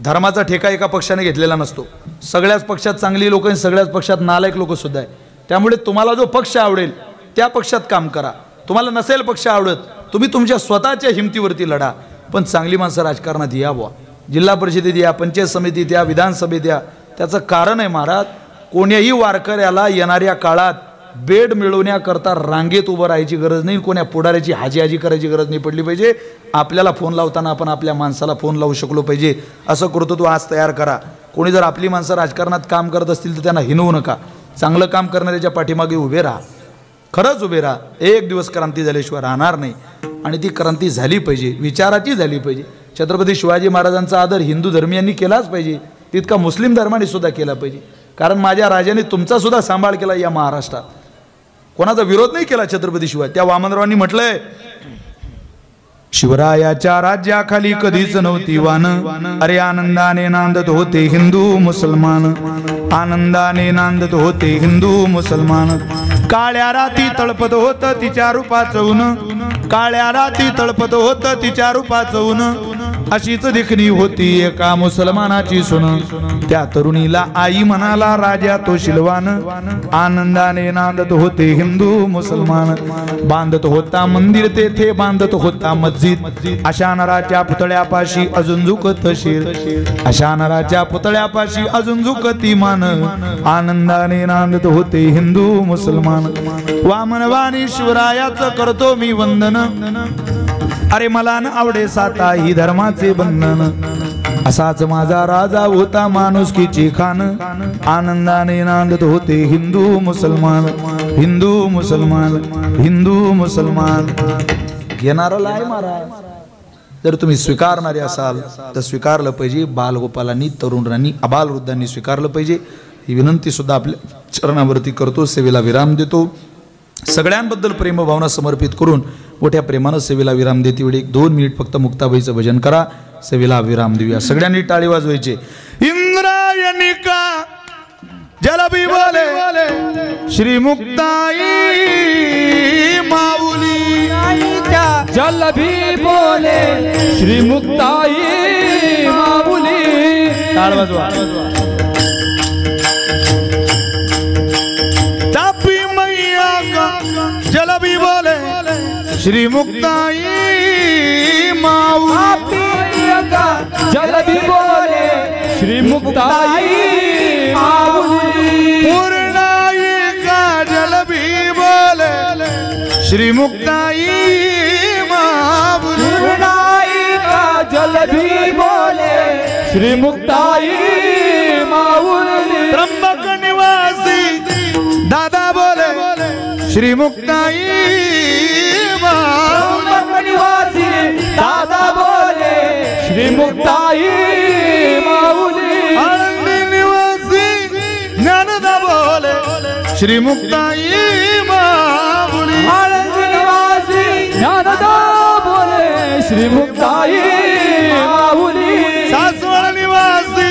धर्माचा ठेका एका पक्षाने घेतलेला नसतो. सगळ्याच पक्षात चांगली लोक, सगळ्याच पक्षात नालायक लोक सुद्धा आहे. त्यामुळे तुम्हाला जो पक्ष आवडेल त्या पक्षात काम करा. तुम्हाला नसेल पक्ष आवडत, तुम्ही तुमच्या स्वतःच्या हिमतीवरती लढा, पण चांगली माणसं राजकारणात या. बुवा जिल्हा परिषदेत या, पंचायत समितीत या, विधानसभेत या. त्याचं कारण आहे महाराज, कोण्याही वारकऱ्याला येणाऱ्या काळात बेड मिळवण्याकरता रांगेत उभं राहायची गरज नाही. कोण्या पुढाऱ्याची हाजी करायची गरज नाही पडली पाहिजे. आपल्याला फोन लावताना आपण आपल्या माणसाला फोन लावू शकलो पाहिजे. असं कर्तृत्व आज तयार करा. कोणी जर आपली माणसं राजकारणात काम करत असतील तर त्यांना हिनवू नका. चांगलं काम करणाऱ्याच्या पाठीमागे उभे राहा, खरंच उभे राहा. एक दिवस क्रांती झाल्याशिवाय राहणार नाही. आणि ती क्रांती झाली पाहिजे, विचाराची झाली पाहिजे. छत्रपती शिवाजी महाराजांचा आदर हिंदू धर्मियांनी केलाच पाहिजे, तितका मुस्लिम धर्माने सुद्धा केला पाहिजे. कारण माझ्या राजाने तुमचा सुद्धा सांभाळ केला या महाराष्ट्रात. कोणाचा विरोध नाही केला छत्रपती शिवाजी. त्या वामनरावांनी म्हटलंय, शिवरायाच्या राज्याखाली कधीच नव्हती वान, अरे आनंदाने नांदत होते हिंदू मुसलमान, आनंदाने नांदत होते हिंदू मुसलमान. काळ्या राती तळपत होत तिच्या रूपाचं ऊन, काळ्या राती तळपत होत तिच्या रूपाचं ऊन, अशीच देखणी होती एका मुसलमानाची सून. त्या तरुणीला आई म्हणाला राजा तो शिलवान, आनंदाने नांदत होते हिंदू मुसलमान. बांधत होता मंदिर तेथे बांधत होता मस्जिद, अशा नराच्या पुतळ्यापाशी अजून झुकत शिर, अशा नराच्या पुतळ्यापाशी अजून झुकती मान, आनंदाने नांदत होते हिंदू मुसलमान. वामनवाणी शिवरायाचं करतो मी वंदन, अरे मला न आवडे साता ही धर्माचे बंधन. असाच माझा राजा होता माणुसकीची खान, आनंदाने नांदत होते हिंदू मुसलमान, हिंदू मुसलमान, हिंदू मुसलमान. घेणाराला आहे महाराज. जर तुम्ही स्वीकारणारे असाल तर स्वीकारलं पाहिजे. बालगोपालांनी, तरुणांनी, अबालवृद्धांनी स्वीकारलं पाहिजे. ही विनंती सुद्धा आपल्या चरणावरती करतो. सेवेला विराम देतो. सगळ्यांबद्दल प्रेमभावना समर्पित करून मोठ्या प्रेमानं सेवेला विराम देते वेळी 1-2 मिनिट फक्त मुक्ताबाईचं भजन करा. सेवेला विराम देऊया. सगळ्यांनी टाळी वाजवायचे. इंद्रायणी का जलबी बोले श्री मुक्ताई माऊली, जलबी बोले श्री मुक्ताई माऊली. टाळ वाजवा. तापी श्री मुक्ताई माऊली जल भी बोले श्री मुक्ताई माऊली पूर्णाई का जल भी बोले श्री मुक्ताई माऊली पूर्णाई का जल भी बोले श्री मुक्ताई माऊली त्र्यंबक निवासी दादा बोले श्री मुक्ताई त्र्यंबक निवासी दादा बोले श्री मुक्ताई माऊली आळंदी निवासी ज्ञानदा बोले श्री मुक्ताई माऊली आळंदी निवासी ज्ञानदा बोले श्री मुक्ताई माऊली सासवड निवासी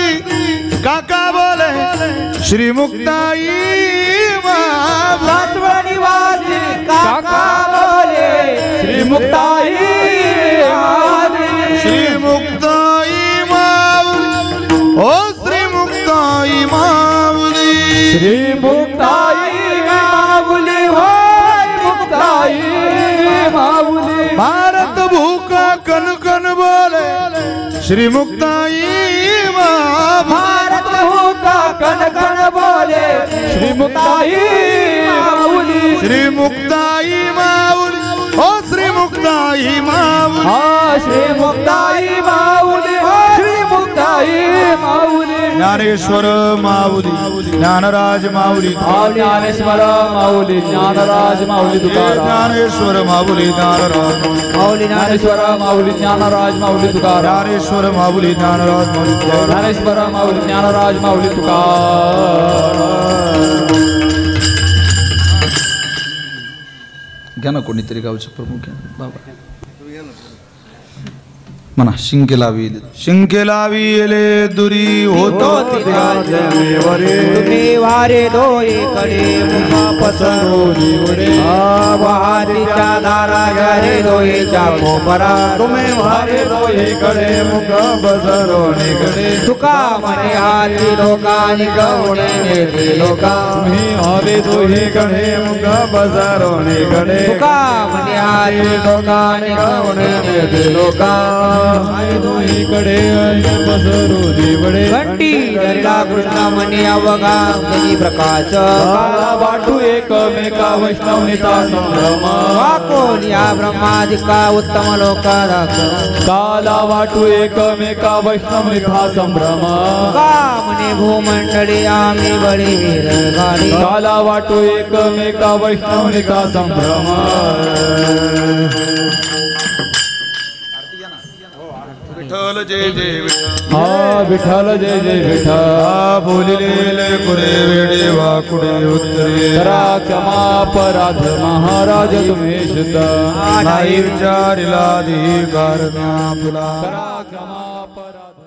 काका बोले श्री मुक्ताई माऊली सासवड निवासी काका बोले श्री मुक्ताई माऊली श्री मुक्ताई माऊली ओ श्री मुक्ताई माऊली श्री मुक्ताई माऊली होय मुक्ताई माऊली भारत भूका कन कन बोले श्री मुक्ताई माऊली भारत होता कन कन बोले श्री मुक्ताई माऊली श्री मुक्ताई माऊली ओ श्री मुक्ताई माऊली हा श्री मुक्ताई माऊली श्री मुक्ताई माऊली ज्ञानेश्वर माऊली ज्ञानराज माऊली ज्ञानेश्वर माऊली ज्ञानराज माऊली तुकाराम ज्ञानेश्वर माऊली ज्ञानराज माऊली ज्ञानेश्वर माऊली ज्ञानराज माऊली तुकाराम ज्ञानेश्वर माऊली ज्ञानराज माऊली ज्ञानेश्वर माऊली ज्ञानराज माऊली तुकाराम घ्या ना कोणीतरी गावचे प्रमुख बाबा म्हणा शिंके लाविले दुरी होतो तुम्ही वारे डोईकडे मुखा पसरवली उरे वारीच्या दारा घरे डोईच्या कोपरा तुम्ही वारे डोईकडे मुख पसरवलीकडे तुका म्हणे हाती लोकांनी गवणे नेते लोका तुम्ही वारे डोईकडे मुख पसरवलीकडे तुका म्हणे हाती लोकांनी गवणे नेते लोका दोहीकडे पसरू देवडे घंटी धरला कृष्ण म्हणे अवघा गणी प्रकाश काला वाटू एकमेका वैष्णवनेता संभ्रम वाकोन या ब्रह्मादिका उत्तम लोका काला वाटू एकमेका वैष्णवनेता संभ्रम का म्हणे भूमंडळी आम्ही बळी वीर गाडी काला वाटू एकमेका वैष्णवनेता संभ्रम विठ्ठल जय जय विठ्ठल हा विठ्ठल जय जय विठ्ठल बोलिले कुरे वेडे वाकुडे उत्तरे करा क्षमा अपराध महाराज तुम्ही शुद्ध नाही विचारिला अधिकार तुला करा क्षमा अपराध